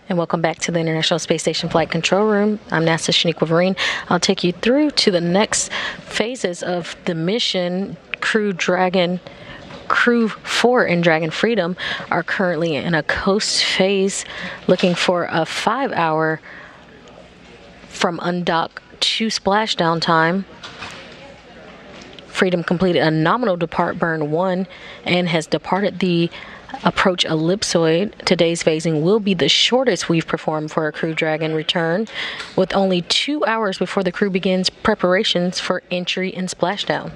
And welcome back to the International Space Station Flight Control Room. I'm NASA Shaniqua Vereen. I'll take you through to the next phases of the mission. Crew Dragon, Crew 4 and Dragon Freedom are currently in a coast phase, looking for a 5-hour from undock to splashdown time. Freedom completed a nominal depart burn 1 and has departed the approach ellipsoid. Today's phasing will be the shortest we've performed for a Crew Dragon return, with only 2 hours before the crew begins preparations for entry and splashdown.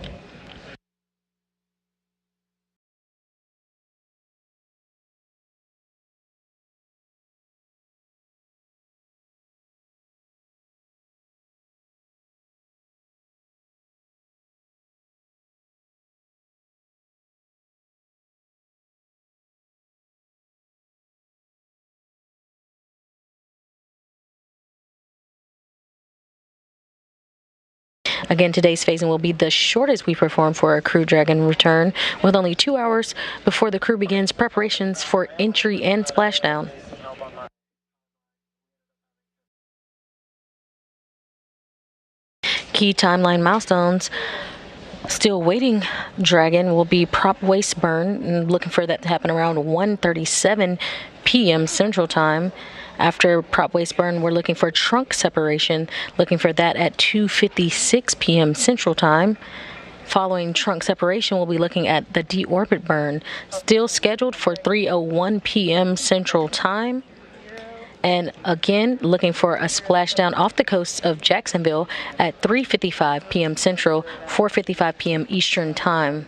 Again, today's phasing will be the shortest we perform for a Crew Dragon return, with only 2 hours before the crew begins preparations for entry and splashdown. Key timeline milestones. Still waiting Dragon will be prop waste burn, and looking for that to happen around 1:37 p.m. Central Time. After prop waste burn, we're looking for trunk separation, looking for that at 2:56 p.m. Central Time. Following trunk separation, we'll be looking at the deorbit burn, still scheduled for 3:01 p.m. Central Time. And again, looking for a splashdown off the coast of Jacksonville at 3:55 p.m. Central, 4:55 p.m. Eastern Time.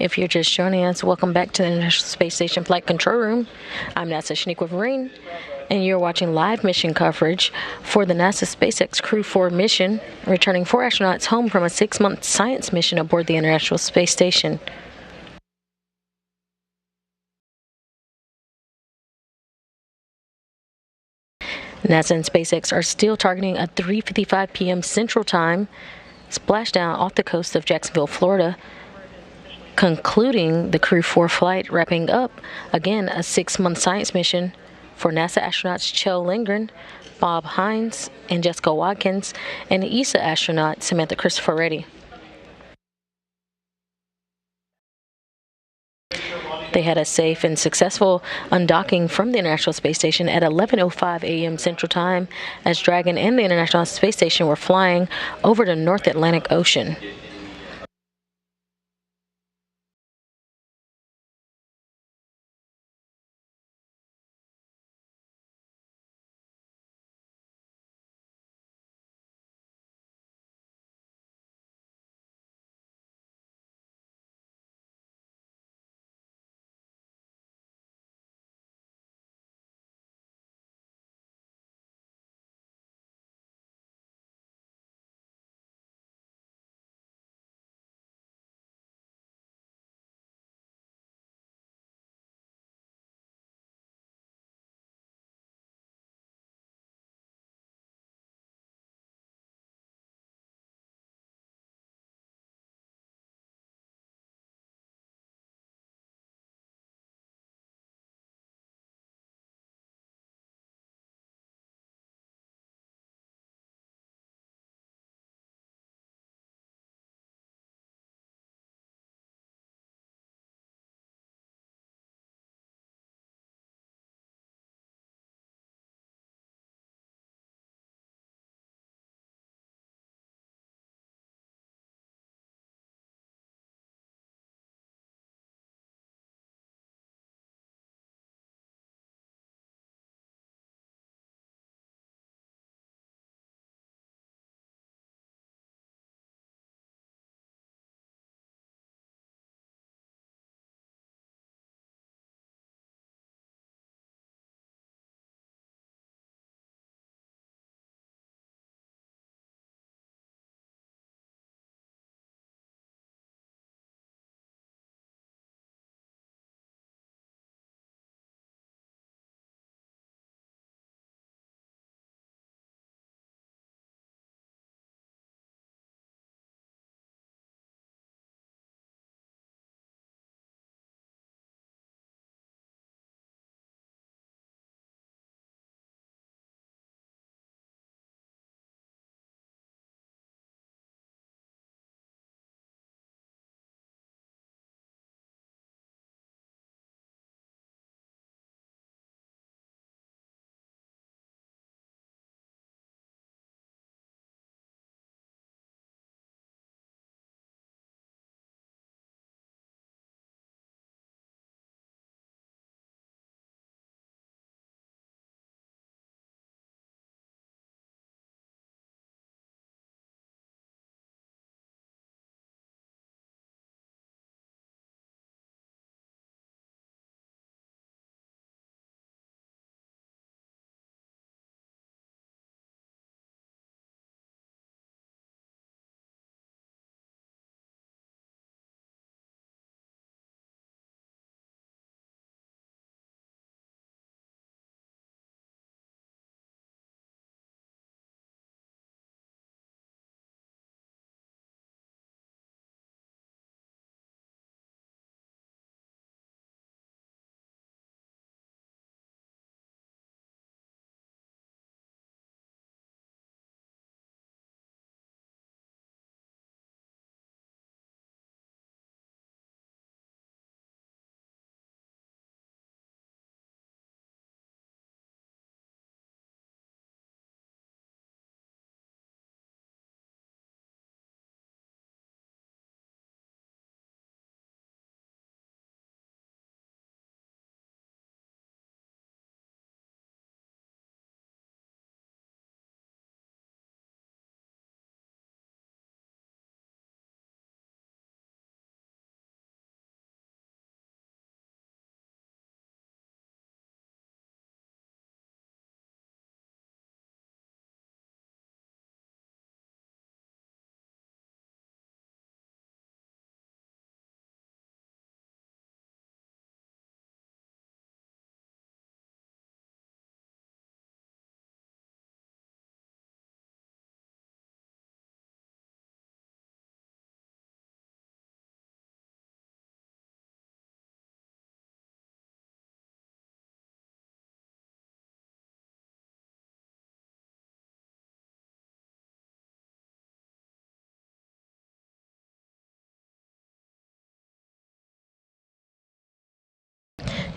If you're just joining us, welcome back to the International Space Station Flight Control Room. I'm NASA Shaniqua Vereen, and you're watching live mission coverage for the NASA SpaceX Crew 4 mission, returning 4 astronauts home from a 6-month science mission aboard the International Space Station. NASA and SpaceX are still targeting a 3:55 p.m. Central Time splashdown off the coast of Jacksonville, Florida, concluding the Crew 4 flight, wrapping up, again, a 6-month science mission for NASA astronauts Kjell Lindgren, Bob Hines, and Jessica Watkins, and ESA astronaut Samantha Cristoforetti. They had a safe and successful undocking from the International Space Station at 11:05 a.m. Central Time, as Dragon and the International Space Station were flying over the North Atlantic Ocean.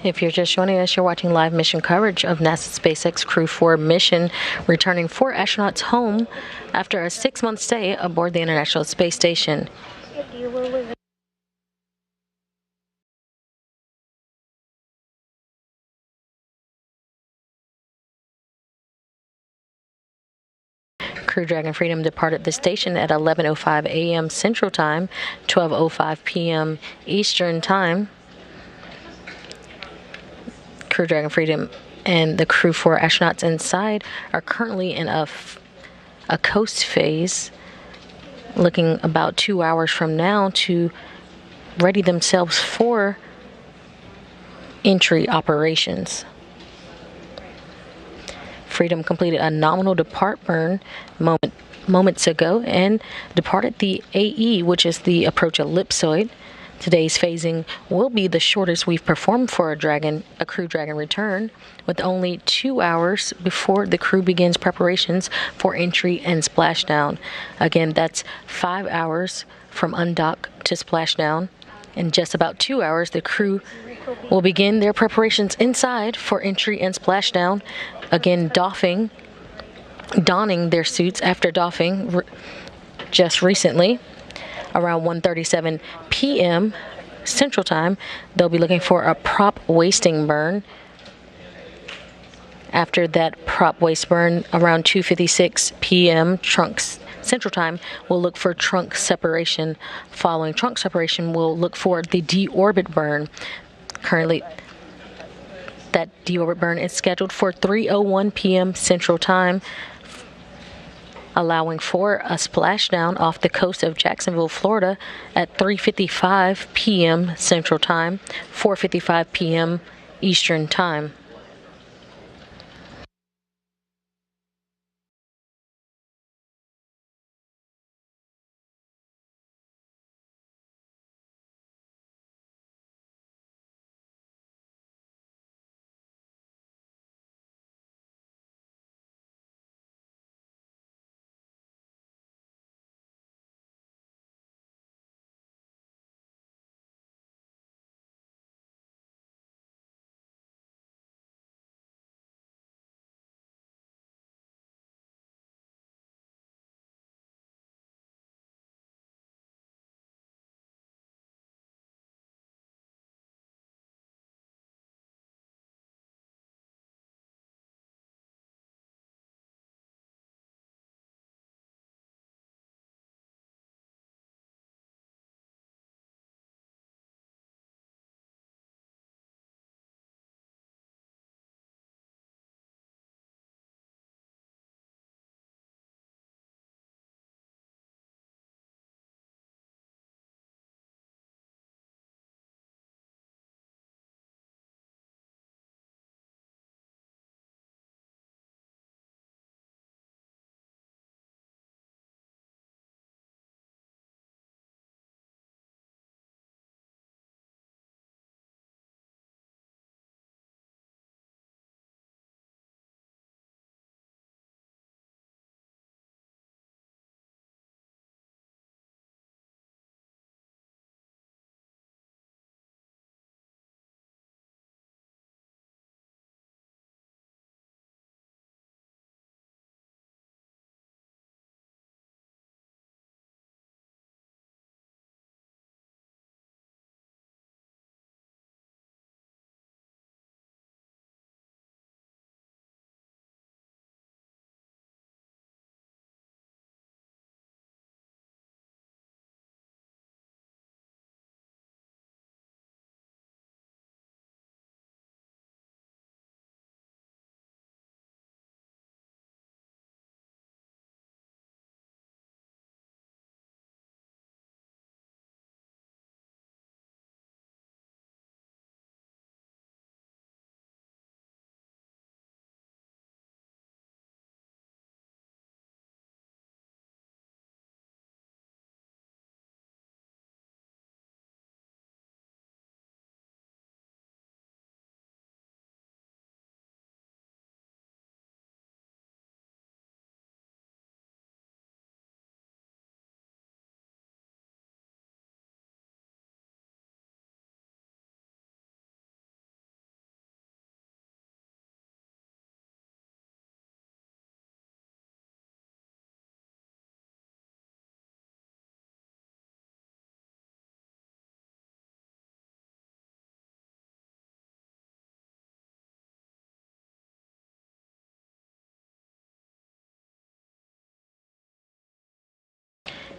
If you're just joining us, you're watching live mission coverage of NASA's SpaceX Crew 4 mission, returning 4 astronauts home after a 6-month stay aboard the International Space Station. Crew Dragon Freedom departed the station at 11:05 a.m. Central Time, 12:05 p.m. Eastern Time. Crew Dragon Freedom and the Crew 4 astronauts inside are currently in a coast phase, looking about 2 hours from now to ready themselves for entry operations. Freedom completed a nominal depart burn moments ago and departed the AE, which is the approach ellipsoid. Today's phasing will be the shortest we've performed for a Crew Dragon return, with only 2 hours before the crew begins preparations for entry and splashdown. Again, that's 5 hours from undock to splashdown. In just about 2 hours, the crew will begin their preparations inside for entry and splashdown. Again, donning their suits after doffing just recently. Around 1:37 p.m. Central Time, they'll be looking for a prop wasting burn. After that prop waste burn, around 2:56 p.m. Central Time, we'll look for trunk separation. Following trunk separation, we'll look for the deorbit burn. Currently, that deorbit burn is scheduled for 3:01 p.m. Central Time, allowing for a splashdown off the coast of Jacksonville, Florida at 3:55 p.m. Central Time, 4:55 p.m. Eastern Time.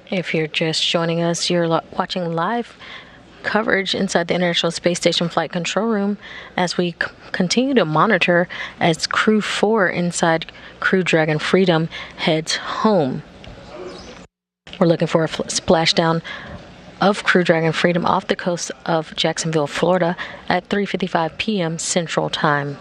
If you're just joining us, you're watching live coverage inside the International Space Station Flight Control Room as we continue to monitor as Crew 4 inside Crew Dragon Freedom heads home. We're looking for a splashdown of Crew Dragon Freedom off the coast of Jacksonville, Florida at 3:55 p.m. Central Time.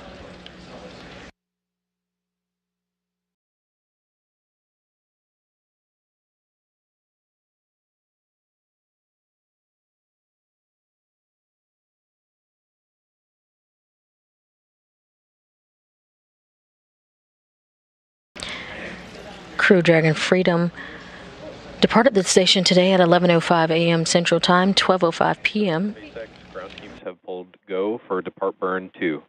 Crew Dragon Freedom departed the station today at 11:05 a.m. Central Time, 12:05 p.m. SpaceX ground teams have pulled go for depart burn 2.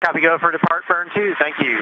Copy, go for depart burn 2. Thank you.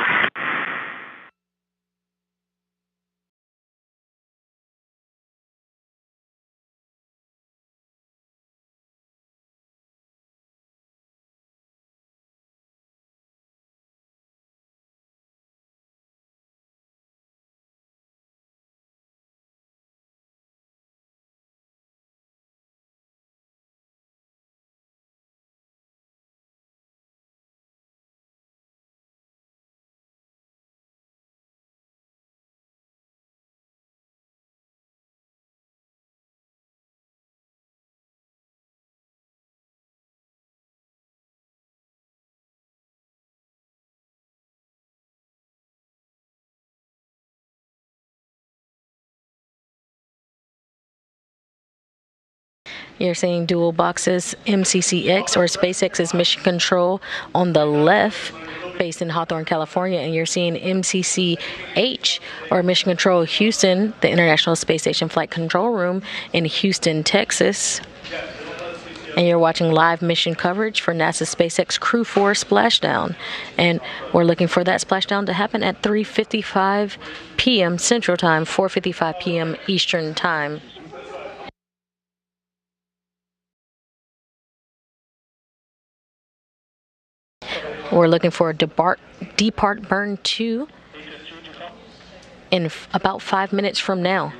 You're seeing dual boxes, MCCX or SpaceX's mission control on the left, based in Hawthorne, California, and you're seeing MCCH or Mission Control Houston, the International Space Station Flight Control Room in Houston, Texas. And you're watching live mission coverage for NASA's SpaceX Crew 4 Splashdown. And we're looking for that splashdown to happen at 3:55 p.m. Central Time, 4:55 p.m. Eastern Time. We're looking for a depart burn 2 in about 5 minutes from now.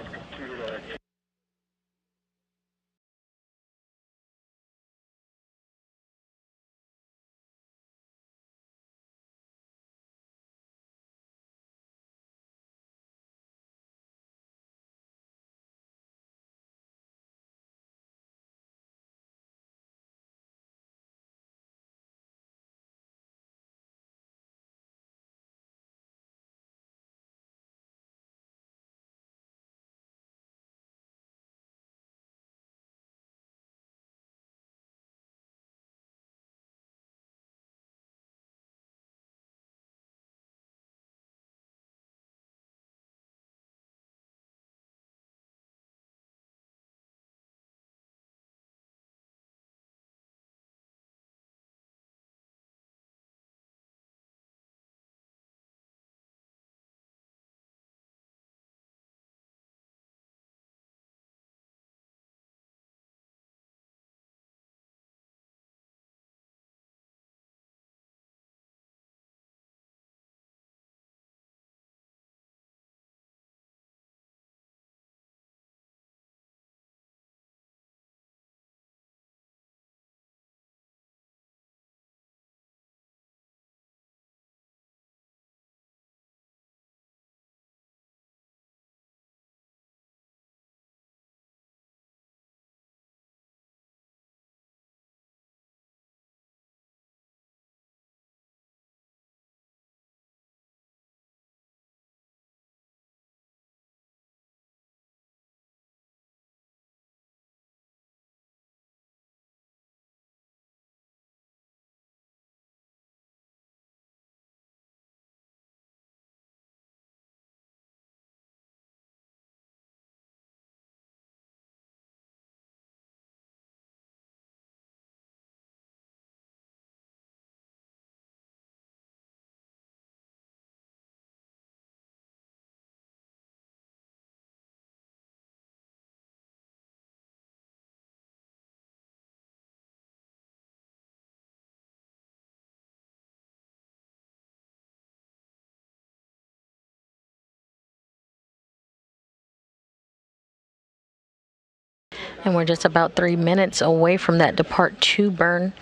And we're just about 3 minutes away from that depart burn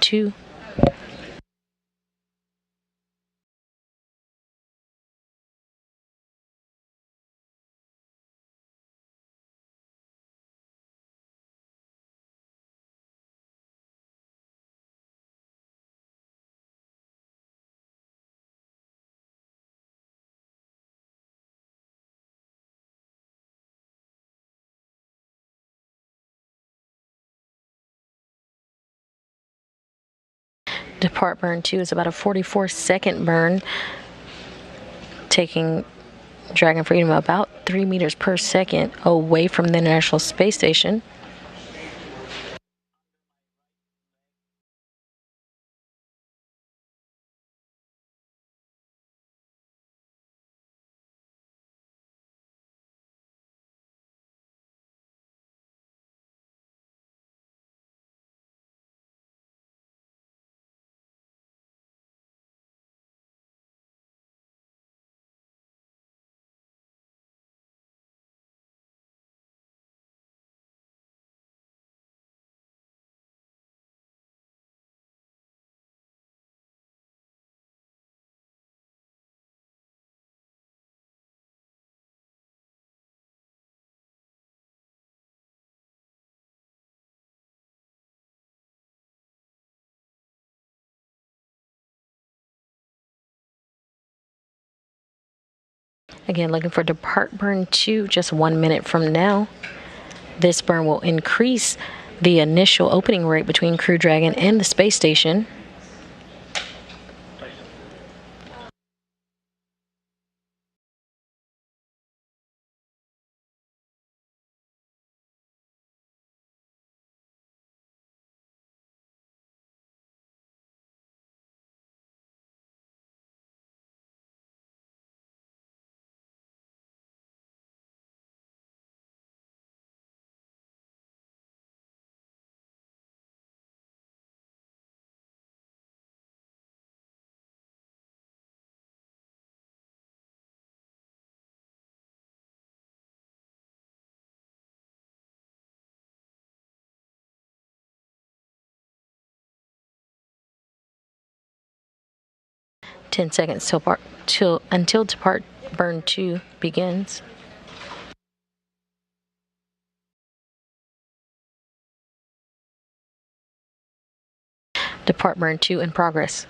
2. Depart burn 2 is about a 44-second burn, taking Dragon Freedom about 3 meters per second away from the International Space Station. Again, looking for depart burn 2 just 1 minute from now. This burn will increase the initial opening rate between Crew Dragon and the space station. Ten seconds until depart burn 2 begins. Depart burn 2 in progress.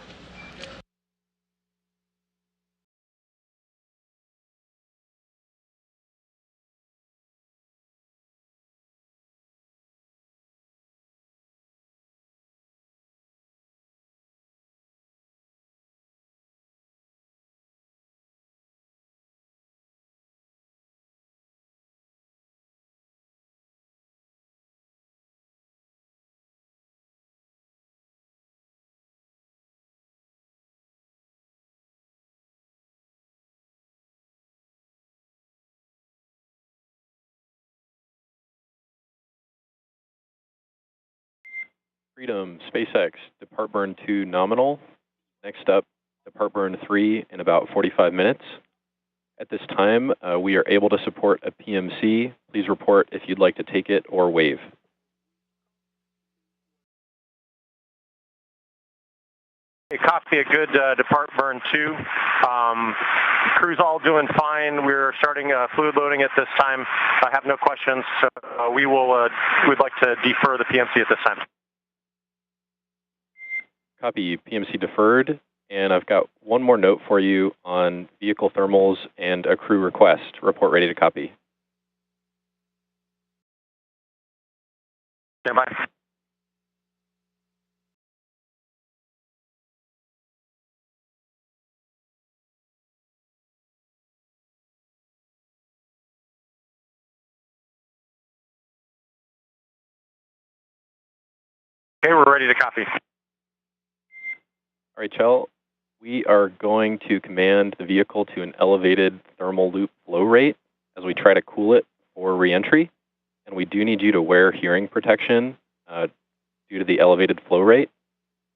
Freedom, SpaceX, depart burn 2 nominal. Next up, depart burn 3 in about 45 minutes. At this time, we are able to support a PMC. Please report if you'd like to take it or wave. Copy, a good depart burn 2. Crew's all doing fine. We're starting fluid loading at this time. I have no questions, so we'd like to defer the PMC at this time. Copy, PMC deferred. And I've got one more note for you on vehicle thermals and a crew request. Report ready to copy. Stand by. Okay, we're ready to copy. All right, Kjell, we are going to command the vehicle to an elevated thermal loop flow rate as we try to cool it for reentry. And we do need you to wear hearing protection due to the elevated flow rate.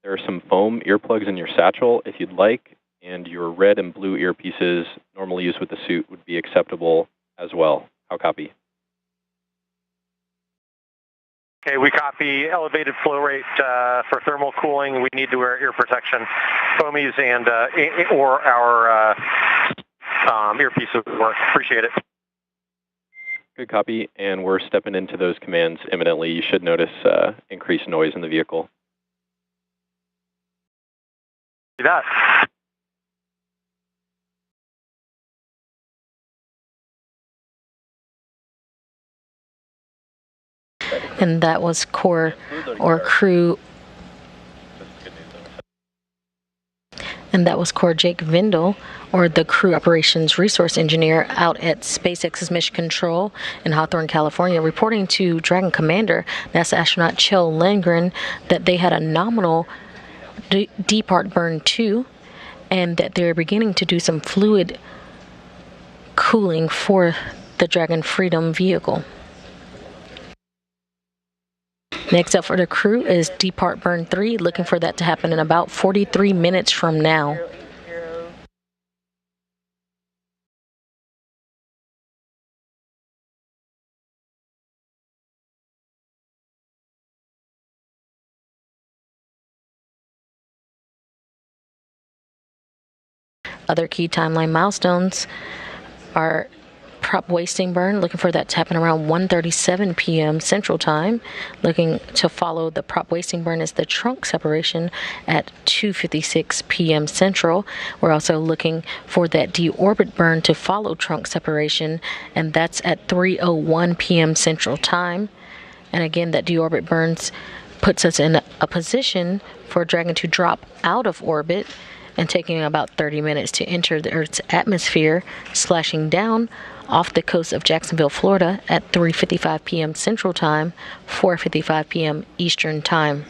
There are some foam earplugs in your satchel if you'd like, and your red and blue earpieces normally used with the suit would be acceptable as well. How copy? Okay, we copy elevated flow rate for thermal cooling. We need to wear ear protection, foamies, and or our earpiece would work. Appreciate it. Good copy, and we're stepping into those commands imminently. You should notice increased noise in the vehicle. See that. And that was Core or Crew. And that was Core Jake Vindel, or the Crew Operations Resource Engineer out at SpaceX's Mission Control in Hawthorne, California, reporting to Dragon Commander, NASA astronaut Kjell Lindgren, that they had a nominal depart burn 2, and that they're beginning to do some fluid cooling for the Dragon Freedom vehicle. Next up for the crew is depart burn 3, looking for that to happen in about 43 minutes from now. Other key timeline milestones are prop wasting burn, looking for that to happen around 1:37 p.m. Central Time. Looking to follow the prop wasting burn is the trunk separation at 2:56 p.m. Central. We're also looking for that deorbit burn to follow trunk separation, and that's at 3:01 p.m. Central Time. And again, that deorbit burns puts us in a position for Dragon to drop out of orbit and taking about 30 minutes to enter the Earth's atmosphere, splashing down off the coast of Jacksonville, Florida at 3:55 p.m. Central Time, 4:55 p.m. Eastern Time.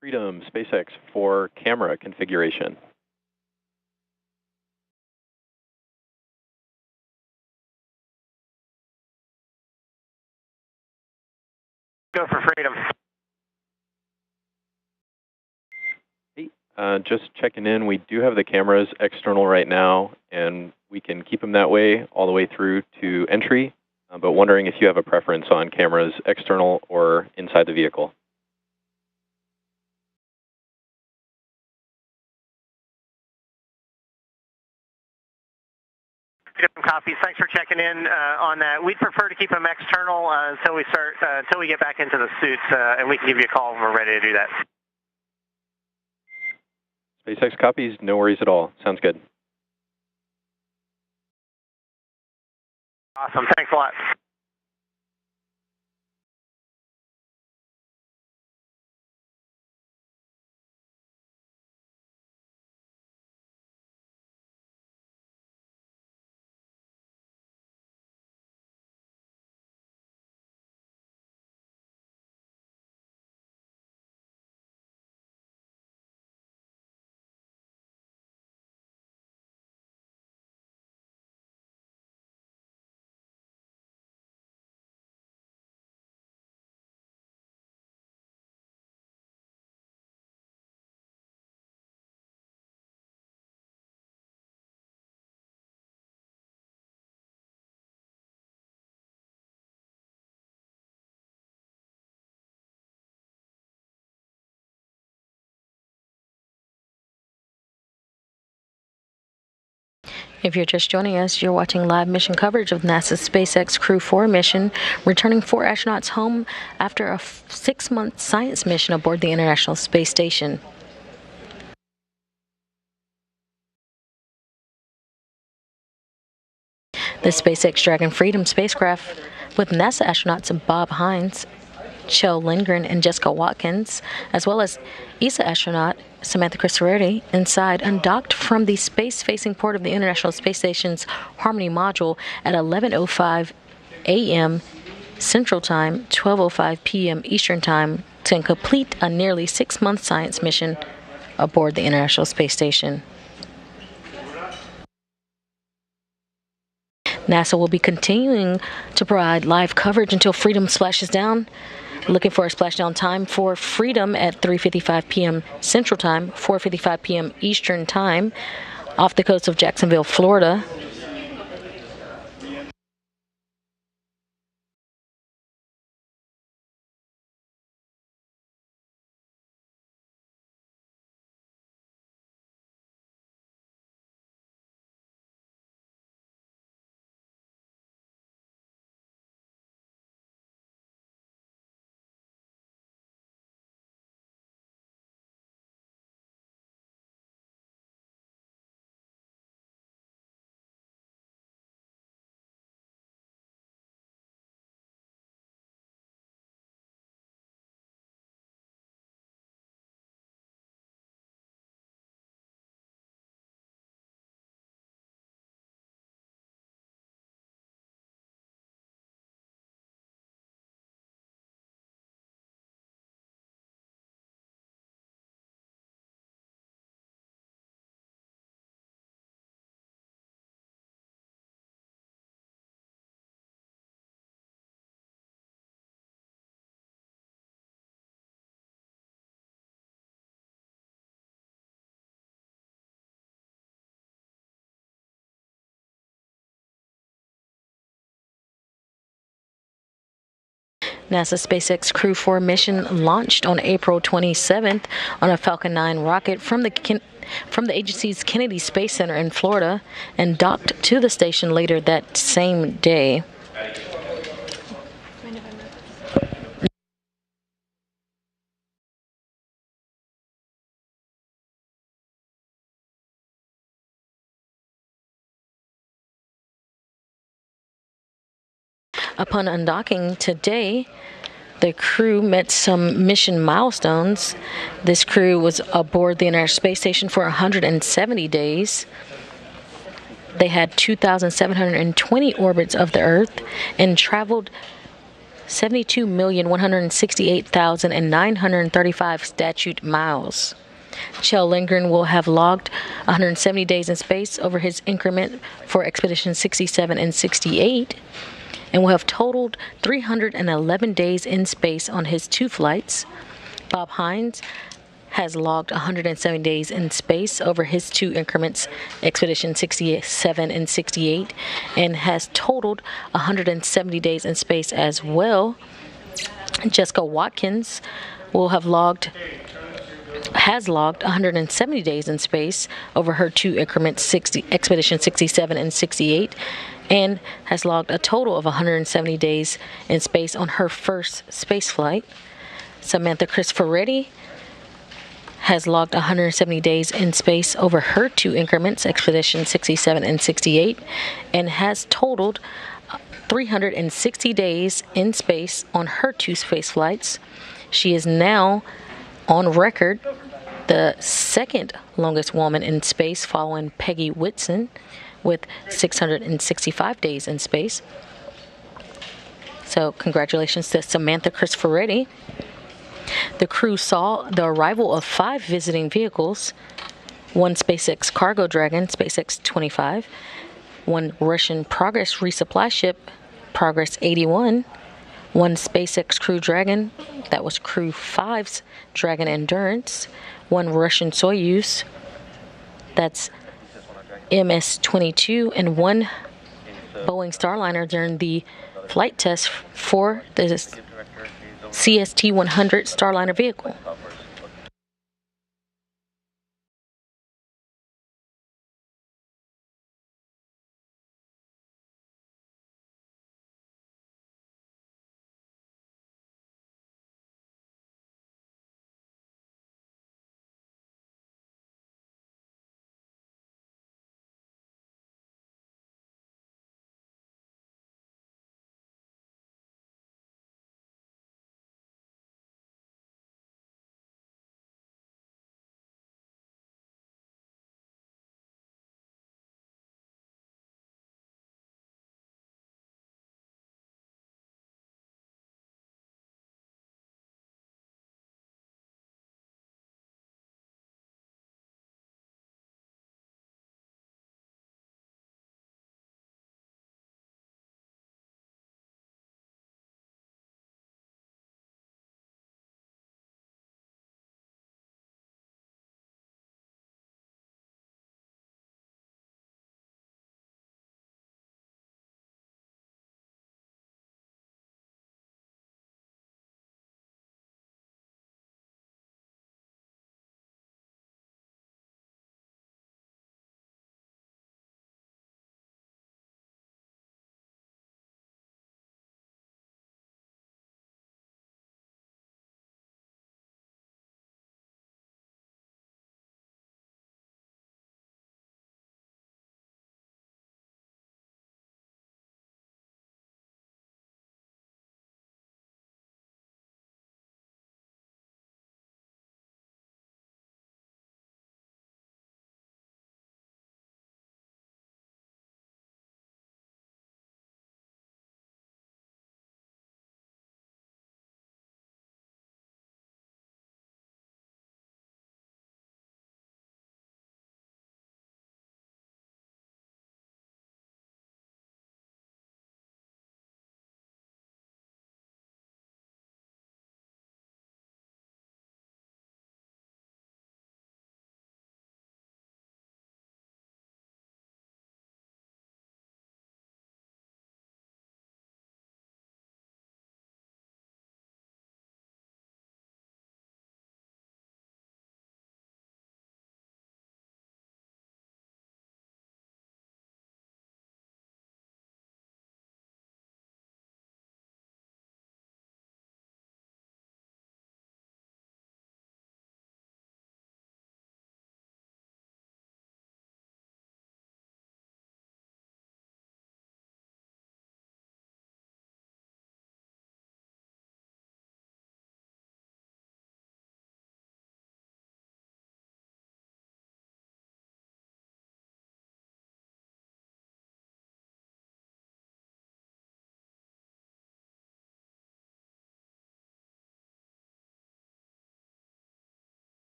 Freedom, SpaceX for camera configuration. Go for Freedom. Hey, just checking in. We do have the cameras external right now, and we can keep them that way all the way through to entry, but wondering if you have a preference on cameras external or inside the vehicle. Copies. Thanks for checking in on that. We'd prefer to keep them external until we get back into the suits, and we can give you a call when we're ready to do that. SpaceX copies. No worries at all. Sounds good. Awesome. Thanks a lot. If you're just joining us, you're watching live mission coverage of NASA's SpaceX Crew 4 mission, returning 4 astronauts home after a 6-month science mission aboard the International Space Station. The SpaceX Dragon Freedom spacecraft with NASA astronauts Bob Hines, Kjell Lindgren, and Jessica Watkins, as well as ESA astronaut Samantha Cristoforetti, inside, undocked from the space-facing port of the International Space Station's Harmony module at 11:05 a.m. Central Time, 12:05 p.m. Eastern Time, to complete a nearly 6-month science mission aboard the International Space Station. NASA will be continuing to provide live coverage until Freedom splashes down. Looking for a splashdown time for Freedom at 3:55 p.m. Central Time, 4:55 p.m. Eastern Time, off the coast of Jacksonville, Florida. NASA's SpaceX Crew 4 mission launched on April 27th on a Falcon 9 rocket from the agency's Kennedy Space Center in Florida and docked to the station later that same day. Upon undocking today, the crew met some mission milestones. This crew was aboard the International Space Station for 170 days. They had 2,720 orbits of the Earth and traveled 72,168,935 statute miles. Kjell Lindgren will have logged 170 days in space over his increment for Expedition 67 and 68. And will have totaled 311 days in space on his 2 flights. Bob Hines has logged 170 days in space over his 2 increments, Expedition 67 and 68, and has totaled 170 days in space as well. Jessica Watkins will have logged has logged 170 days in space over her two increments, Expedition 67 and 68, and has logged a total of 170 days in space on her first space flight. Samantha Cristoforetti has logged 170 days in space over her two increments, Expedition 67 and 68, and has totaled 360 days in space on her two space flights. She is now on record the second longest woman in space, following Peggy Whitson with 665 days in space. So congratulations to Samantha Cristoforetti. The crew saw the arrival of 5 visiting vehicles: one SpaceX cargo Dragon, SpaceX 25, one Russian Progress resupply ship, Progress 81, one SpaceX Crew Dragon, that was Crew 5's Dragon Endurance, one Russian Soyuz, that's MS-22, and one Boeing Starliner during the flight test for the CST-100 Starliner vehicle.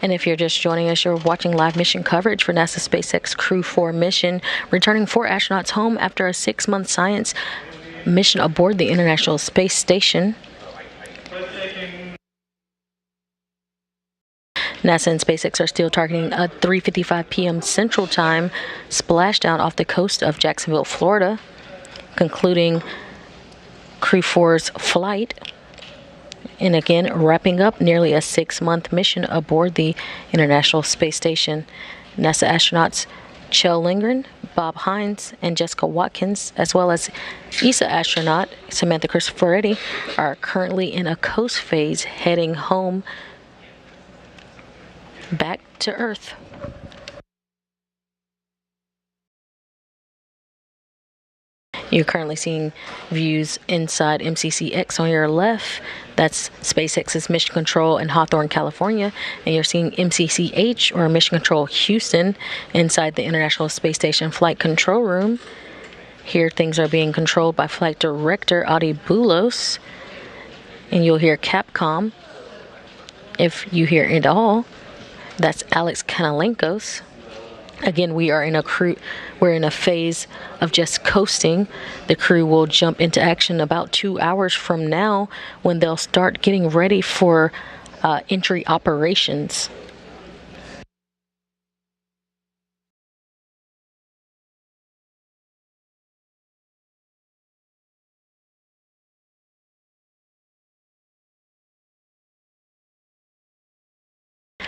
And if you're just joining us, you're watching live mission coverage for NASA's SpaceX Crew 4 mission, returning 4 astronauts home after a 6-month science mission aboard the International Space Station. NASA and SpaceX are still targeting a 3:55 p.m. Central Time splashdown off the coast of Jacksonville, Florida, concluding Crew 4's flight, and again wrapping up nearly a 6-month mission aboard the International Space Station. NASA astronauts Kjell Lindgren, Bob Hines, and Jessica Watkins, as well as ESA astronaut Samantha Cristoforetti, are currently in a coast phase heading home back to Earth. You're currently seeing views inside MCCX on your left. That's SpaceX's Mission Control in Hawthorne, California. And you're seeing MCCH, or Mission Control Houston, inside the International Space Station Flight Control Room. Here things are being controlled by Flight Director Adi Boulos. And you'll hear Capcom, if you hear it all. That's Alex Kanalenkos. Again, we're in a phase of just coasting. The crew will jump into action about 2 hours from now, when they'll start getting ready for entry operations.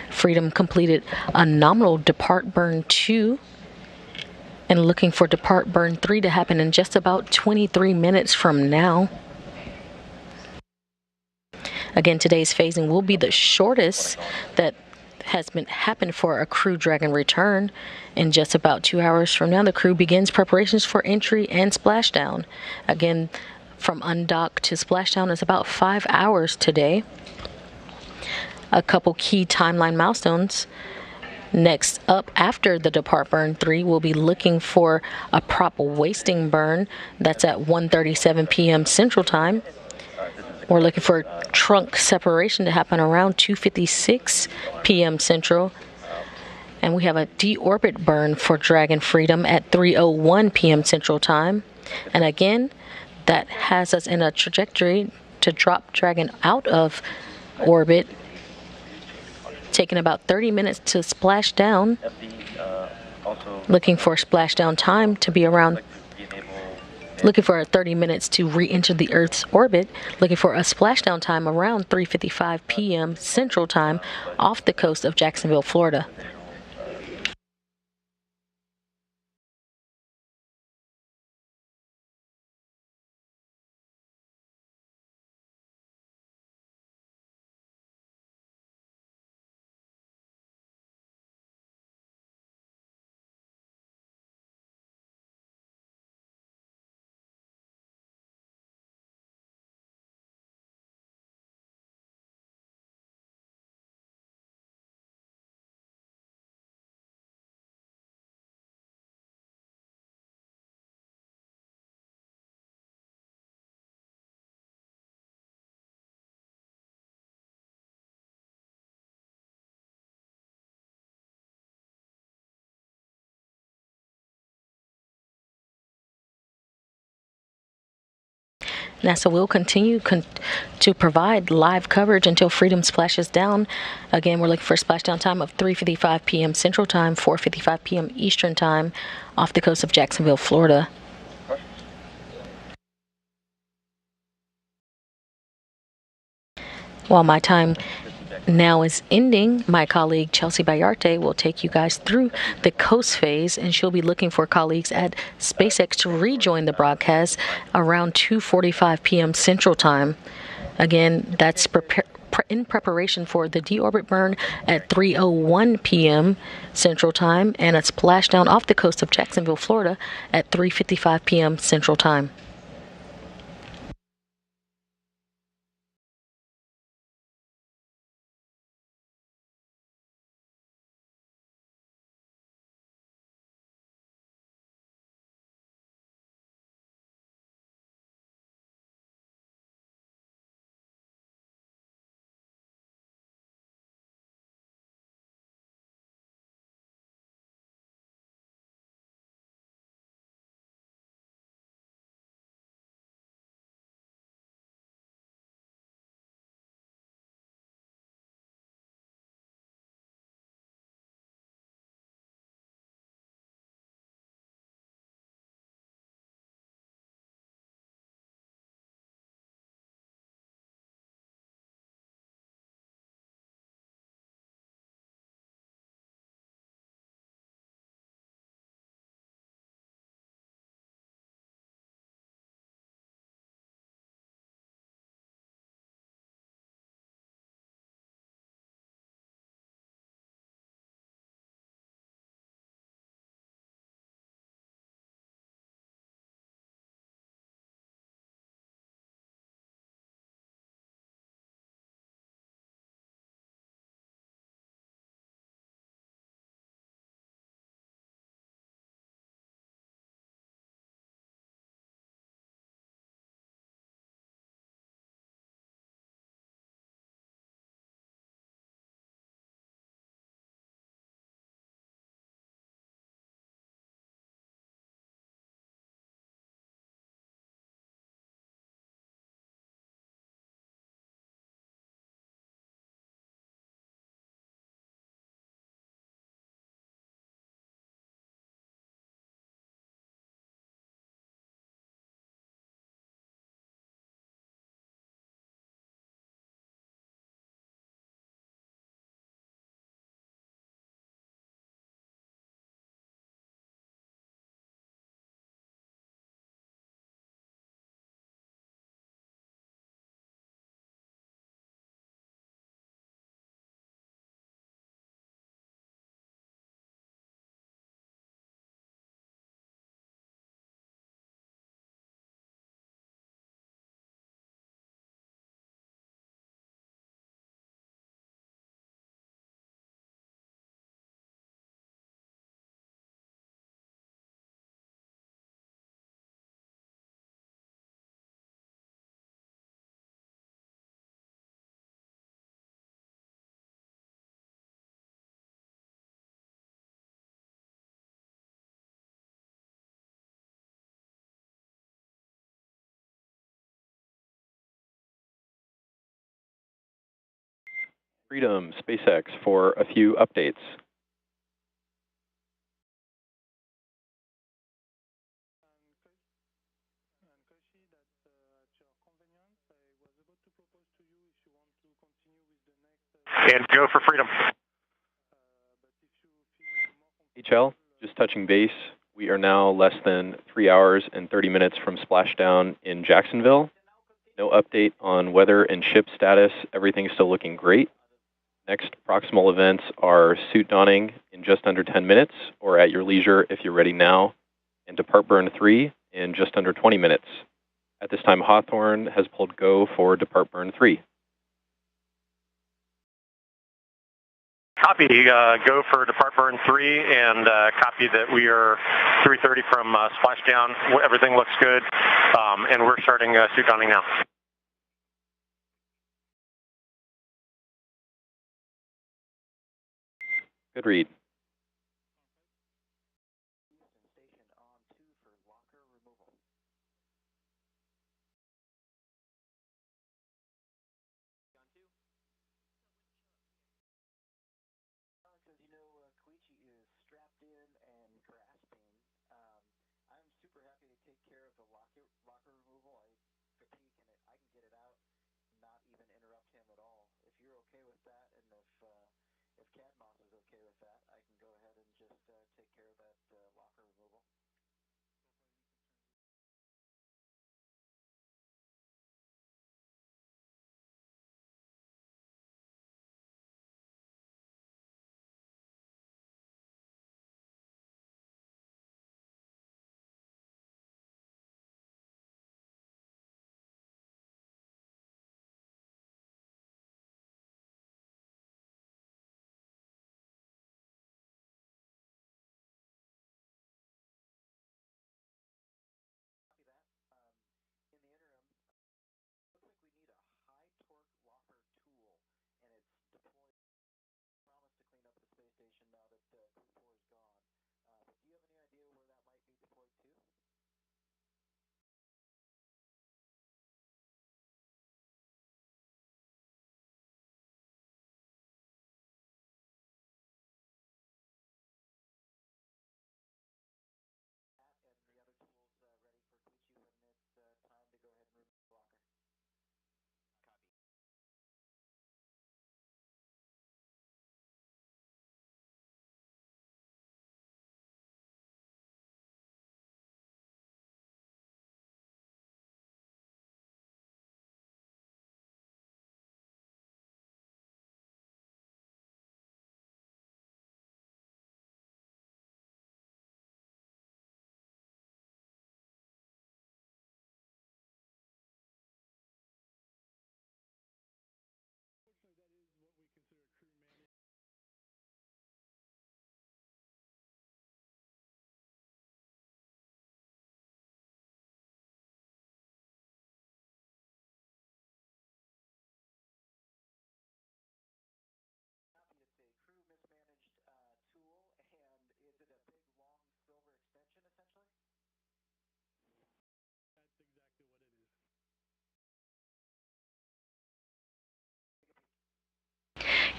Freedom completed a nominal depart burn 2 and looking for depart burn 3 to happen in just about 23 minutes from now. Again, today's phasing will be the shortest that has happened for a Crew Dragon return. In just about 2 hours from now, the crew begins preparations for entry and splashdown. Again, from undock to splashdown is about 5 hours today. A couple key timeline milestones. Next up, after the depart burn 3, we'll be looking for a prop wasting burn. That's at 1:37 p.m. Central Time. We're looking for trunk separation to happen around 2:56 p.m. Central. And we have a deorbit burn for Dragon Freedom at 3:01 p.m. Central Time. And again, that has us in a trajectory to drop Dragon out of orbit, taking about 30 minutes to splash down. Looking for splashdown time to be around, looking for 30 minutes to re-enter the Earth's orbit. Looking for a splashdown time around 3:55 p.m. Central Time off the coast of Jacksonville, Florida. NASA will continue to provide live coverage until Freedom splashes down. Again, we're looking for a splashdown time of 3:55 p.m. Central Time, 4:55 p.m. Eastern Time off the coast of Jacksonville, Florida. While my time now is ending, my colleague Chelsea Bayarte will take you guys through the coast phase, and she'll be looking for colleagues at SpaceX to rejoin the broadcast around 2:45 p.m. Central Time. Again, that's in preparation for the deorbit burn at 3:01 p.m. Central Time and a splashdown off the coast of Jacksonville, Florida at 3:55 p.m. Central Time. Freedom, SpaceX for a few updates. And go for Freedom. HL, just touching base. We are now less than 3 hours and 30 minutes from splashdown in Jacksonville. No update on weather and ship status. Everything's still looking great. Next proximal events are suit donning in just under 10 minutes, or at your leisure if you're ready now, and depart burn 3 in just under 20 minutes. At this time, Hawthorne has pulled go for depart burn 3. Copy, go for depart burn 3, and copy that we are 3:30 from splashdown. Everything looks good, and we're starting suit donning now. Good read.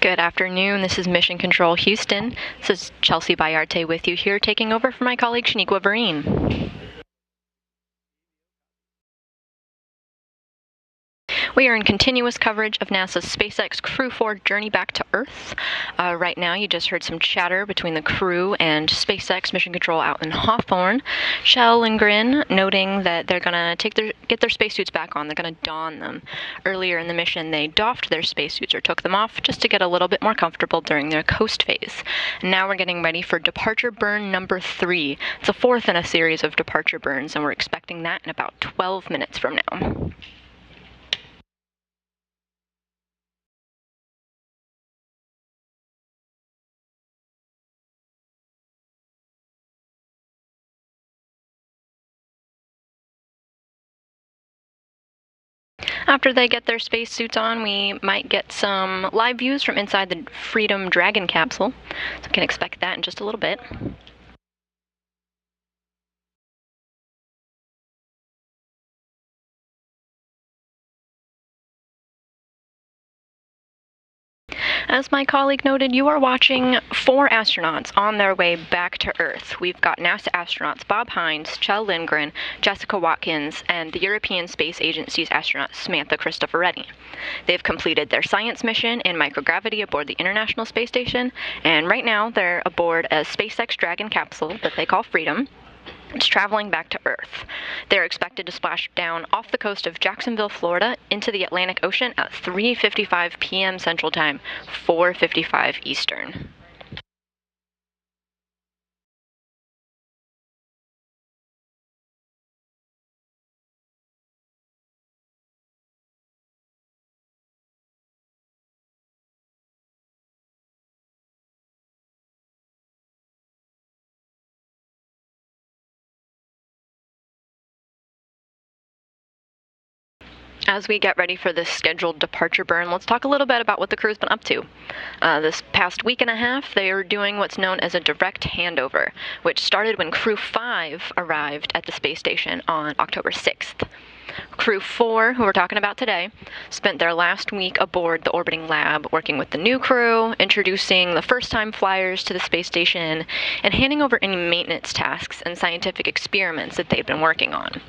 Good afternoon. This is Mission Control Houston. This is Chelsea Bayarte with you here, taking over for my colleague Shaniqua Vereen. We are in continuous coverage of NASA's SpaceX Crew 4 journey back to Earth. Right now, you just heard some chatter between the crew and SpaceX Mission Control out in Hawthorne. Kjell Lindgren noting that they're going to get their spacesuits back on. They're going to don them. Earlier in the mission, they doffed their spacesuits or took them off just to get a little bit more comfortable during their coast phase. And now we're getting ready for departure burn number 3. It's the fourth in a series of departure burns, and we're expecting that in about 12 minutes from now. After they get their spacesuits on, we might get some live views from inside the Freedom Dragon capsule. So we can expect that in just a little bit. As my colleague noted, you are watching 4 astronauts on their way back to Earth. We've got NASA astronauts Bob Hines, Kjell Lindgren, Jessica Watkins, and the European Space Agency's astronaut Samantha Cristoforetti. They've completed their science mission in microgravity aboard the International Space Station, and right now they're aboard a SpaceX Dragon capsule that they call Freedom. It's traveling back to Earth. They're expected to splash down off the coast of Jacksonville, Florida, into the Atlantic Ocean at 3:55 p.m. Central Time, 4:55 Eastern. As we get ready for this scheduled departure burn, let's talk a little bit about what the crew's been up to. This past week and a half, they are doing what's known as a direct handover, which started when Crew 5 arrived at the space station on October 6th. Crew 4, who we're talking about today, spent their last week aboard the orbiting lab working with the new crew, introducing the first-time flyers to the space station, and handing over any maintenance tasks and scientific experiments that they've been working on.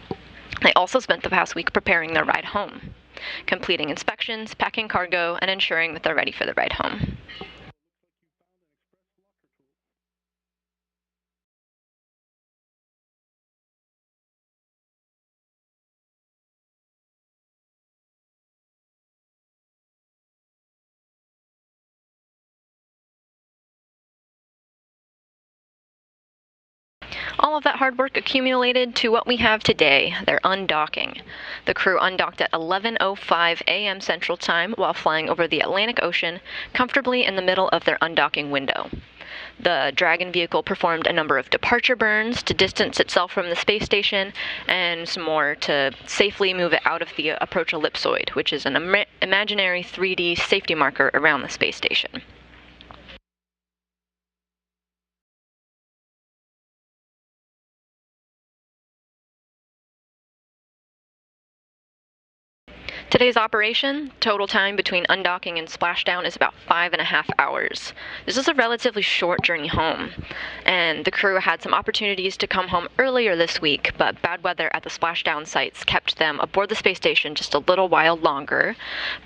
They also spent the past week preparing their ride home, completing inspections, packing cargo, and ensuring that they're ready for the ride home. All of that hard work accumulated to what we have today, their undocking. The crew undocked at 11:05 a.m. Central Time while flying over the Atlantic Ocean, comfortably in the middle of their undocking window. The Dragon vehicle performed a number of departure burns to distance itself from the space station, and some more to safely move it out of the approach ellipsoid, which is an imaginary 3D safety marker around the space station. Today's operation, total time between undocking and splashdown, is about 5.5 hours. This is a relatively short journey home, and the crew had some opportunities to come home earlier this week, but bad weather at the splashdown sites kept them aboard the space station just a little while longer.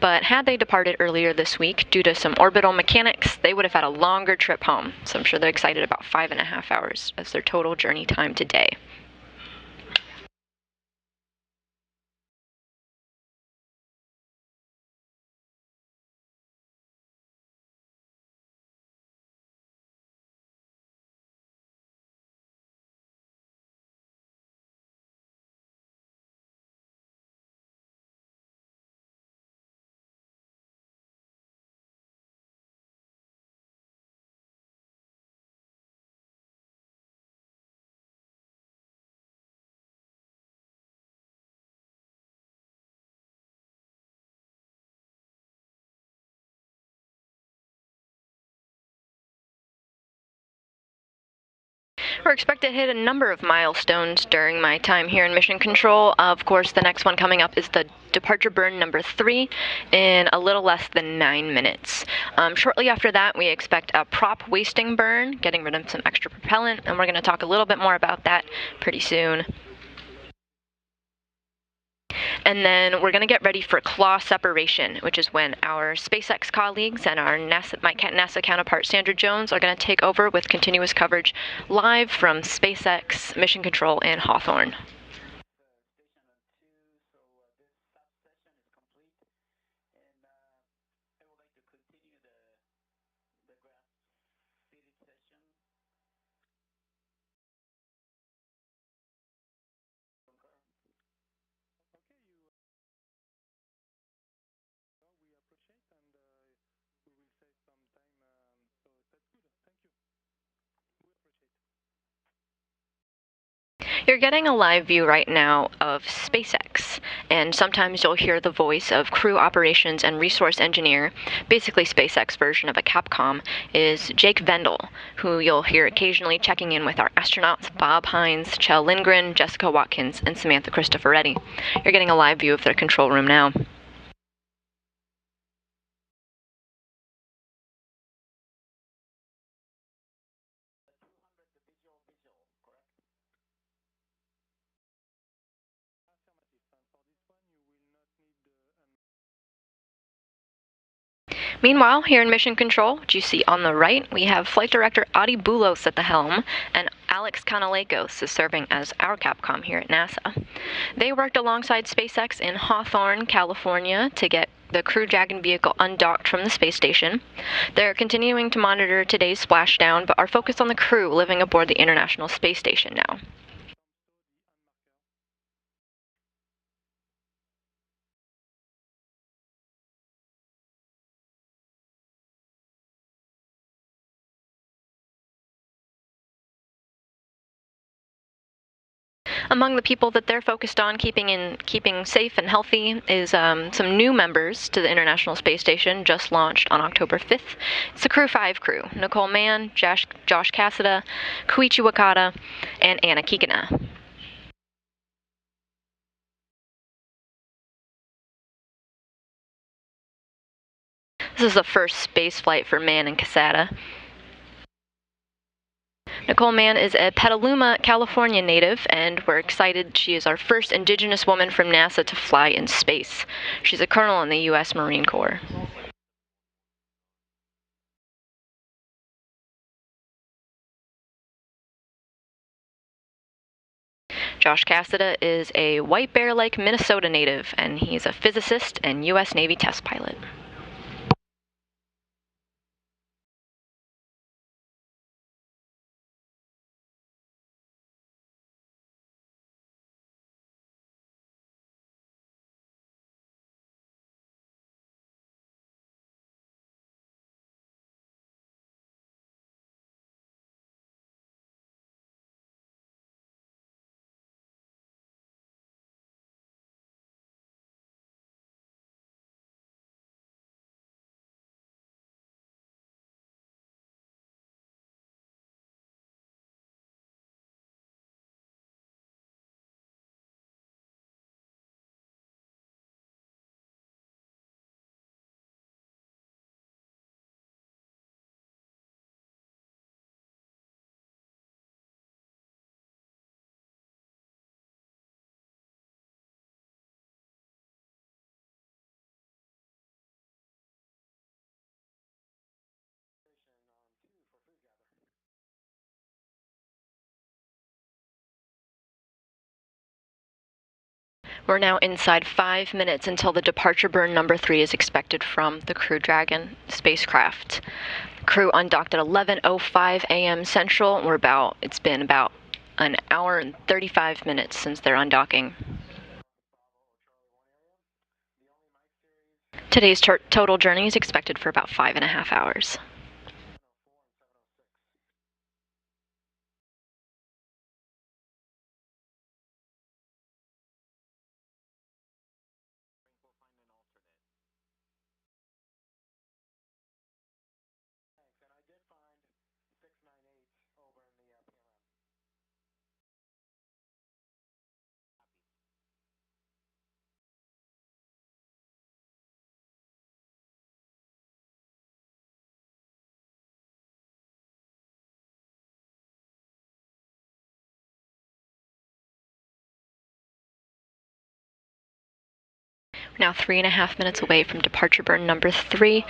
But had they departed earlier this week, due to some orbital mechanics, they would have had a longer trip home, so I'm sure they're excited about 5.5 hours as their total journey time today. We're expected to hit a number of milestones during my time here in Mission Control. Of course, the next one coming up is the departure burn number 3 in a little less than 9 minutes. Shortly after that, we expect a prop wasting burn, getting rid of some extra propellant, and we're going to talk a little bit more about that pretty soon. And then we're going to get ready for claw separation, which is when our SpaceX colleagues and our NASA counterpart Sandra Jones are going to take over with continuous coverage live from SpaceX Mission Control in Hawthorne. You're getting a live view right now of SpaceX, and sometimes you'll hear the voice of crew operations and resource engineer. Basically, SpaceX version of a Capcom is Jake Vendel, who you'll hear occasionally checking in with our astronauts Bob Hines, Kjell Lindgren, Jessica Watkins, and Samantha Cristoforetti. You're getting a live view of their control room now. Meanwhile, here in Mission Control, which you see on the right, we have Flight Director Adi Boulos at the helm, and Alex Kanalakos is serving as our Capcom here at NASA. They worked alongside SpaceX in Hawthorne, California, to get the Crew Dragon vehicle undocked from the space station. They're continuing to monitor today's splashdown, but are focused on the crew living aboard the International Space Station now. Among the people that they're focused on keeping safe and healthy is some new members to the International Space Station, just launched on October 5th. It's the Crew 5 crew: Nicole Mann, Josh Cassada, Koichi Wakata, and Anna Kikina. This is the first space flight for Mann and Cassada. Nicole Mann is a Petaluma, California native, and we're excited she is our first Indigenous woman from NASA to fly in space. She's a colonel in the U.S. Marine Corps. Josh Cassada is a White Bear Lake, Minnesota native, and he's a physicist and U.S. Navy test pilot. We're now inside 5 minutes until the departure burn number 3 is expected from the Crew Dragon spacecraft. The crew undocked at 11:05 a.m. Central. It's been about an hour and 35 minutes since their undocking. Today's total journey is expected for about 5.5 hours. Now 3.5 minutes away from departure burn number 3,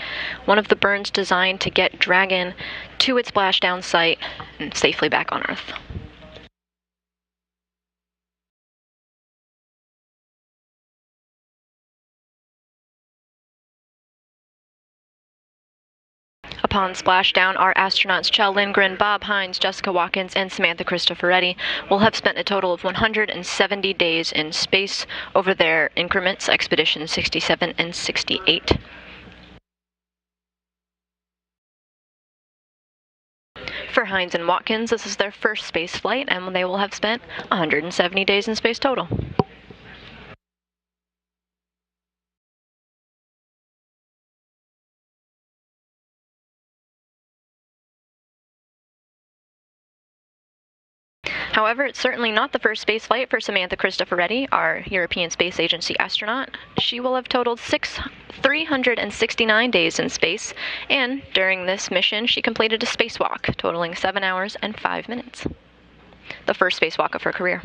one of the burns designed to get Dragon to its splashdown site and safely back on Earth. Upon splashdown, our astronauts Kjell Lindgren, Bob Hines, Jessica Watkins, and Samantha Cristoforetti will have spent a total of 170 days in space over their increments, Expedition 67 and 68. For Hines and Watkins, this is their first space flight, and they will have spent 170 days in space total. However, it's certainly not the first spaceflight for Samantha Cristoforetti, our European Space Agency astronaut. She will have totaled 369 days in space, and during this mission, she completed a spacewalk, totaling 7 hours and 5 minutes. The first spacewalk of her career.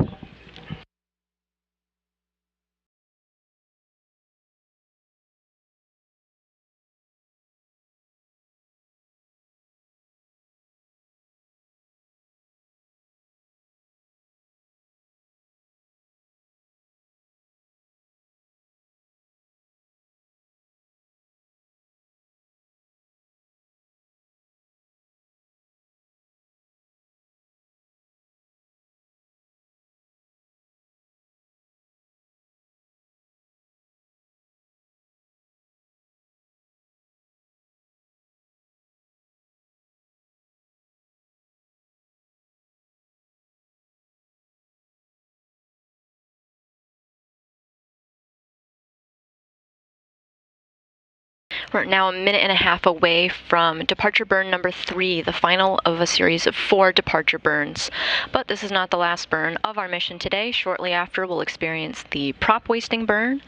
We're now a minute and a half away from departure burn number 3, the final of a series of 4 departure burns. But this is not the last burn of our mission today. Shortly after, we'll experience the prop wasting burn,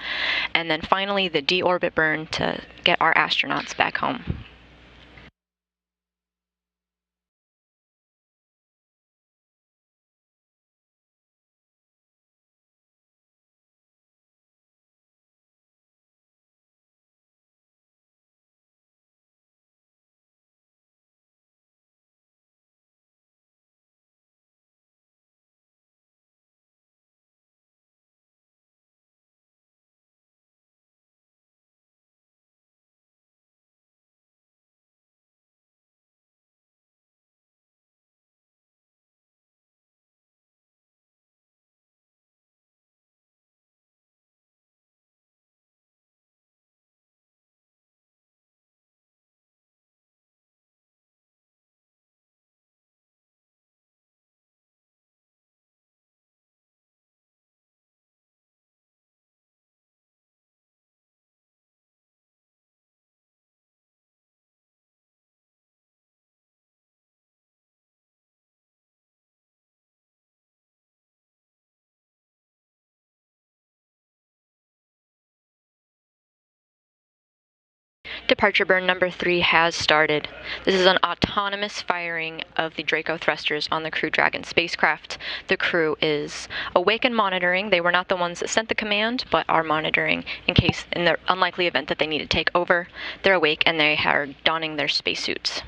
and then finally the deorbit burn to get our astronauts back home. Departure burn number 3 has started. This is an autonomous firing of the Draco thrusters on the Crew Dragon spacecraft. The crew is awake and monitoring. They were not the ones that sent the command, but are monitoring in the unlikely event that they need to take over. They're awake and they are donning their spacesuits.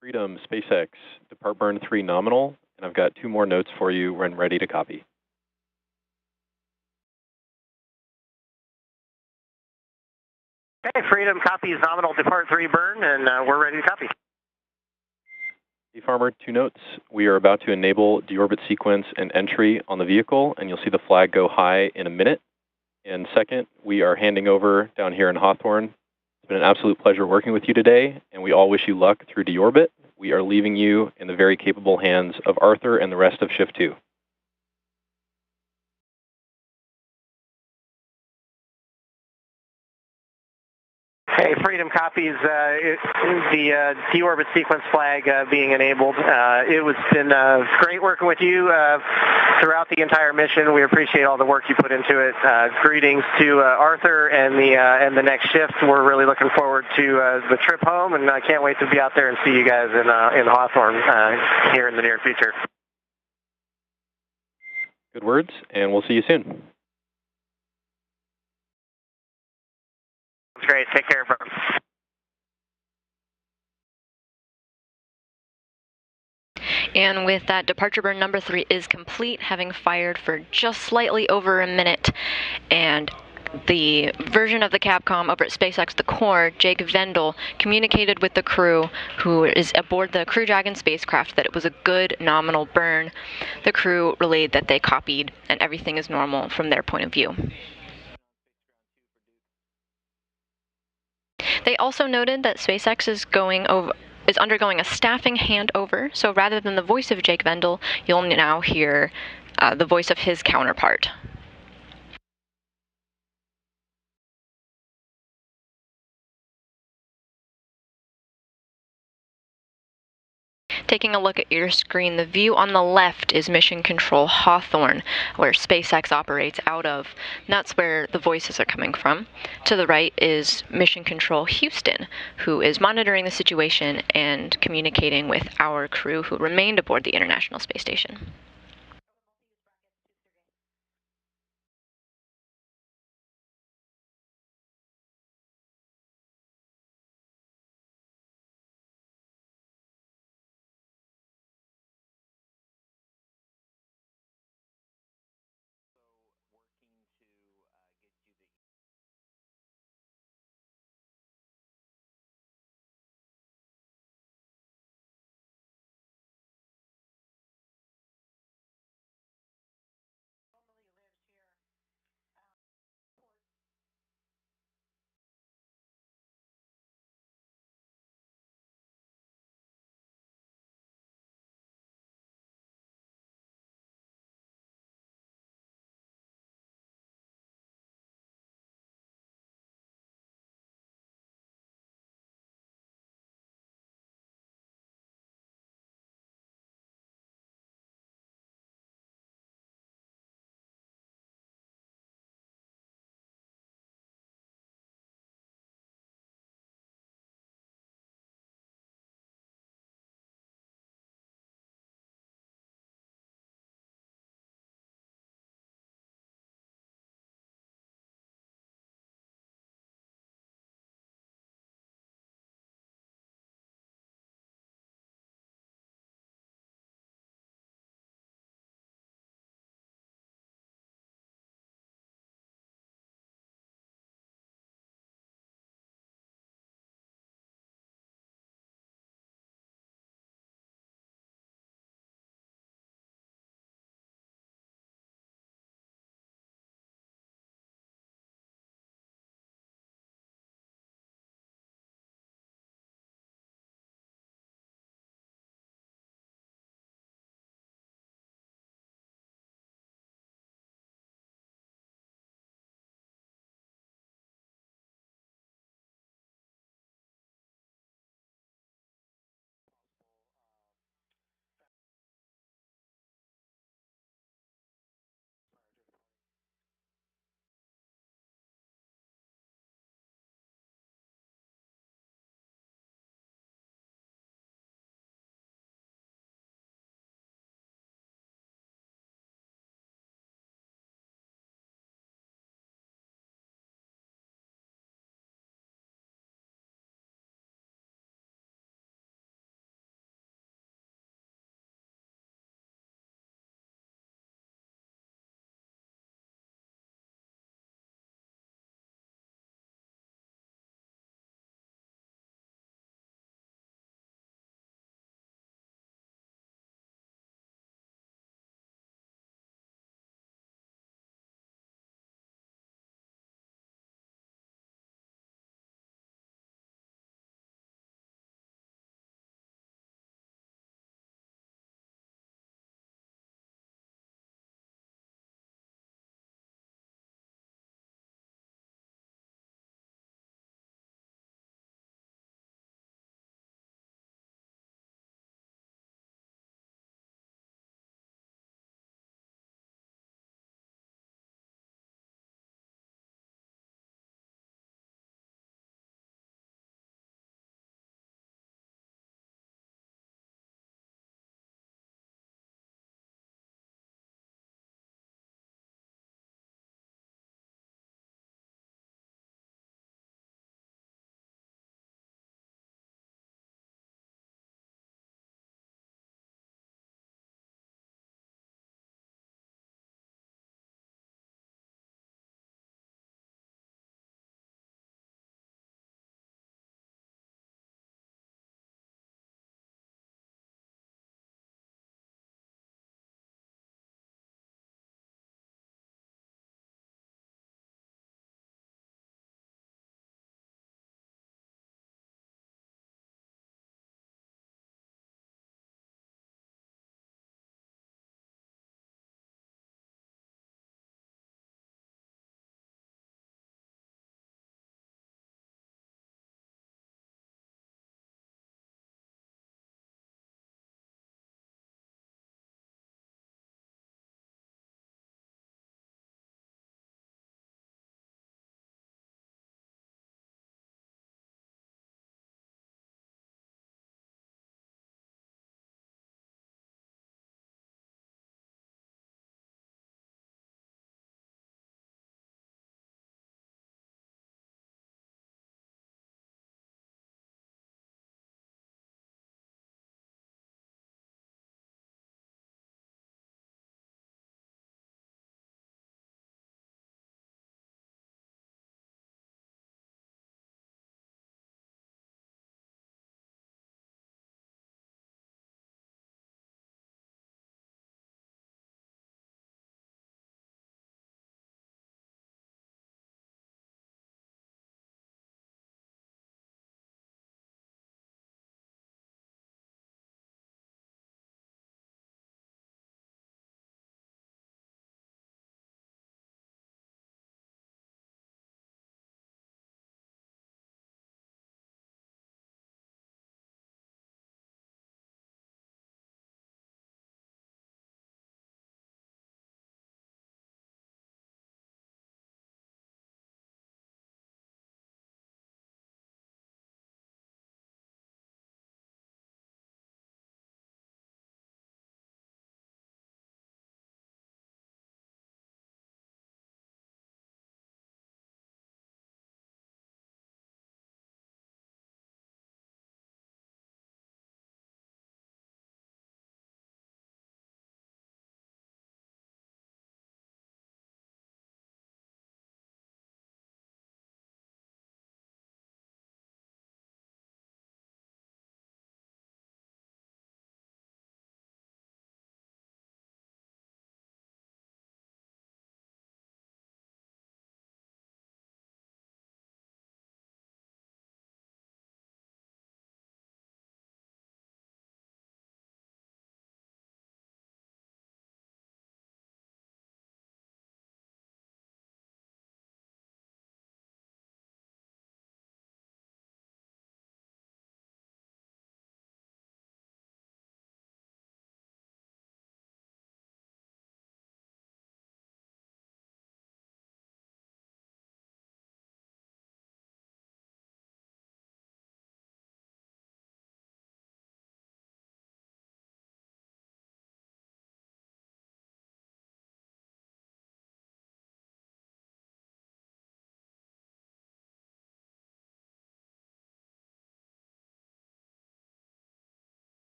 Freedom, SpaceX, depart burn 3 nominal, and I've got 2 more notes for you when ready to copy. Okay, Freedom copies nominal depart 3 burn, and we're ready to copy. Hey Farmer, 2 notes. We are about to enable deorbit sequence and entry on the vehicle, and you'll see the flag go high in a minute. And second, we are handing over down here in Hawthorne. It's been an absolute pleasure working with you today, and we all wish you luck through deorbit. We are leaving you in the very capable hands of Arthur and the rest of Shift 2. Hey, Freedom copies the deorbit sequence flag being enabled. It's been great working with you throughout the entire mission. We appreciate all the work you put into it. Greetings to Arthur and the next shift. We're really looking forward to the trip home, and I can't wait to be out there and see you guys in Hawthorne here in the near future. Good words, and we'll see you soon. Great. Take care, bro. And with that, departure burn number 3 is complete, having fired for just slightly over a minute. And the version of the Capcom over at SpaceX, the core, Jake Vendel, communicated with the crew who is aboard the Crew Dragon spacecraft that it was a good nominal burn. The crew relayed that they copied and everything is normal from their point of view. They also noted that SpaceX is undergoing a staffing handover, so rather than the voice of Jake Vendel, you'll now hear the voice of his counterpart. Taking a look at your screen, the view on the left is Mission Control Hawthorne, where SpaceX operates out of. And that's where the voices are coming from. To the right is Mission Control Houston, who is monitoring the situation and communicating with our crew who remained aboard the International Space Station.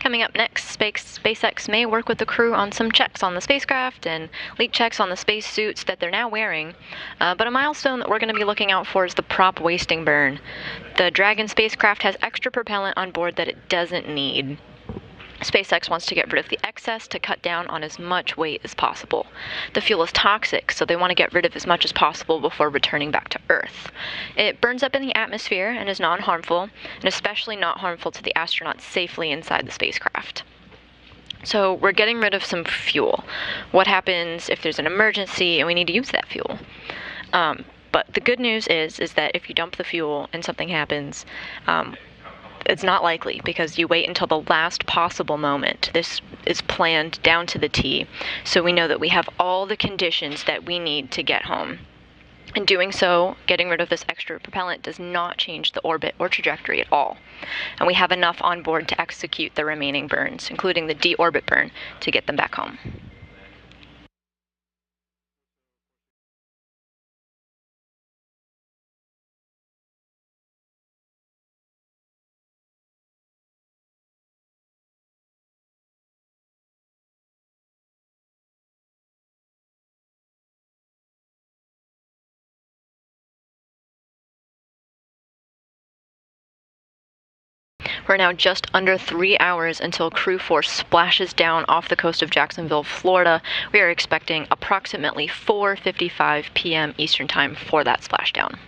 Coming up next, SpaceX may work with the crew on some checks on the spacecraft and leak checks on the spacesuits that they're now wearing. But a milestone that we're going to be looking out for is the prop wasting burn. The Dragon spacecraft has extra propellant on board that it doesn't need. SpaceX wants to get rid of the excess to cut down on as much weight as possible. The fuel is toxic, so they want to get rid of as much as possible before returning back to Earth. It burns up in the atmosphere and is non-harmful, and especially not harmful to the astronauts safely inside the spacecraft. So we're getting rid of some fuel. What happens if there's an emergency and we need to use that fuel? But the good news is that if you dump the fuel and something happens, it's not likely because you wait until the last possible moment. This is planned down to the T, so we know that we have all the conditions that we need to get home. In doing so, getting rid of this extra propellant does not change the orbit or trajectory at all. And we have enough on board to execute the remaining burns, including the deorbit burn, to get them back home. We're now just under 3 hours until Crew 4 splashes down off the coast of Jacksonville, Florida. We are expecting approximately 4:55 p.m. Eastern Time for that splashdown.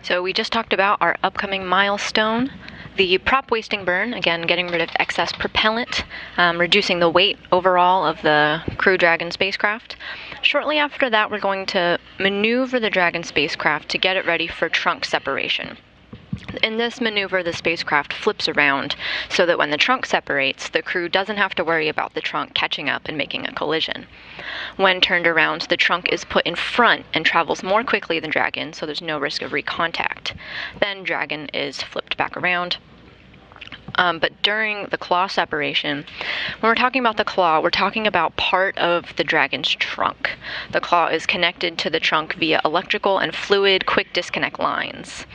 So we just talked about our upcoming milestone, the prop wasting burn, again, getting rid of excess propellant, reducing the weight overall of the Crew Dragon spacecraft. Shortly after that, we're going to maneuver the Dragon spacecraft to get it ready for trunk separation. In this maneuver, the spacecraft flips around so that when the trunk separates, the crew doesn't have to worry about the trunk catching up and making a collision. When turned around, the trunk is put in front and travels more quickly than Dragon, so there's no risk of recontact. Then Dragon is flipped back around. But during the claw separation, when we're talking about the claw, we're talking about part of the Dragon's trunk. The claw is connected to the trunk via electrical and fluid quick disconnect lines.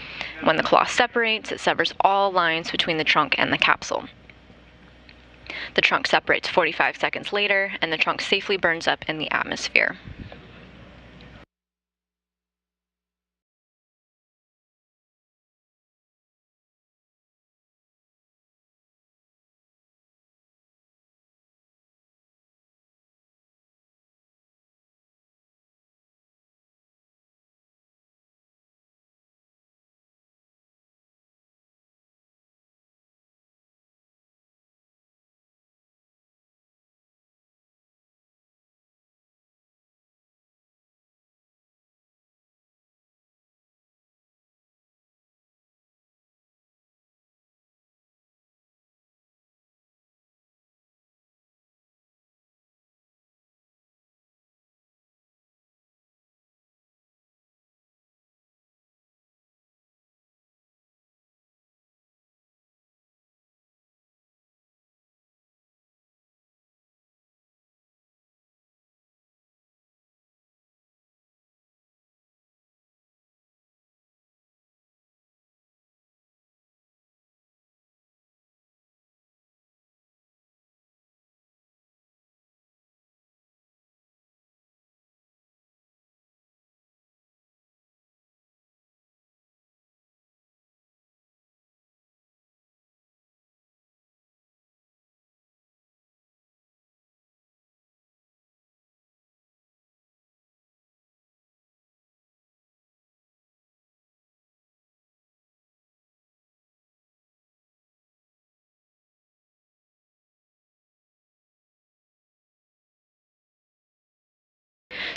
When the claw separates, it severs all lines between the trunk and the capsule. The trunk separates 45 seconds later, and the trunk safely burns up in the atmosphere.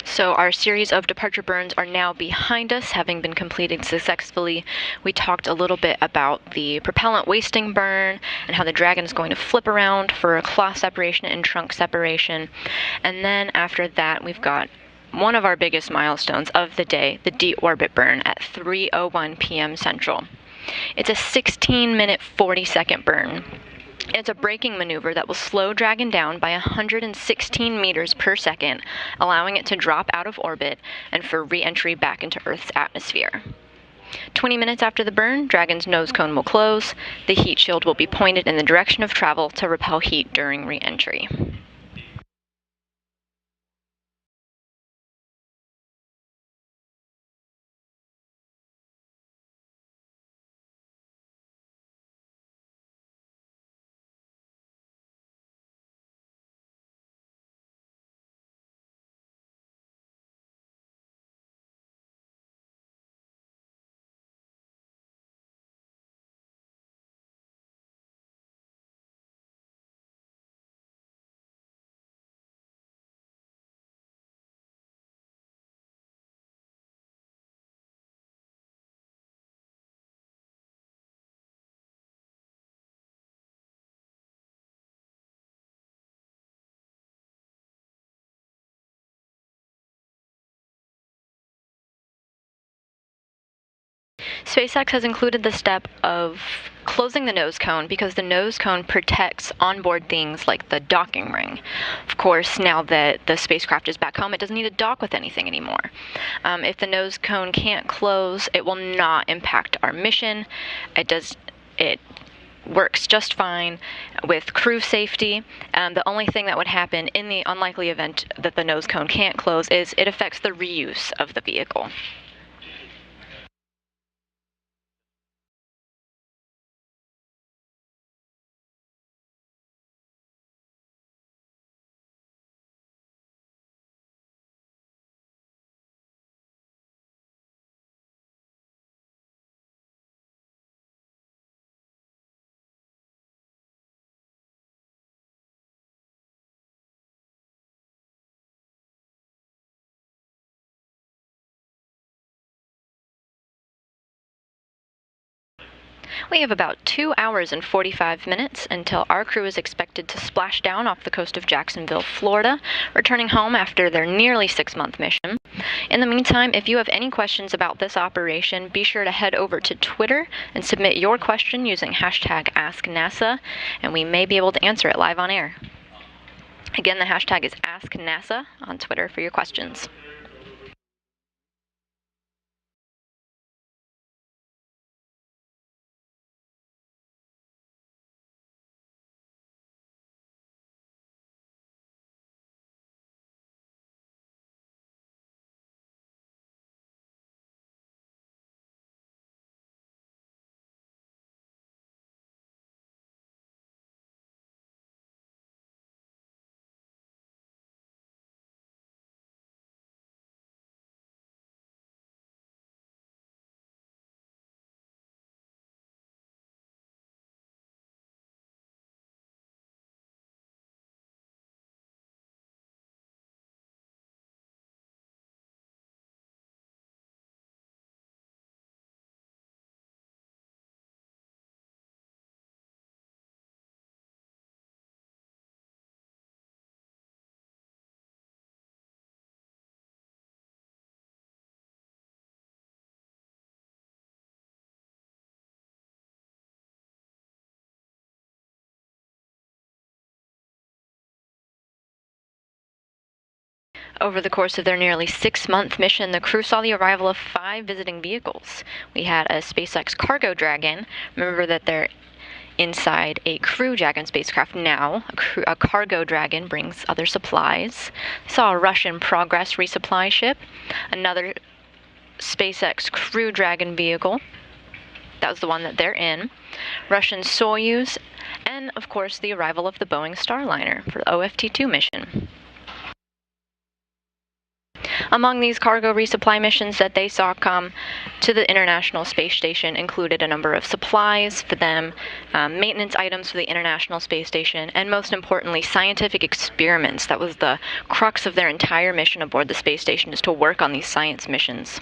So our series of departure burns are now behind us, having been completed successfully. We talked a little bit about the propellant wasting burn and how the Dragon is going to flip around for a claw separation and trunk separation. And then after that, we've got one of our biggest milestones of the day, the de-orbit burn at 3:01 p.m. Central. It's a 16-minute, 40-second burn. It's a braking maneuver that will slow Dragon down by 116 meters per second, allowing it to drop out of orbit and for re-entry back into Earth's atmosphere. 20 minutes after the burn, Dragon's nose cone will close. The heat shield will be pointed in the direction of travel to repel heat during re-entry. SpaceX has included the step of closing the nose cone because the nose cone protects onboard things like the docking ring. Of course, now that the spacecraft is back home, it doesn't need to dock with anything anymore. If the nose cone can't close, it will not impact our mission. It works just fine with crew safety. The only thing that would happen in the unlikely event that the nose cone can't close is it affects the reuse of the vehicle. We have about 2 hours and 45 minutes until our crew is expected to splash down off the coast of Jacksonville, Florida, returning home after their nearly 6-month mission. In the meantime, if you have any questions about this operation, be sure to head over to Twitter and submit your question using hashtag AskNASA, and we may be able to answer it live on air. Again, the hashtag is AskNASA on Twitter for your questions. Over the course of their nearly 6-month mission, the crew saw the arrival of 5 visiting vehicles. We had a SpaceX Cargo Dragon. Remember that they're inside a Crew Dragon spacecraft now. A Cargo Dragon brings other supplies. Saw a Russian Progress resupply ship. Another SpaceX Crew Dragon vehicle. That was the one that they're in. Russian Soyuz. And, of course, the arrival of the Boeing Starliner for the OFT-2 mission. Among these cargo resupply missions that they saw come to the International Space Station included a number of supplies for them, maintenance items for the International Space Station, and most importantly, scientific experiments. That was the crux of their entire mission aboard the space station, is to work on these science missions.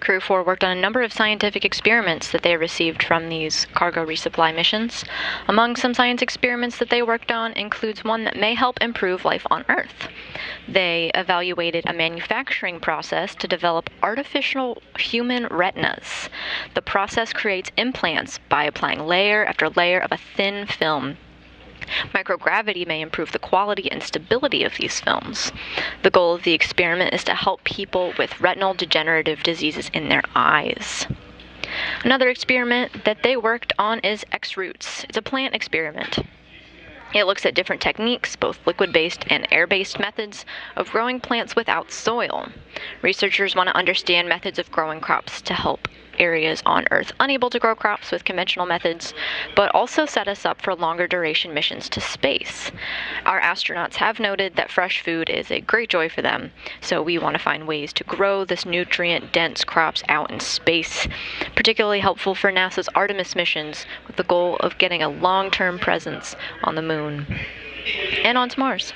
Crew 4 worked on a number of scientific experiments that they received from these cargo resupply missions. Among some science experiments that they worked on includes one that may help improve life on Earth. They evaluated a manufacturing process to develop artificial human retinas. The process creates implants by applying layer after layer of a thin film. Microgravity may improve the quality and stability of these films. The goal of the experiment is to help people with retinal degenerative diseases in their eyes. Another experiment that they worked on is X-Roots. It's a plant experiment. It looks at different techniques, both liquid-based and air-based methods, of growing plants without soil. Researchers want to understand methods of growing crops to help areas on Earth unable to grow crops with conventional methods, but also set us up for longer duration missions to space. Our astronauts have noted that fresh food is a great joy for them, so we want to find ways to grow this nutrient-dense crops out in space, particularly helpful for NASA's Artemis missions with the goal of getting a long-term presence on the Moon and on Mars.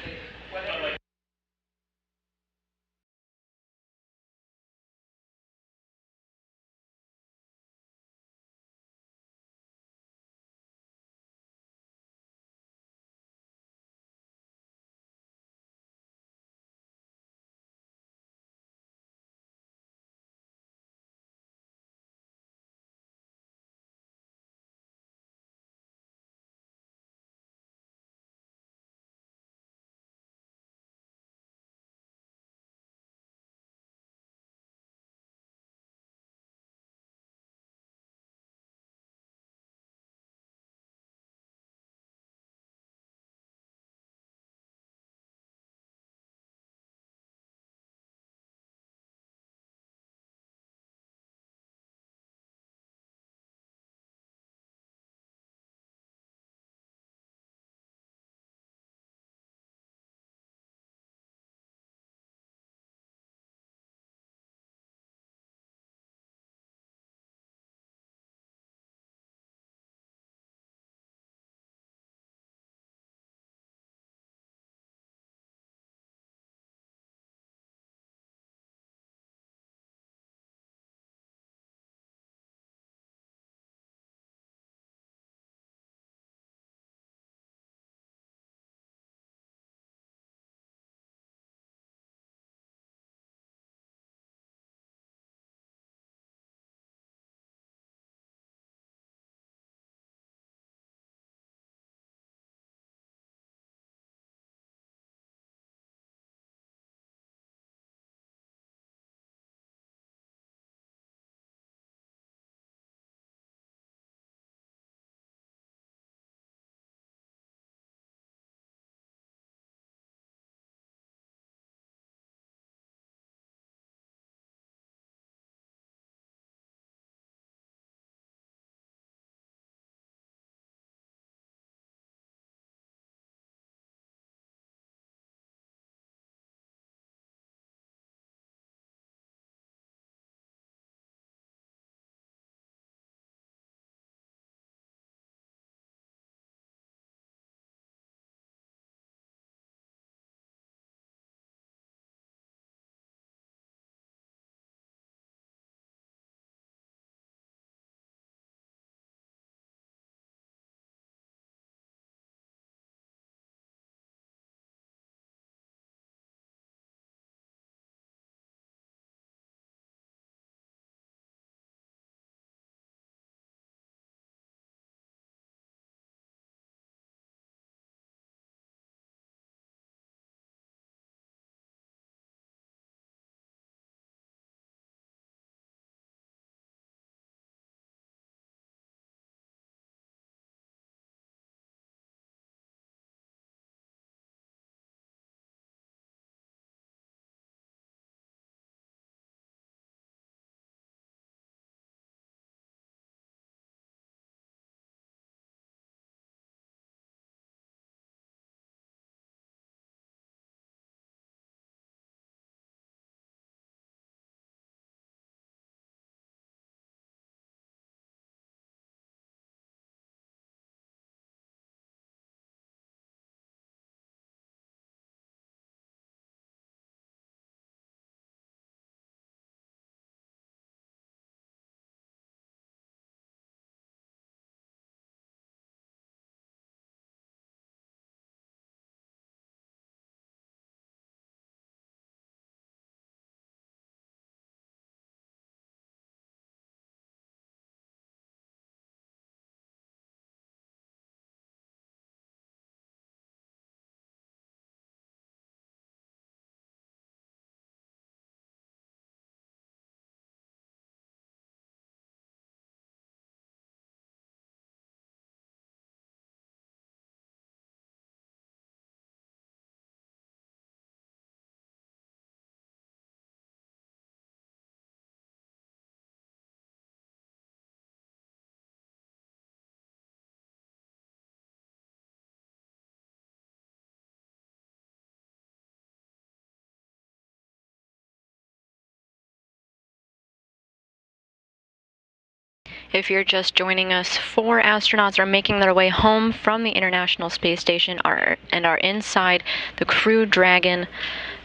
If you're just joining us, 4 astronauts are making their way home from the International Space Station and are inside the Crew Dragon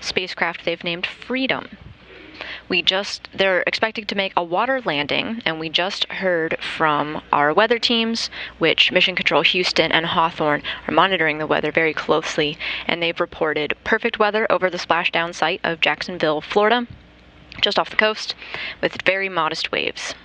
spacecraft they've named Freedom. They're expecting to make a water landing, and we just heard from our weather teams, which Mission Control Houston and Hawthorne are monitoring the weather very closely, and they've reported perfect weather over the splashdown site of Jacksonville, Florida, just off the coast, with very modest waves.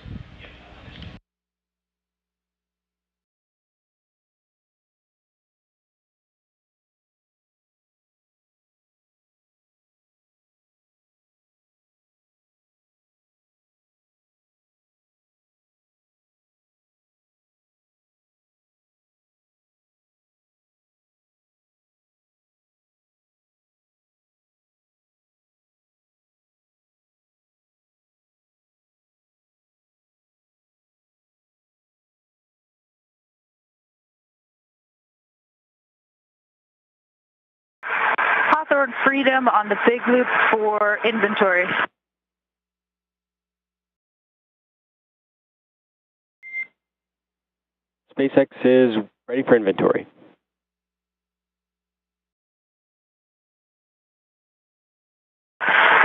Hawthorne Freedom on the big loop for inventory. SpaceX is ready for inventory.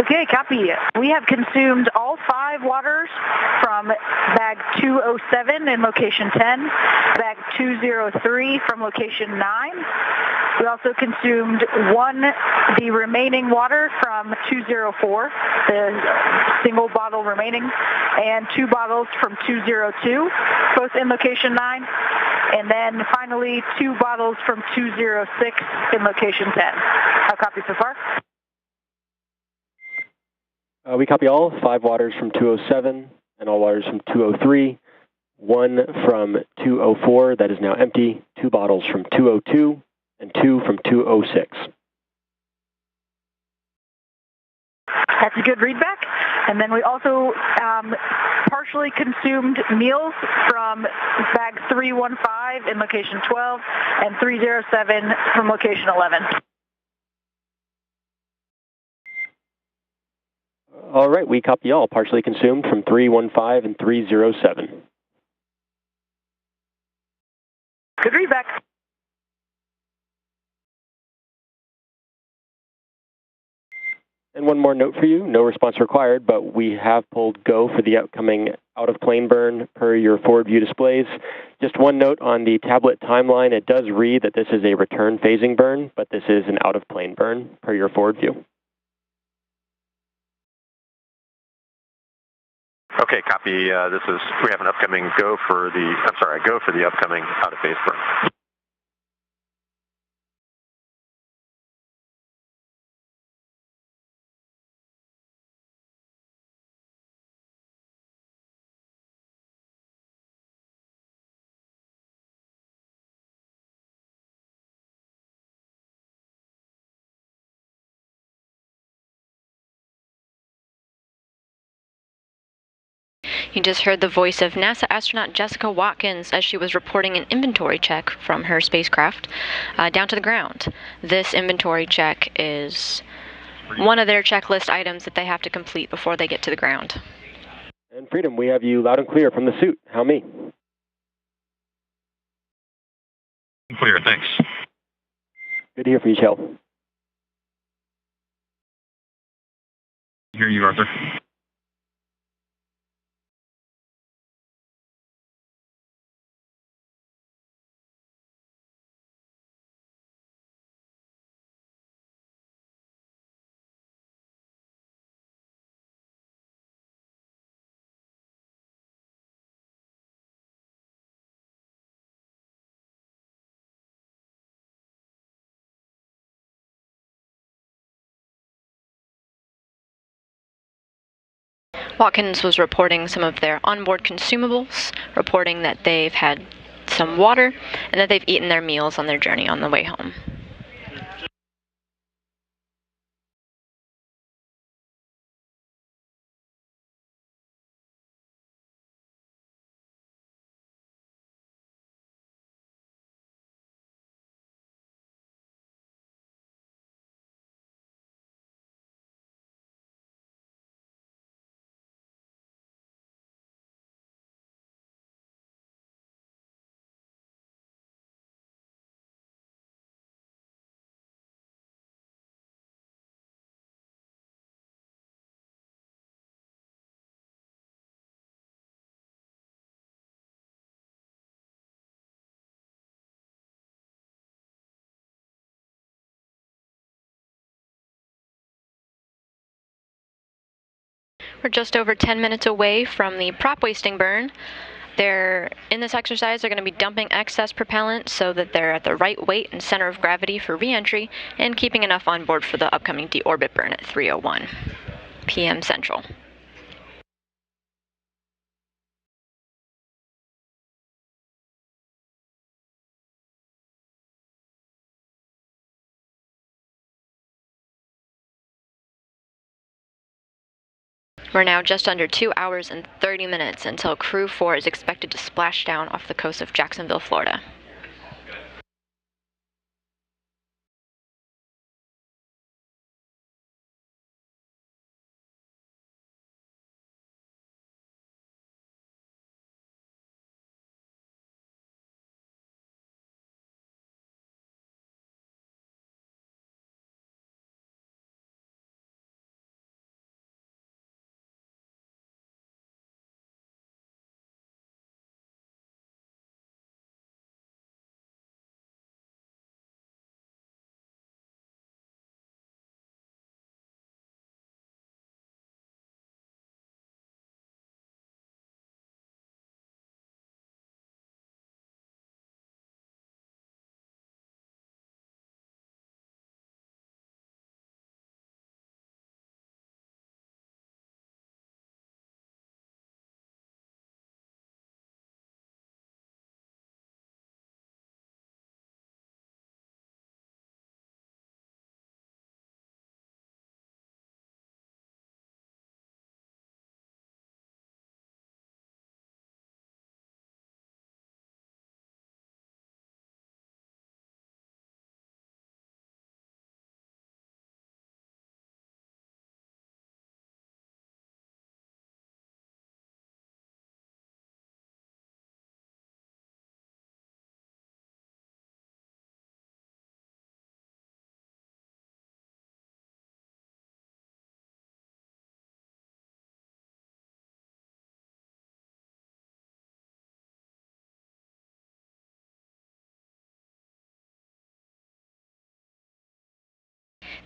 Okay, copy. We have consumed all 5 waters from bag 207 in location 10, bag 203 from location 9. We also consumed the remaining water from 204, the single bottle remaining, and 2 bottles from 202, both in location 9. And then finally 2 bottles from 206 in location 10. How copy so far? We copy all 5 waters from 207 and all waters from 203, 1 from 204 that is now empty, 2 bottles from 202, and 2 from 206. That's a good readback. And then we also partially consumed meals from bag 315 in location 12 and 307 from location 11. All right, we copy all, partially consumed from 315 and 307. Good readback. And one more note for you, no response required, but we have pulled go for the upcoming out-of-plane burn per your forward view displays. Just one note on the tablet timeline, it does read that this is a return phasing burn, but this is an out-of-plane burn per your forward view. Okay, copy. We have an upcoming go for the upcoming out of phase burn. You just heard the voice of NASA astronaut Jessica Watkins as she was reporting an inventory check from her spacecraft down to the ground. This inventory check is one of their checklist items that they have to complete before they get to the ground. And Freedom, we have you loud and clear from the suit. How me? Clear, thanks. Good to hear from you, Kjell. Hear you, Arthur. Watkins was reporting some of their onboard consumables, reporting that they've had some water and that they've eaten their meals on their journey on the way home. We're just over 10 minutes away from the prop wasting burn. In this exercise, they're going to be dumping excess propellant so that they're at the right weight and center of gravity for re-entry and keeping enough on board for the upcoming deorbit burn at 3:01 p.m. Central. We're now just under 2 hours and 30 minutes until Crew 4 is expected to splash down off the coast of Jacksonville, Florida.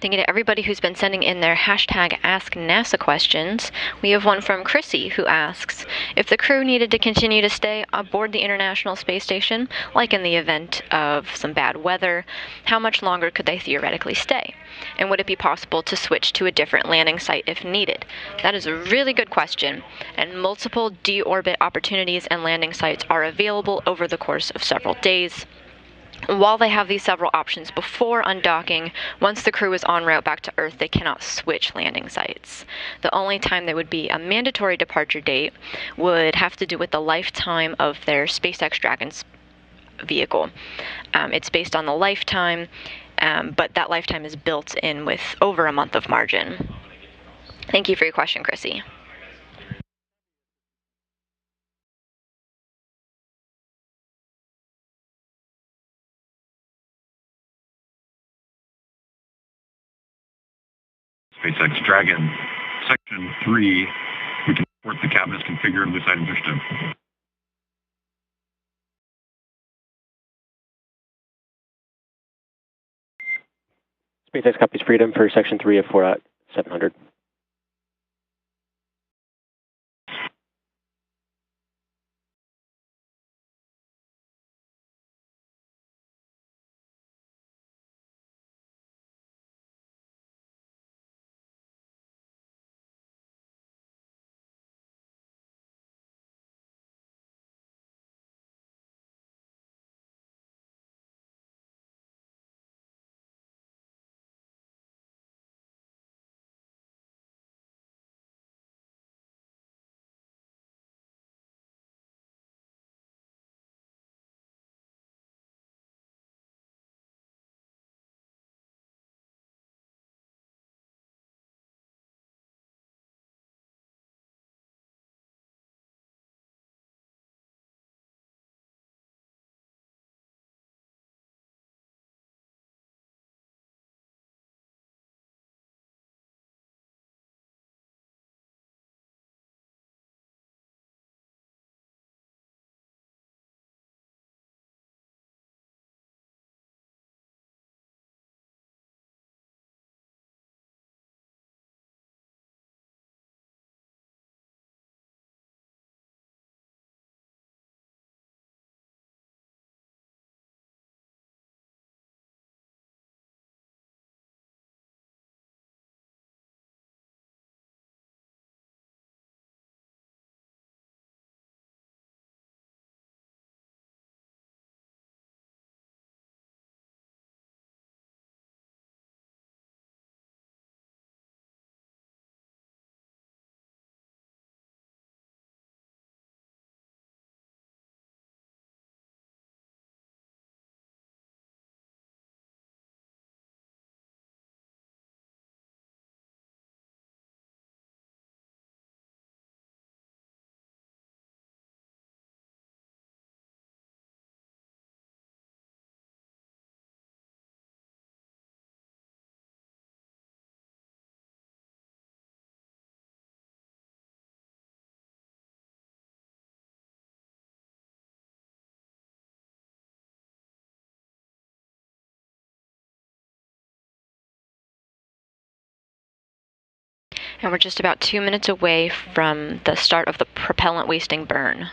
Thank you to everybody who's been sending in their hashtag Ask NASA questions. We have one from Chrissy who asks, if the crew needed to continue to stay aboard the International Space Station, like in the event of some bad weather, how much longer could they theoretically stay? And would it be possible to switch to a different landing site if needed? That is a really good question, and multiple deorbit opportunities and landing sites are available over the course of several days. While they have these several options before undocking, once the crew is en route back to Earth, they cannot switch landing sites. The only time there would be a mandatory departure date would have to do with the lifetime of their SpaceX Dragon's vehicle. It's based on the lifetime, but that lifetime is built in with over a month of margin. Thank you for your question, Chrissy. SpaceX Dragon, Section 3, we can report the cabin is configured, loose items are stowed. SpaceX copies Freedom for Section 3 of 4.700. And we're just about 2 minutes away from the start of the propellant wasting burn.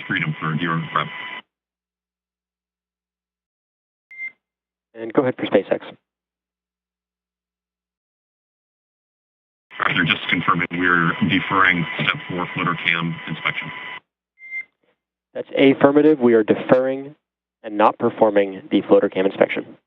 Freedom for your prep. And go ahead for SpaceX. Roger, just confirming we're deferring step 4 floater cam inspection. That's affirmative. We are deferring and not performing the floater cam inspection.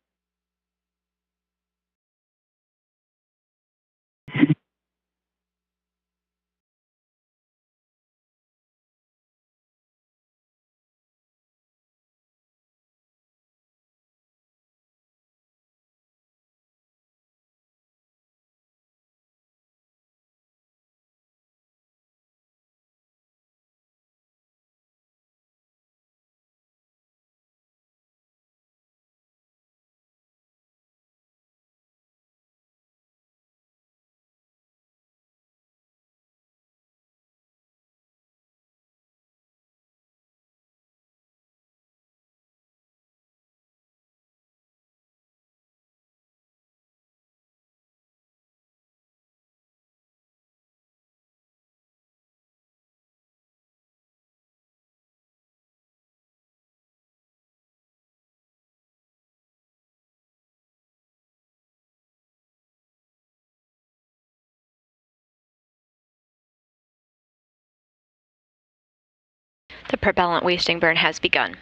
The propellant wasting burn has begun.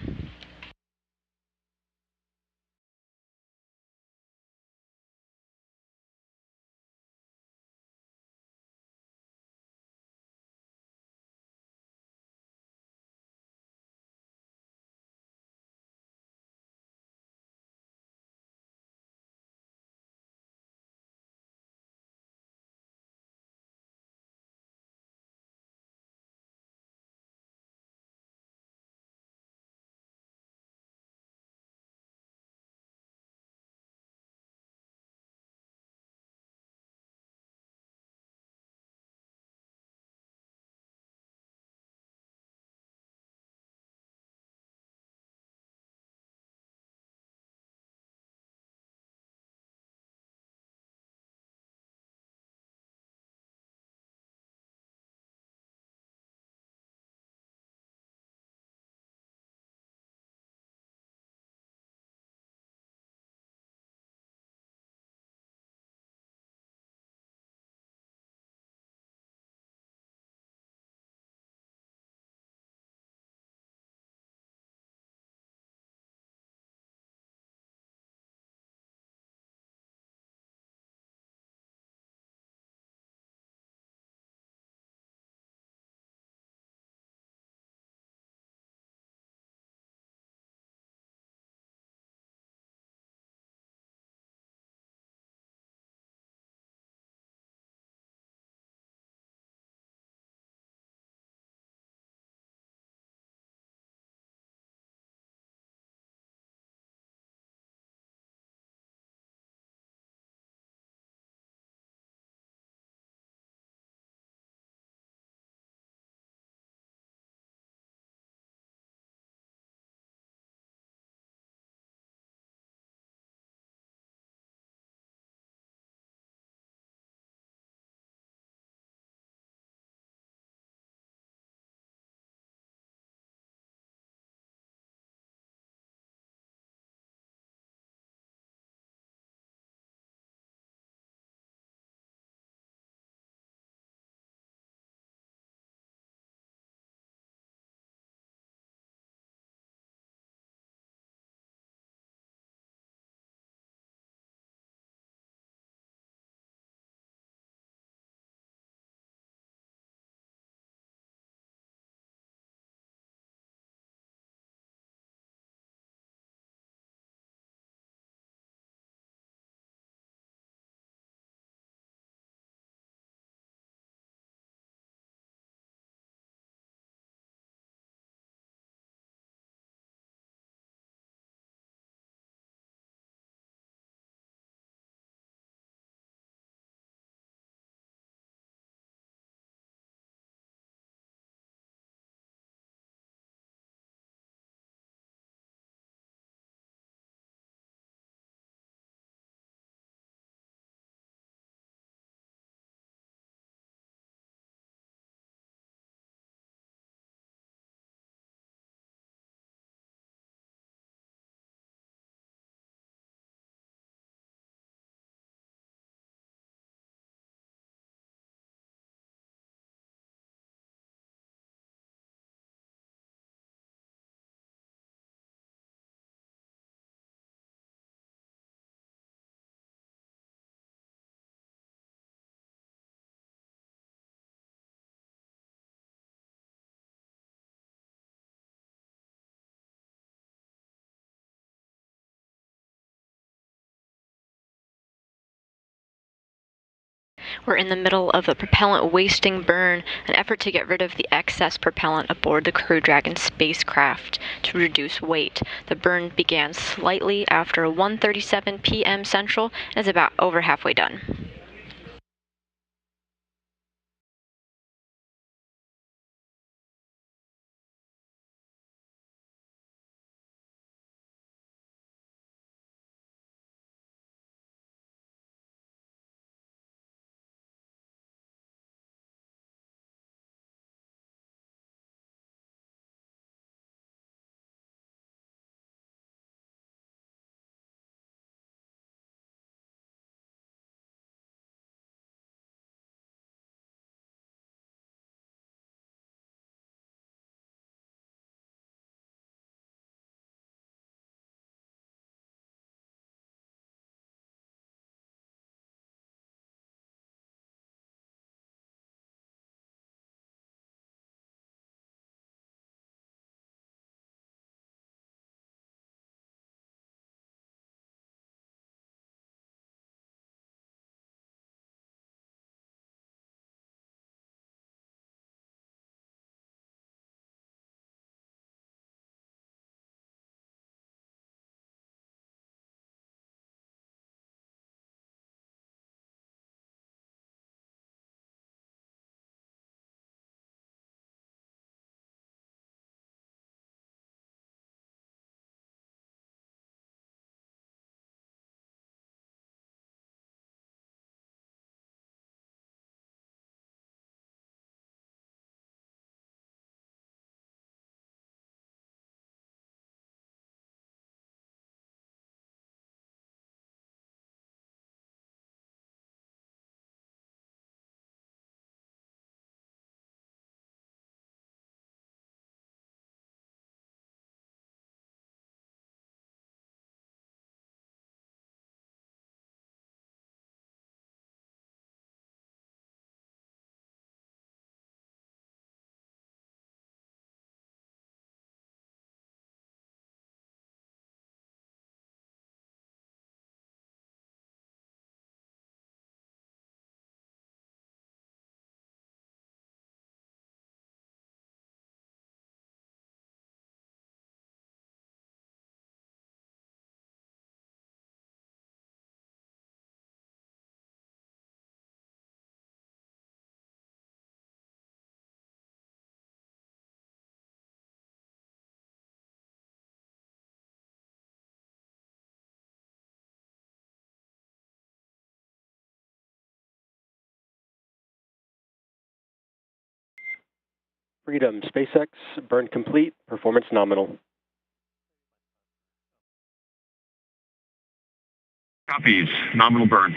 We're in the middle of a propellant wasting burn, an effort to get rid of the excess propellant aboard the Crew Dragon spacecraft to reduce weight. The burn began slightly after 1:37 p.m. Central and is about over halfway done. Freedom, SpaceX, burn complete, performance nominal. Copies, nominal burn.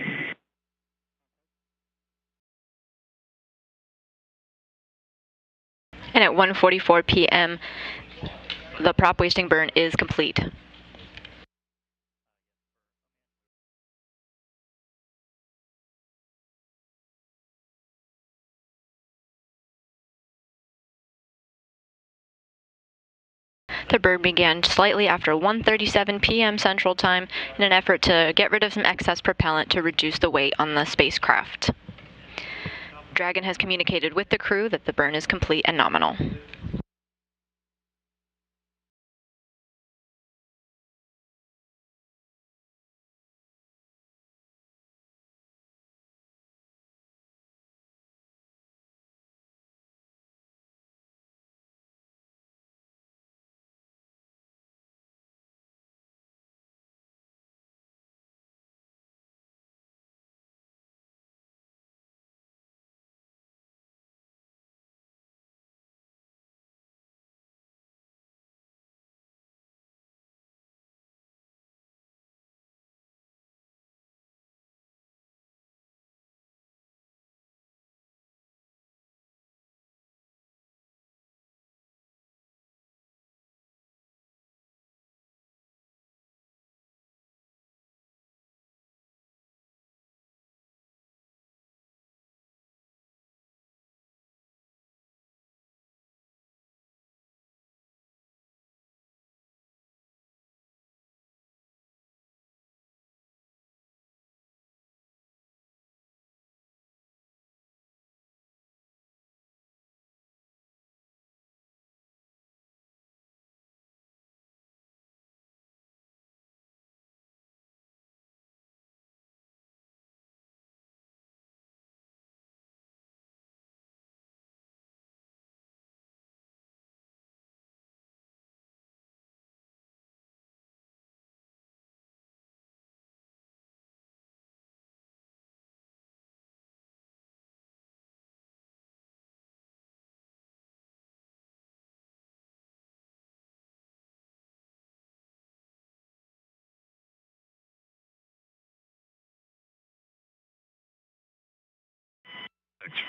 And at 1:44 p.m., the prop wasting burn is complete. The burn began slightly after 1:37 p.m. Central Time in an effort to get rid of some excess propellant to reduce the weight on the spacecraft. Dragon has communicated with the crew that the burn is complete and nominal.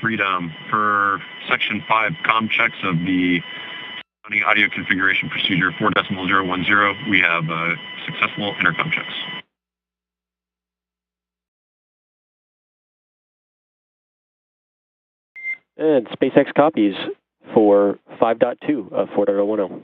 Freedom. Per Section 5 comm checks of the audio configuration procedure 4.010, we have successful intercom checks. And SpaceX copies for 5.2 of 4.010.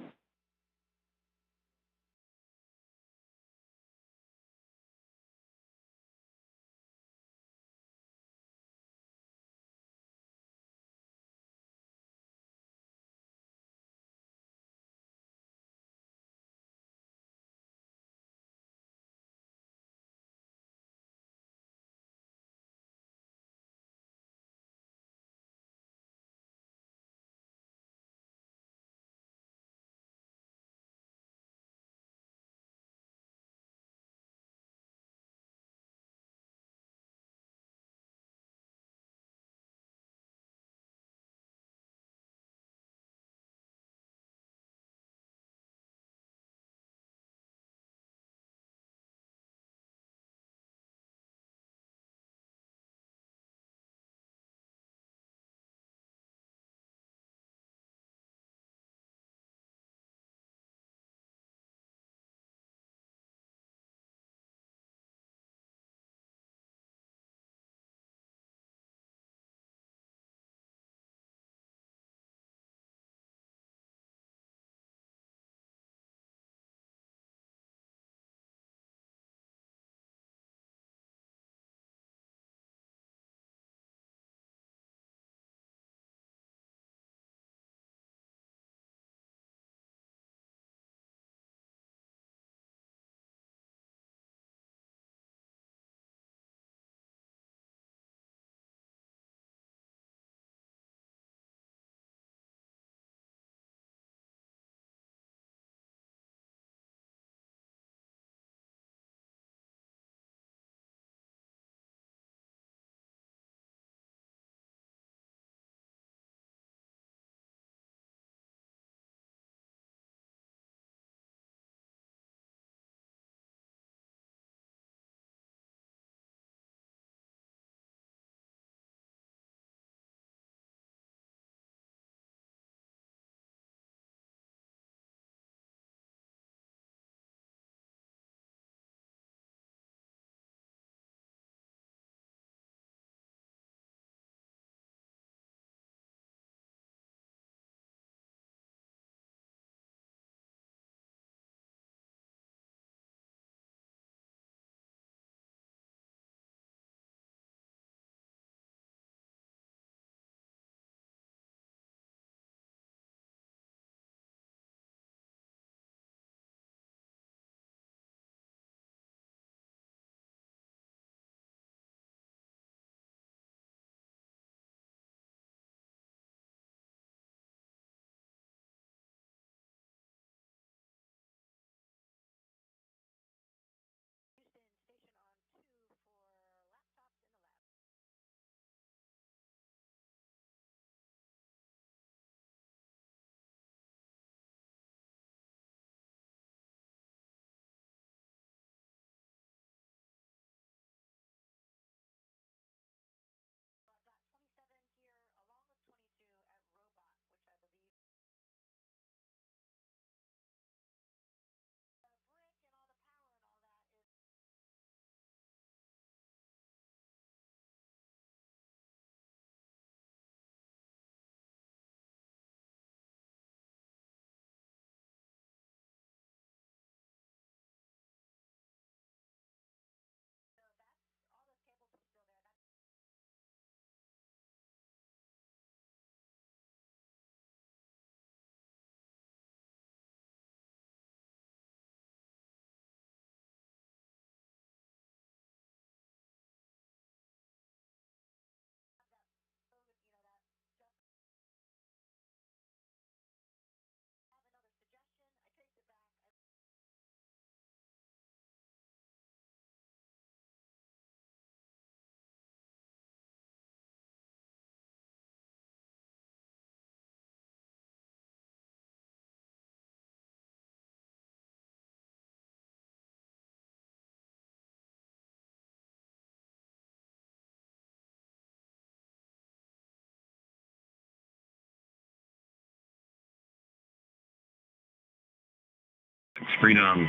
Freedom,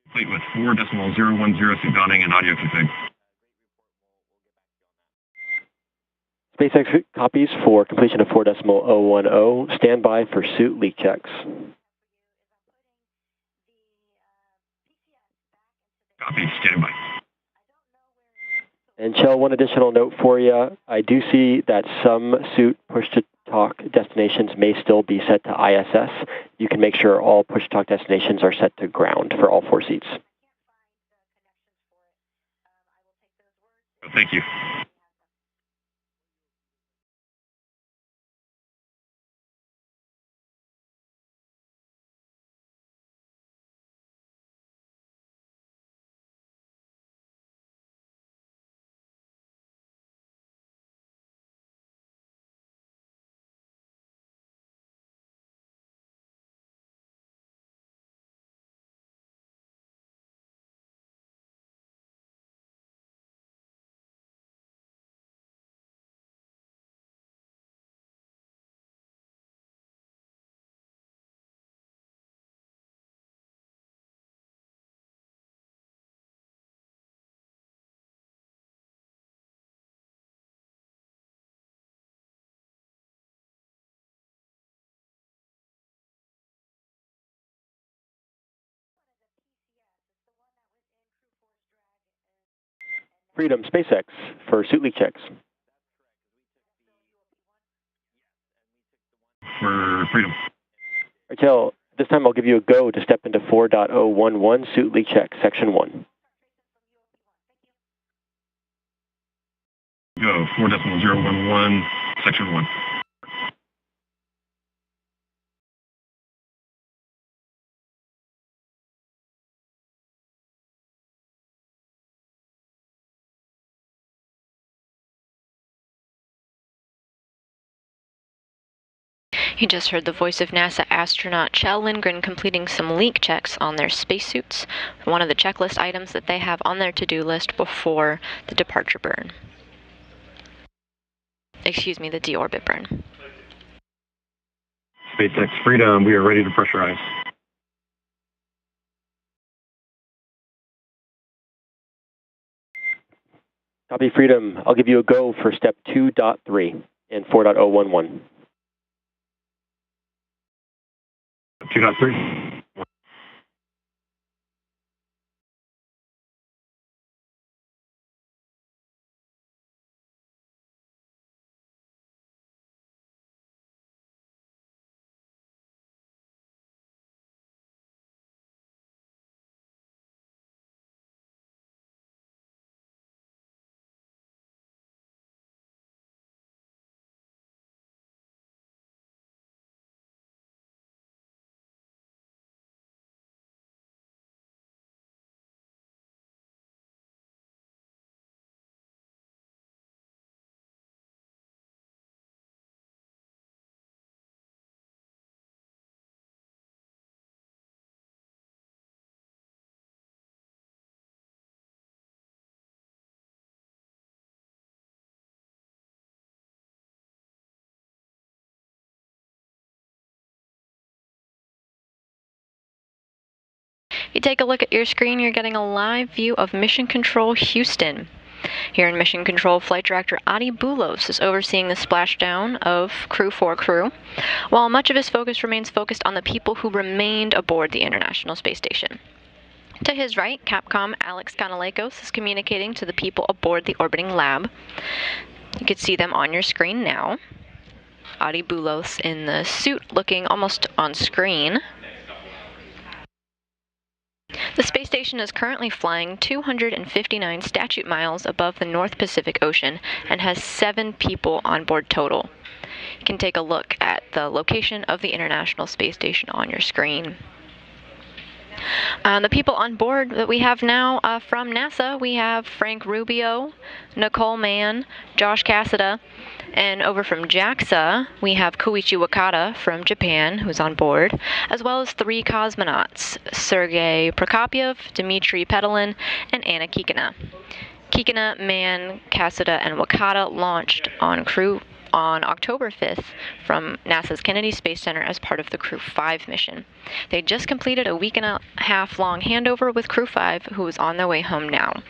complete with 4.010 suit donning and audio config. SpaceX copies for completion of 4.010. Stand by for suit leak checks. Copy, standing by. And Kjell, one additional note for you. I do see that some suit push-to-talk destinations may still be set to ISS. You can make sure all push-to-talk destinations are set to ground for all 4 seats. Thank you. Freedom, SpaceX for suit leak checks. For Freedom. Kjell, this time I'll give you a go to step into 4.011 suit leak check, section 1. Go, 4.011, section 1. You just heard the voice of NASA astronaut Kjell Lindgren completing some leak checks on their spacesuits, one of the checklist items that they have on their to-do list before the departure burn. Excuse me, the deorbit burn. SpaceX Freedom, we are ready to pressurize. Copy, Freedom. I'll give you a go for step 2.3 in 4.011. 2.3. You take a look at your screen, you're getting a live view of Mission Control Houston. Here in Mission Control, Flight Director Adi Boulos is overseeing the splashdown of Crew 4 crew, while much of his focus remains focused on the people who remained aboard the International Space Station. To his right, Capcom Alex Kanalakos is communicating to the people aboard the orbiting lab. You can see them on your screen now. Adi Boulos in the suit looking almost on screen. The space station is currently flying 259 statute miles above the North Pacific Ocean and has 7 people on board total. You can take a look at the location of the International Space Station on your screen. The people on board that we have now from NASA, we have Frank Rubio, Nicole Mann, Josh Cassada, and over from JAXA, we have Koichi Wakata from Japan, who's on board, as well as 3 cosmonauts, Sergei Prokopyev, Dmitry Petelin, and Anna Kikina. Kikina, Mann, Cassada, and Wakata launched on on October 5th from NASA's Kennedy Space Center as part of the Crew 5 mission. They just completed a week and a half long handover with Crew 5, who is on their way home now.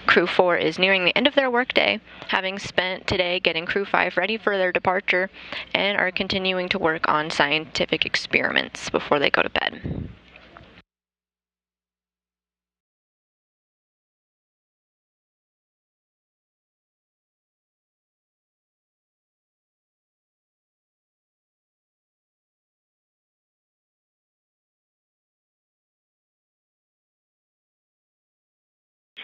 Crew 4 is nearing the end of their workday, having spent today getting Crew 5 ready for their departure, and are continuing to work on scientific experiments before they go to bed.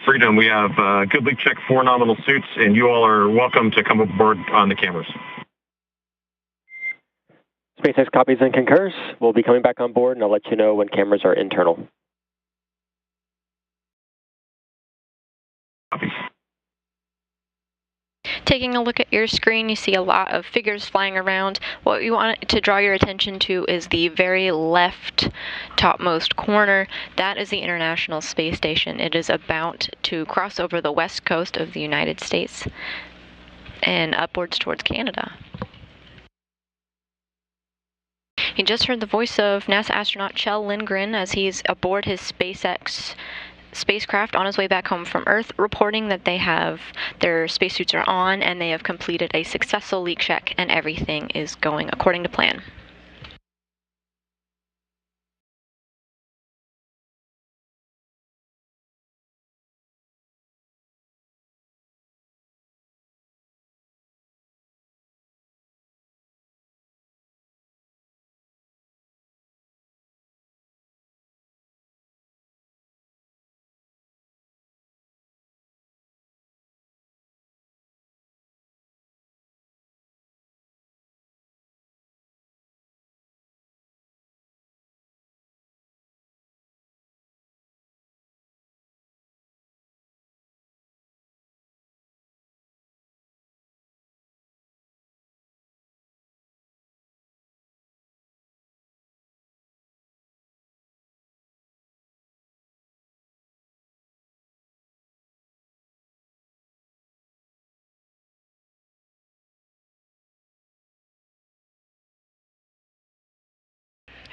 Freedom, we have good leak check 4 nominal suits, and you all are welcome to come aboard on the cameras. SpaceX copies and concurs. We'll be coming back on board, and I'll let you know when cameras are internal. Copies. Taking a look at your screen, you see a lot of figures flying around. What you want to draw your attention to is the very left topmost corner. That is the International Space Station. It is about to cross over the west coast of the United States and upwards towards Canada. You just heard the voice of NASA astronaut Kjell Lindgren as he's aboard his SpaceX spacecraft on his way back home from Earth, reporting that their spacesuits are on and they have completed a successful leak check and everything is going according to plan.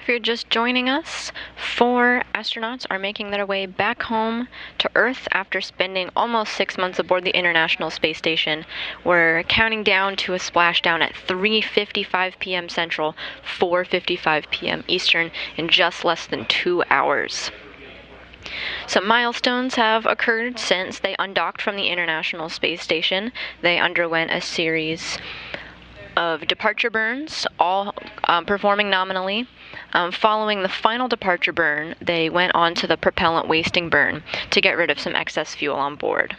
If you're just joining us, 4 astronauts are making their way back home to Earth after spending almost 6 months aboard the International Space Station. We're counting down to a splashdown at 3:55 p.m. Central, 4:55 p.m. Eastern in just less than 2 hours. Some milestones have occurred since they undocked from the International Space Station. They underwent a series of departure burns, all performing nominally. Following the final departure burn, they went on to the propellant wasting burn to get rid of some excess fuel on board.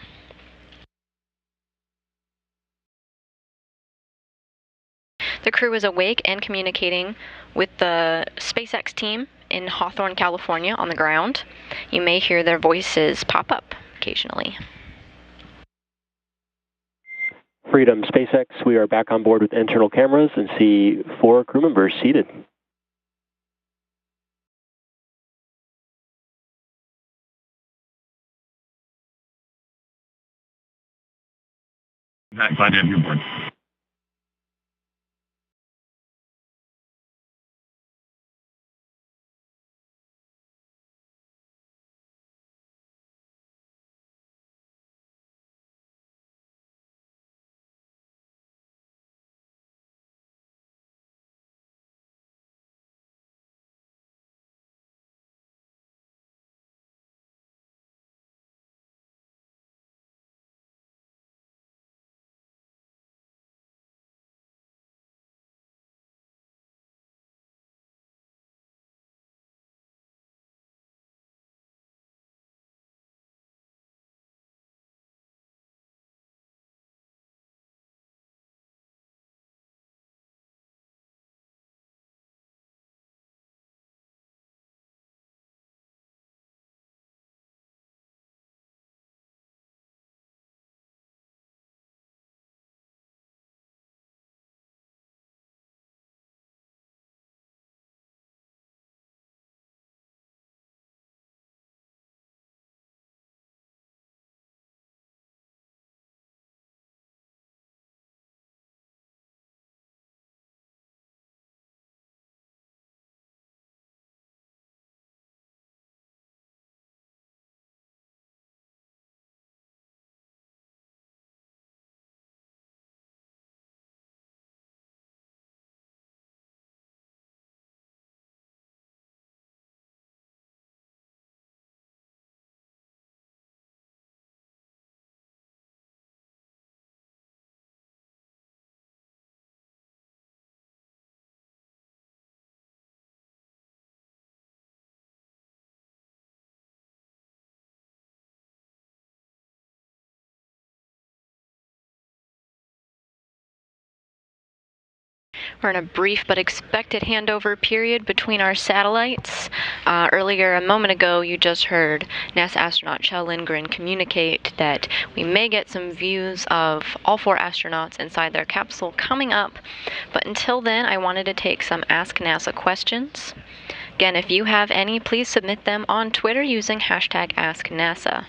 The crew is awake and communicating with the SpaceX team in Hawthorne, California on the ground. You may hear their voices pop up occasionally. Freedom, SpaceX, we are back on board with internal cameras and see 4 crew members seated. Glad to have you aboard. We're in a brief but expected handover period between our satellites. Earlier, a moment ago, you just heard NASA astronaut Kjell Lindgren communicate that we may get some views of all 4 astronauts inside their capsule coming up. But until then, I wanted to take some Ask NASA questions. Again, if you have any, please submit them on Twitter using hashtag AskNASA.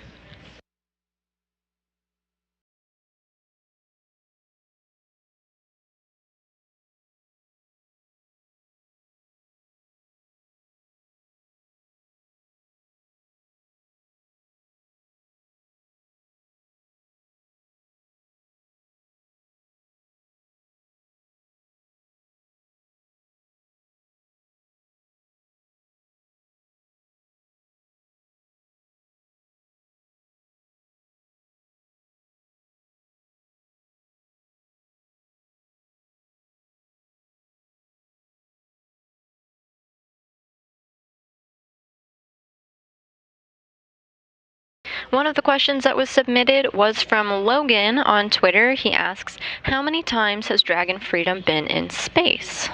One of the questions that was submitted was from Logan on Twitter. He asks, how many times has Dragon Freedom been in space?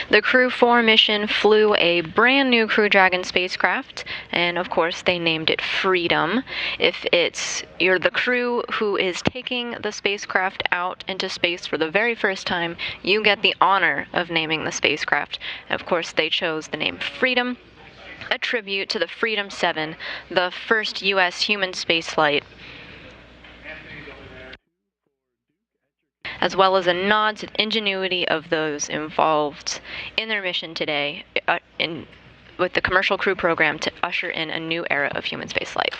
The Crew 4 mission flew a brand new Crew Dragon spacecraft, and of course they named it Freedom. If you're the crew who is taking the spacecraft out into space for the very first time, you get the honor of naming the spacecraft. And of course they chose the name Freedom, a tribute to the Freedom 7, the first U.S. human spaceflight, as well as a nod to the ingenuity of those involved in their mission today with the Commercial Crew program to usher in a new era of human spaceflight.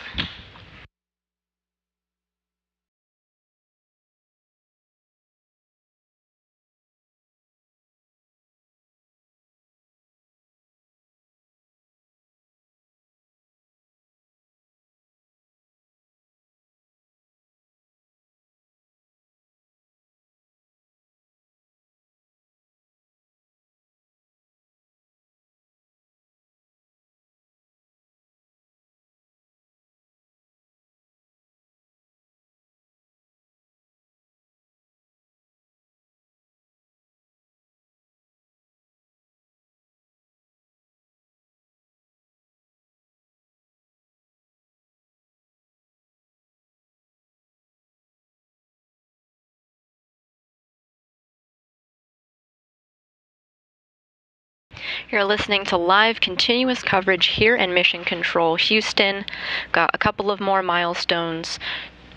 You're listening to live continuous coverage here in Mission Control Houston. Got a couple of more milestones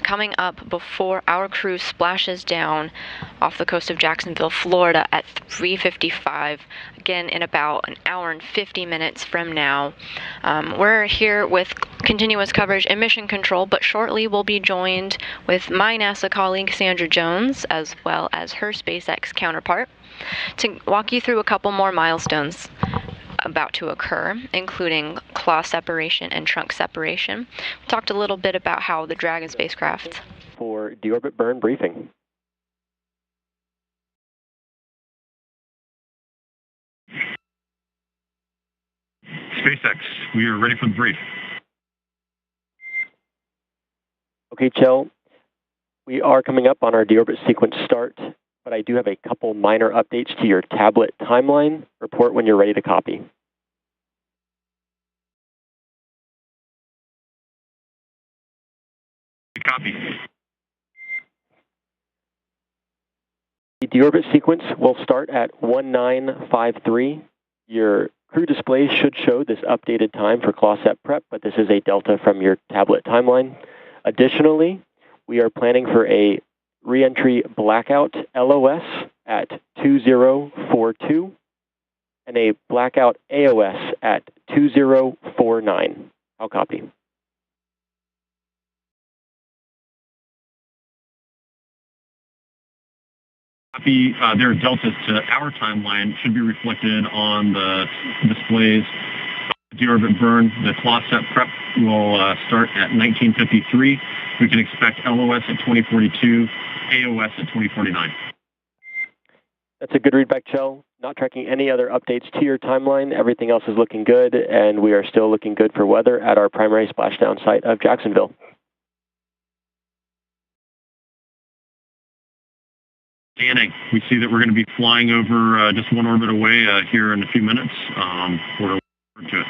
coming up before our crew splashes down off the coast of Jacksonville, Florida at 3:55, again in about an hour and 50 minutes from now. We're here with continuous coverage in Mission Control, but shortly we'll be joined with my NASA colleague Sandra Jones, as well as her SpaceX counterpart, to walk you through a couple more milestones about to occur, including claw separation and trunk separation. We talked a little bit about how the Dragon spacecraft... For deorbit burn briefing. SpaceX, we are ready for the brief. Okay, Kjell, we are coming up on our deorbit sequence start, but I do have a couple minor updates to your tablet timeline. Report when you're ready to copy. Copy. The deorbit sequence will start at 1953. Your crew display should show this updated time for claw set prep, but this is a delta from your tablet timeline. Additionally, we are planning for a reentry blackout LOS at 2042 and a blackout AOS at 2049. I'll copy. Copy. There are deltas to our timeline, should be reflected on the displays. Deorbit burn, the claw set prep will start at 1953. We can expect LOS at 2042, AOS at 2049. That's a good readback, Kjell. Not tracking any other updates to your timeline. Everything else is looking good, and we are still looking good for weather at our primary splashdown site of Jacksonville. Scanning. We see that we're going to be flying over just one orbit away here in a few minutes. We're looking forward to it.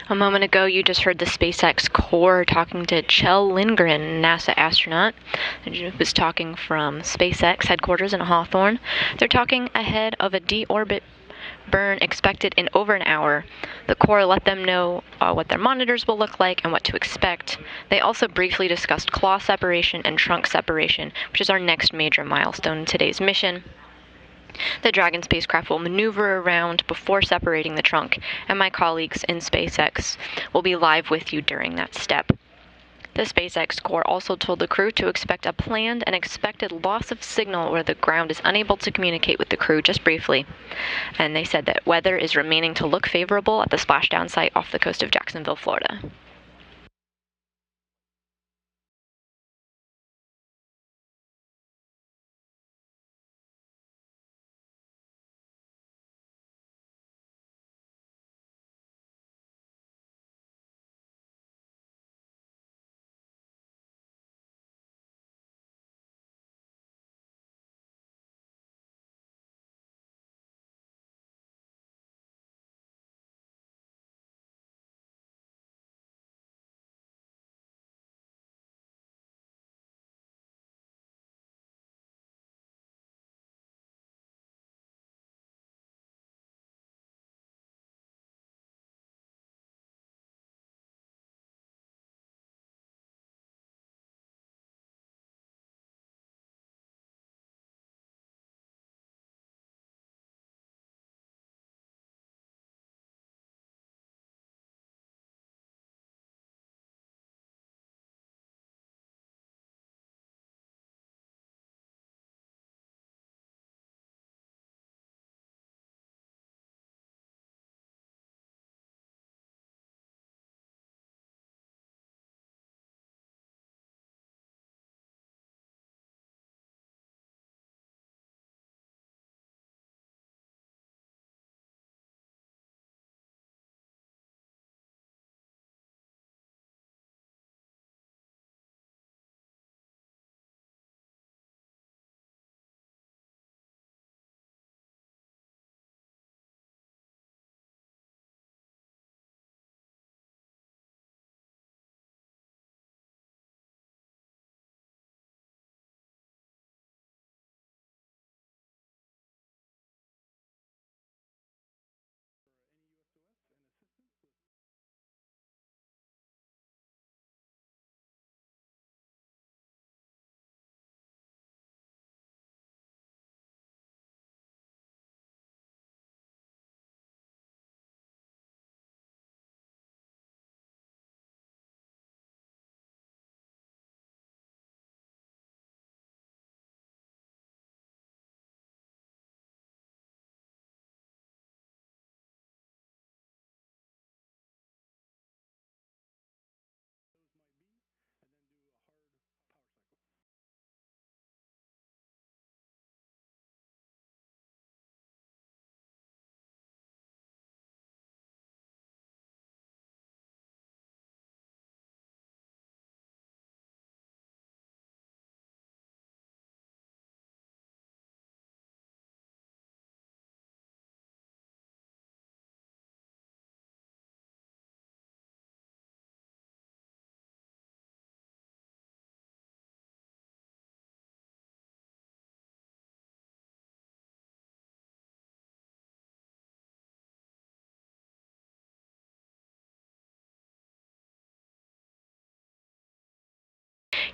A moment ago, you just heard the SpaceX Corps talking to Kjell Lindgren, NASA astronaut, who was talking from SpaceX headquarters in Hawthorne. They're talking ahead of a deorbit burn expected in over an hour. The Corps let them know what their monitors will look like and what to expect. They also briefly discussed claw separation and trunk separation, which is our next major milestone in today's mission. The Dragon spacecraft will maneuver around before separating the trunk, and my colleagues in SpaceX will be live with you during that step. The SpaceX Corps also told the crew to expect a planned and expected loss of signal where the ground is unable to communicate with the crew just briefly. And they said that weather is remaining to look favorable at the splashdown site off the coast of Jacksonville, Florida.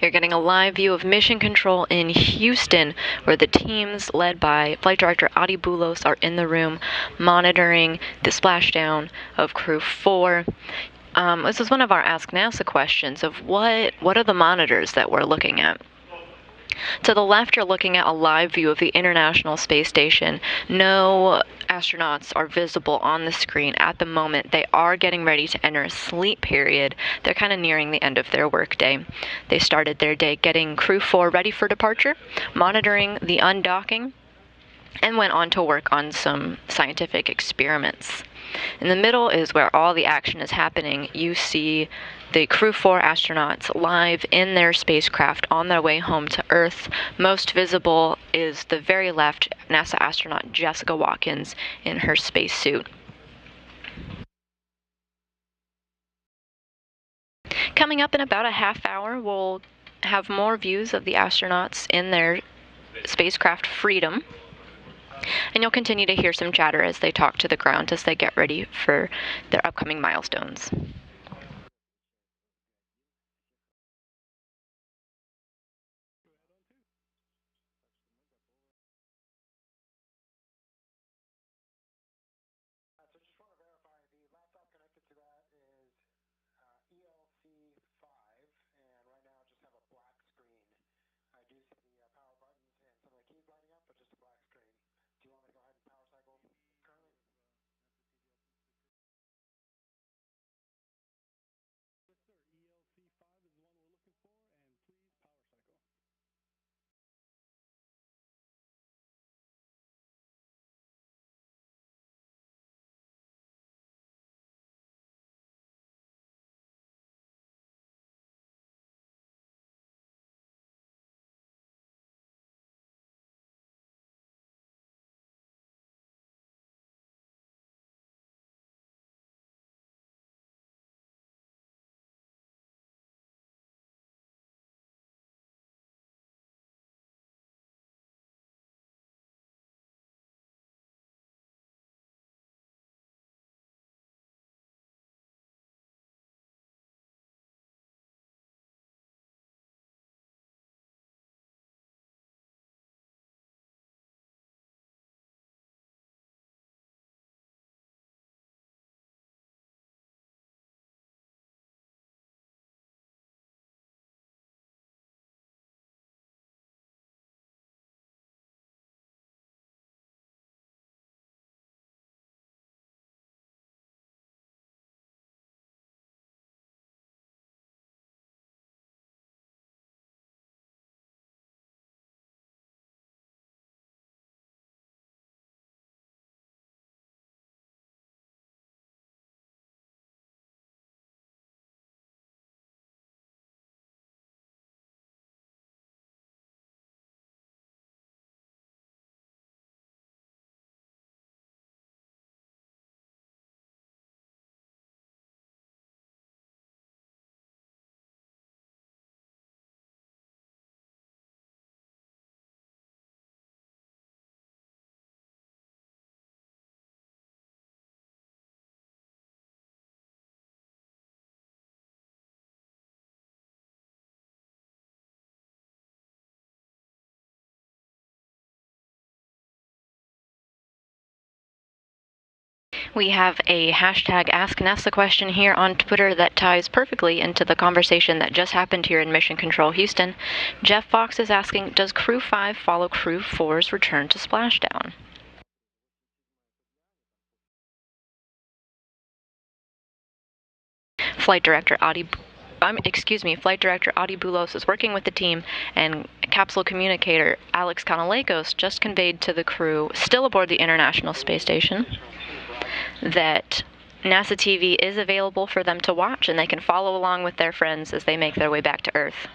You're getting a live view of Mission Control in Houston, where the teams led by Flight Director Adi Boulos are in the room monitoring the splashdown of Crew 4. This is one of our Ask NASA questions of what are the monitors that we're looking at. To the left, you're looking at a live view of the International Space Station. No astronauts are visible on the screen at the moment. They are getting ready to enter a sleep period. They're kind of nearing the end of their workday. They started their day getting Crew 4 ready for departure, monitoring the undocking, and went on to work on some scientific experiments. In the middle is where all the action is happening. You see the Crew 4 astronauts live in their spacecraft on their way home to Earth. Most visible is the very left, NASA astronaut Jessica Watkins in her spacesuit. Coming up in about a half hour, we'll have more views of the astronauts in their spacecraft Freedom. And you'll continue to hear some chatter as they talk to the ground as they get ready for their upcoming milestones. We have a hashtag Ask NASA question here on Twitter that ties perfectly into the conversation that just happened here in Mission Control Houston. Jeff Fox is asking, does Crew 5 follow Crew 4's return to Splashdown? Flight Director Adi Boulos is working with the team, and capsule communicator Alex Kanalakos just conveyed to the crew, still aboard the International Space Station, that NASA TV is available for them to watch, and they can follow along with their friends as they make their way back to Earth.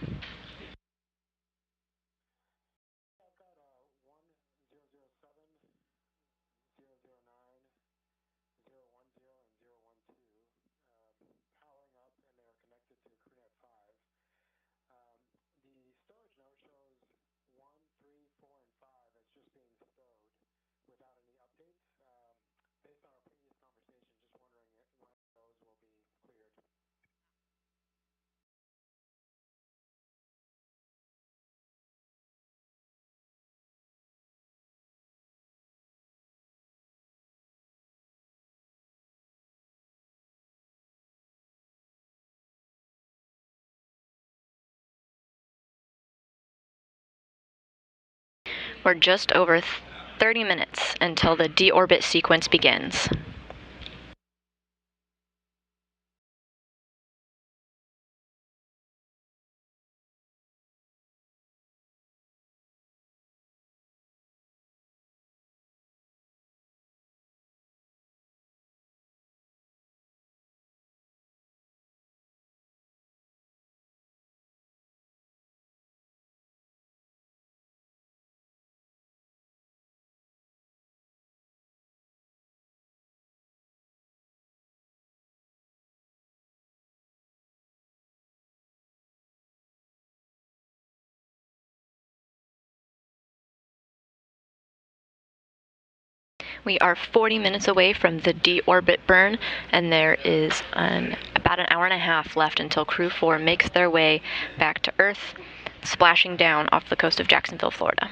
We're just over 30 minutes until the deorbit sequence begins. We are 40 minutes away from the deorbit burn, and there is about an hour and a half left until Crew 4 makes their way back to Earth, splashing down off the coast of Jacksonville, Florida.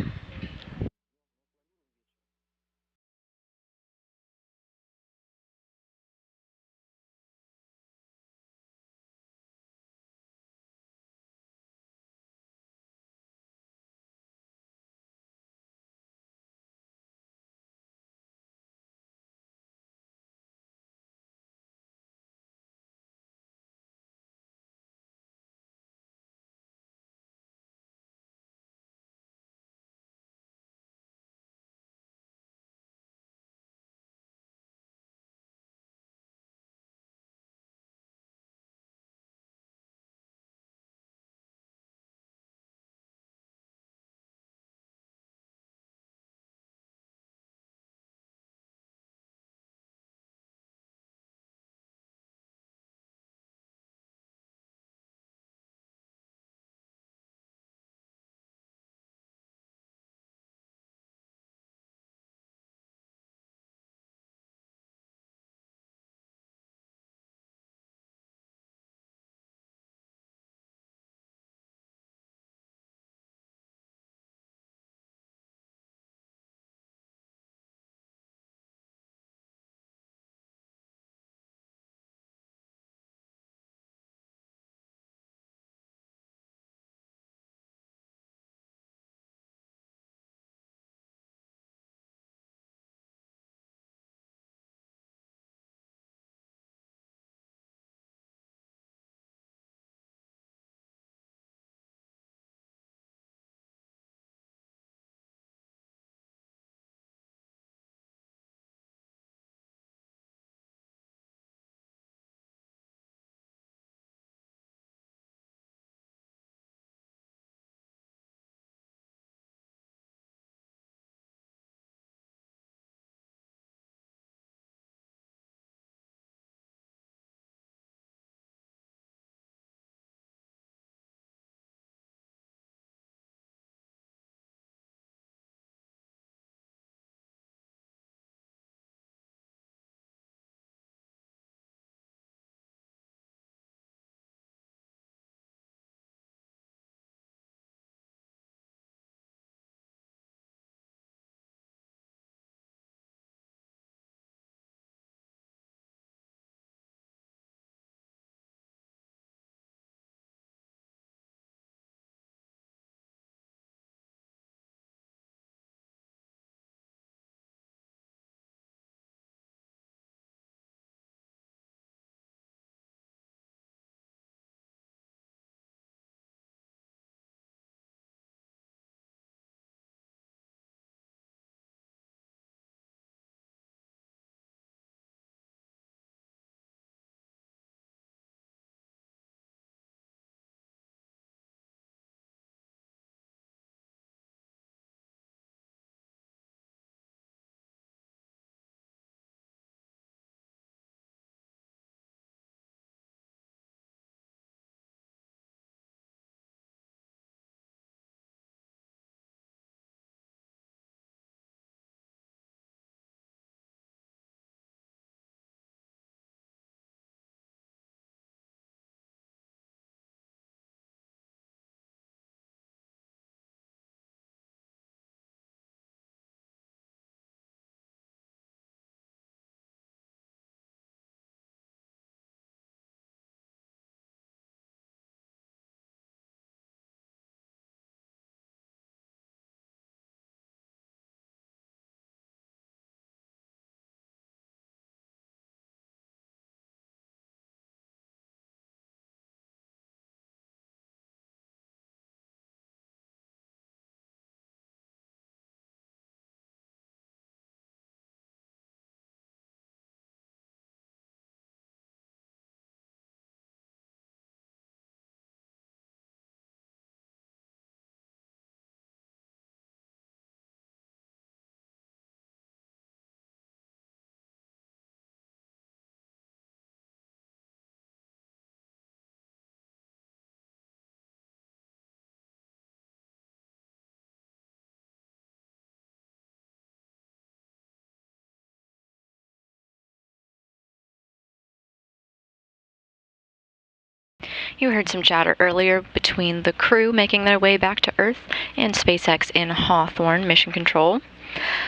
You heard some chatter earlier between the crew making their way back to Earth and SpaceX in Hawthorne Mission Control.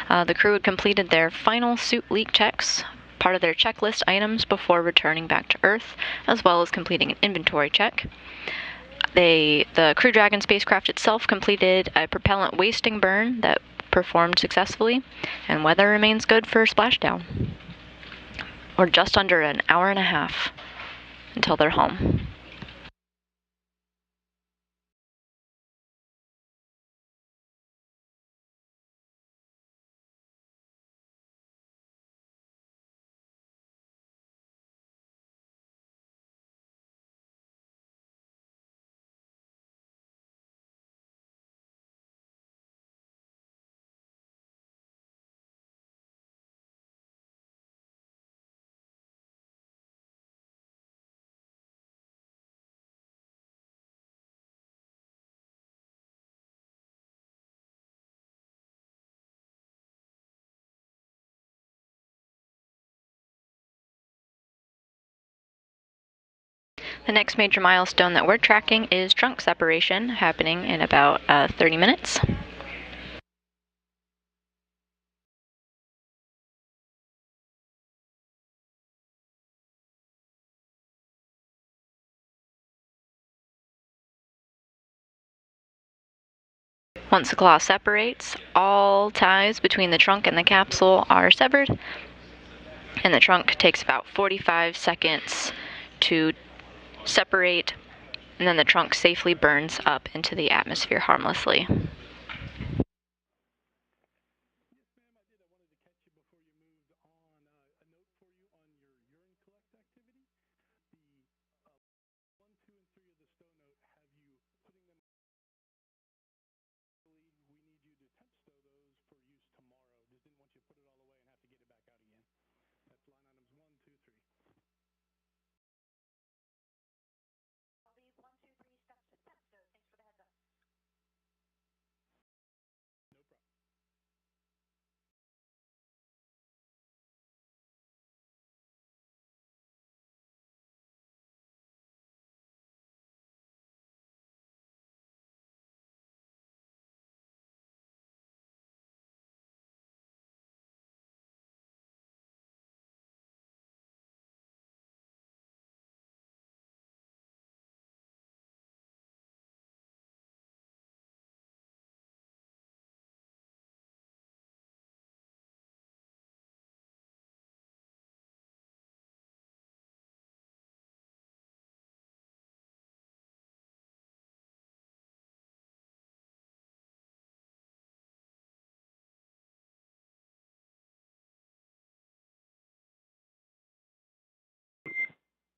The crew had completed their final suit leak checks, part of their checklist items before returning back to Earth, as well as completing an inventory check. The Crew Dragon spacecraft itself completed a propellant wasting burn that performed successfully, and weather remains good for splashdown. Or just under an hour and a half until they're home. The next major milestone that we're tracking is trunk separation, happening in about 30 minutes. Once the claw separates, all ties between the trunk and the capsule are severed, and the trunk takes about 45 seconds to separate, and then the trunk safely burns up into the atmosphere harmlessly.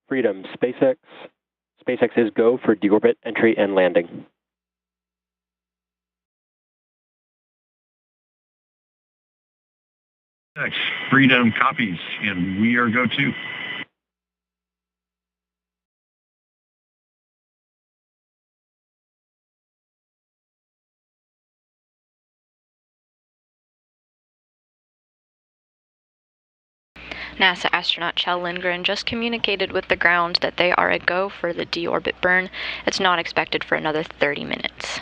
Freedom, SpaceX. SpaceX is go for deorbit entry and landing. Freedom copies, and we are go to. NASA astronaut Kjell Lindgren just communicated with the ground that they are a go for the deorbit burn. It's not expected for another 30 minutes.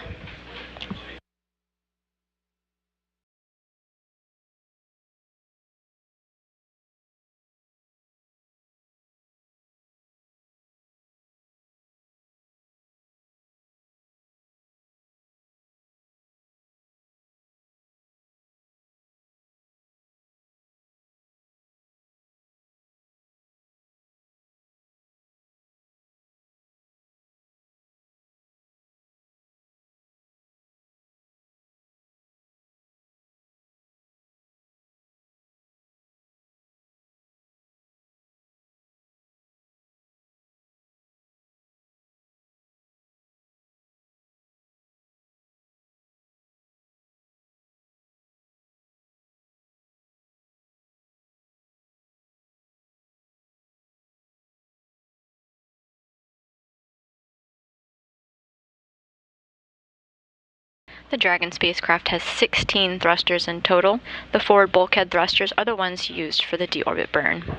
The Dragon spacecraft has 16 thrusters in total. The forward bulkhead thrusters are the ones used for the deorbit burn.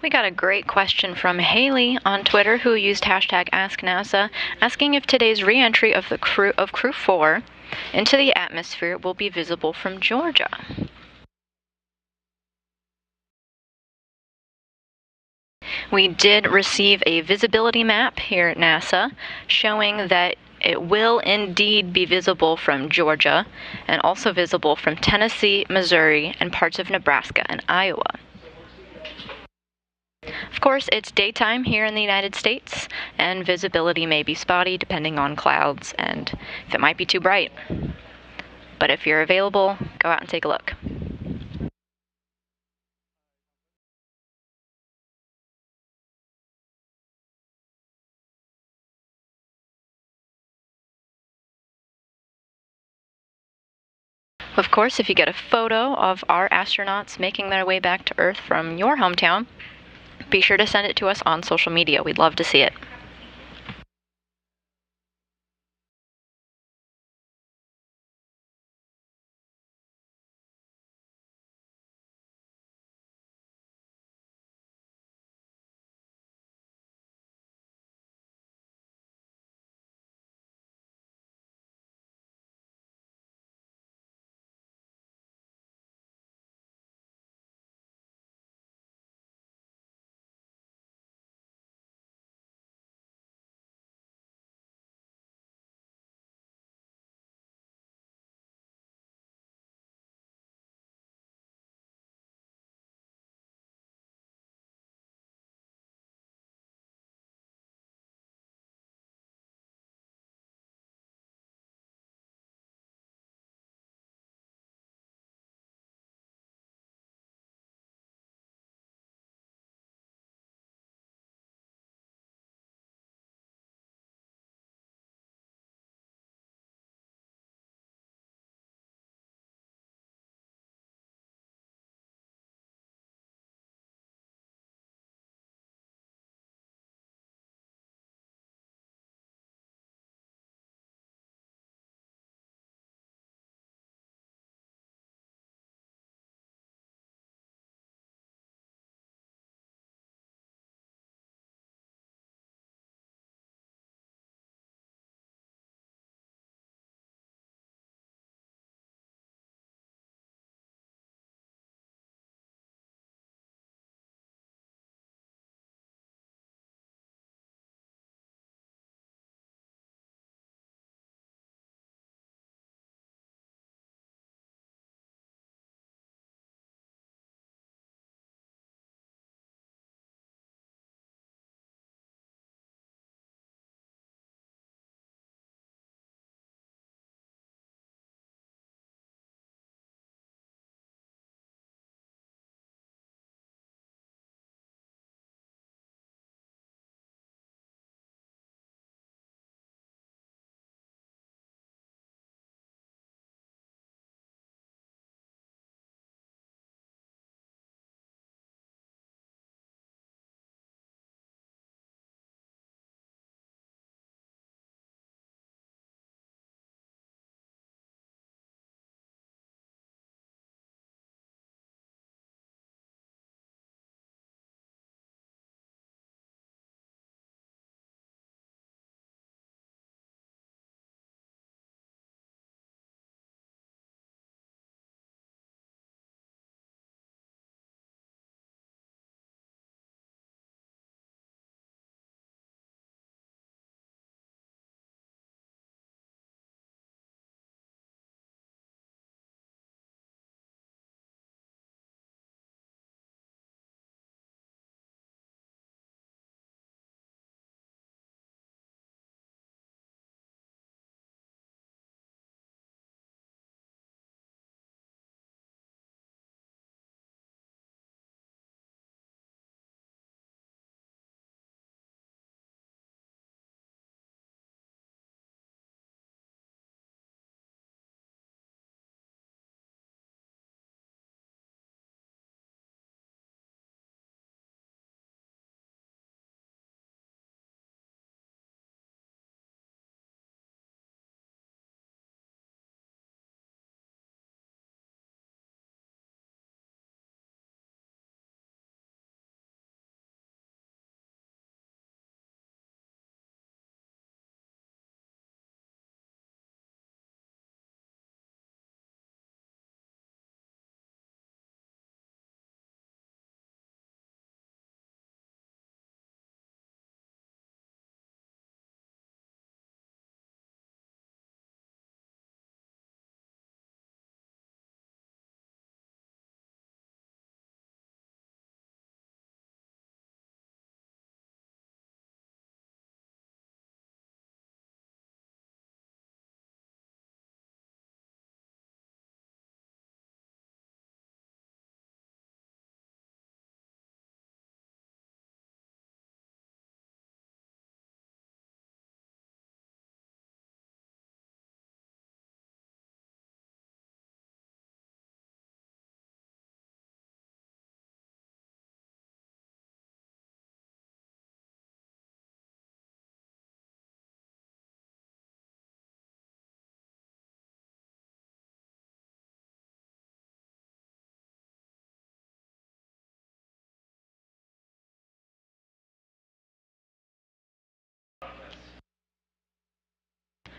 We got a great question from Haley on Twitter, who used hashtag AskNASA, asking if today's re-entry of the Crew 4 into the atmosphere will be visible from Georgia. We did receive a visibility map here at NASA showing that it will indeed be visible from Georgia and also visible from Tennessee, Missouri, and parts of Nebraska and Iowa. Of course, it's daytime here in the United States, and visibility may be spotty depending on clouds and if it might be too bright. But if you're available, go out and take a look. Of course, if you get a photo of our astronauts making their way back to Earth from your hometown, be sure to send it to us on social media. We'd love to see it.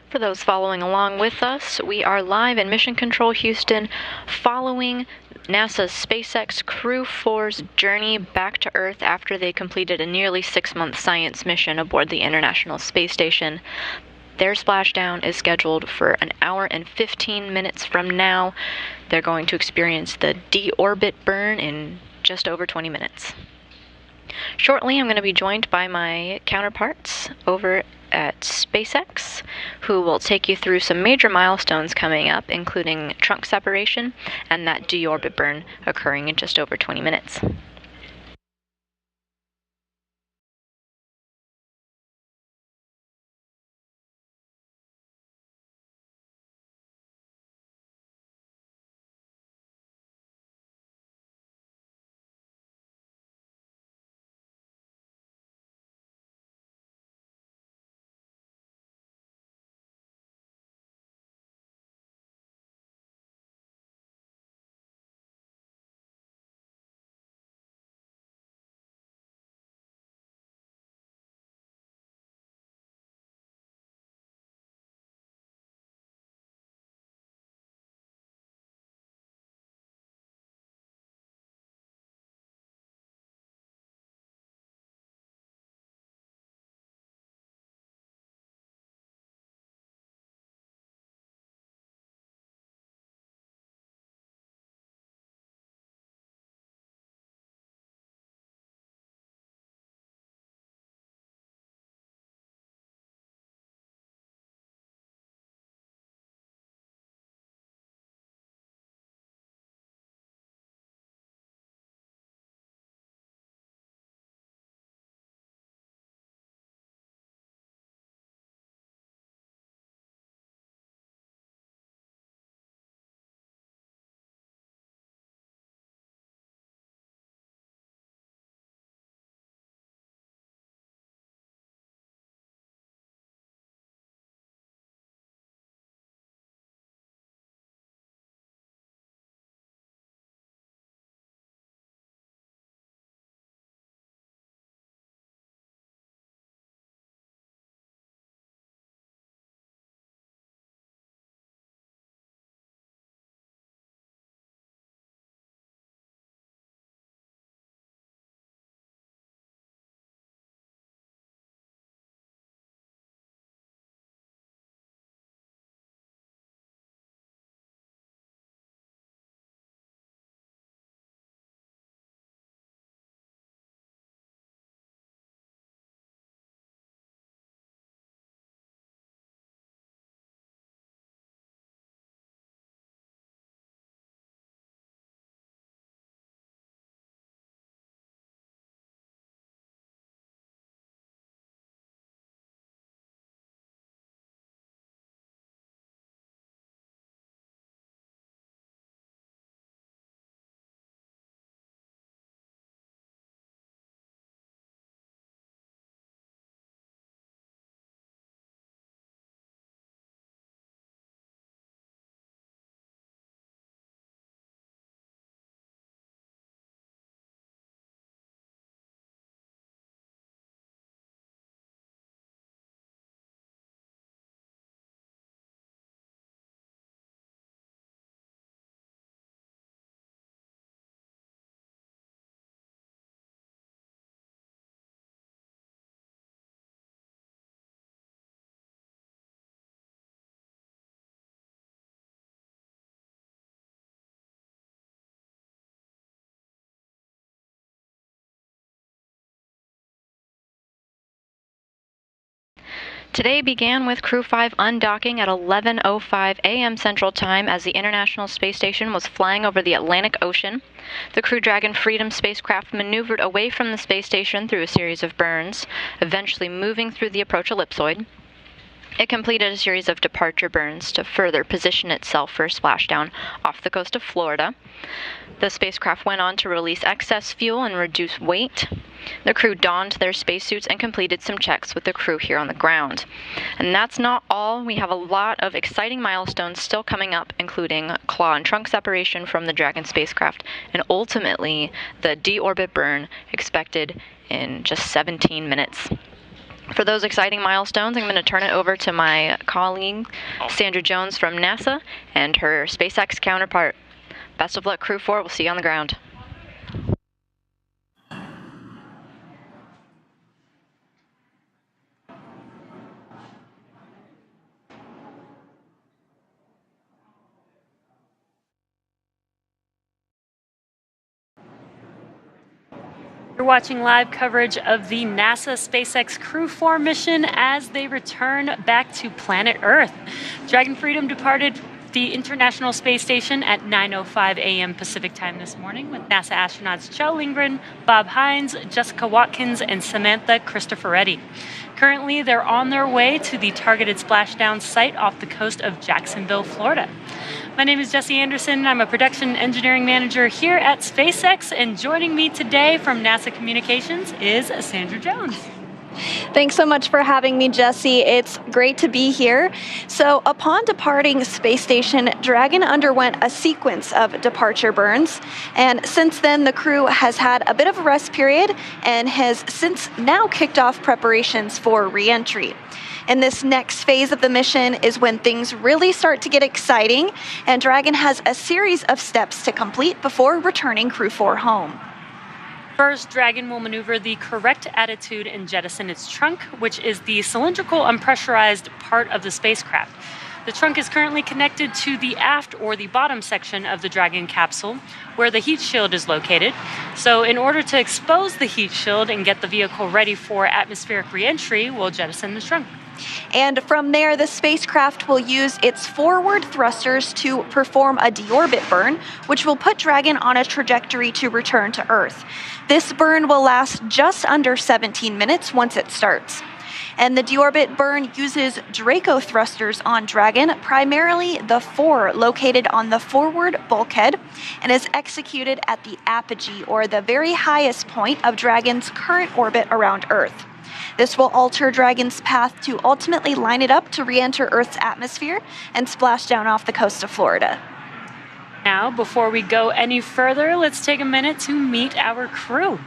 For those following along with us, we are live in Mission Control Houston following NASA's SpaceX Crew 4's journey back to Earth after they completed a nearly 6-month science mission aboard the International Space Station. Their splashdown is scheduled for an hour and 15 minutes from now. They're going to experience the deorbit burn in just over 20 minutes. Shortly, I'm going to be joined by my counterparts over at SpaceX, who will take you through some major milestones coming up, including trunk separation and that deorbit burn occurring in just over 20 minutes. Today began with Crew 5 undocking at 11:05 a.m. Central Time as the International Space Station was flying over the Atlantic Ocean. The Crew Dragon Freedom spacecraft maneuvered away from the space station through a series of burns, eventually moving through the approach ellipsoid. It completed a series of departure burns to further position itself for a splashdown off the coast of Florida. The spacecraft went on to release excess fuel and reduce weight. The crew donned their spacesuits and completed some checks with the crew here on the ground. And that's not all. We have a lot of exciting milestones still coming up, including claw and trunk separation from the Dragon spacecraft, and ultimately the deorbit burn expected in just 17 minutes. For those exciting milestones, I'm going to turn it over to my colleague, Sandra Jones from NASA, and her SpaceX counterpart. Best of luck, Crew 4. We'll see you on the ground. You're watching live coverage of the NASA SpaceX Crew 4 mission as they return back to planet Earth. Dragon Freedom departed the International Space Station at 9:05 a.m. Pacific time this morning with NASA astronauts Kjell Lindgren, Bob Hines, Jessica Watkins, and Samantha Cristoforetti. Currently, they're on their way to the targeted splashdown site off the coast of Jacksonville, Florida. My name is Jessie Anderson. I'm a production engineering manager here at SpaceX, and joining me today from NASA Communications is Sandra Jones. Thanks so much for having me, Jessie. It's great to be here. So upon departing Space Station, Dragon underwent a sequence of departure burns. And since then, the crew has had a bit of a rest period and has since now kicked off preparations for re-entry. And this next phase of the mission is when things really start to get exciting, and Dragon has a series of steps to complete before returning Crew 4 home. First, Dragon will maneuver the correct attitude and jettison its trunk, which is the cylindrical unpressurized part of the spacecraft. The trunk is currently connected to the aft or the bottom section of the Dragon capsule, where the heat shield is located. So in order to expose the heat shield and get the vehicle ready for atmospheric re-entry, we'll jettison the trunk. And from there, the spacecraft will use its forward thrusters to perform a deorbit burn, which will put Dragon on a trajectory to return to Earth. This burn will last just under 17 minutes once it starts. And the deorbit burn uses Draco thrusters on Dragon, primarily the 4 located on the forward bulkhead, and is executed at the apogee, or the very highest point of Dragon's current orbit around Earth. This will alter Dragon's path to ultimately line it up to re-enter Earth's atmosphere and splash down off the coast of Florida. Now, before we go any further, let's take a minute to meet our crew.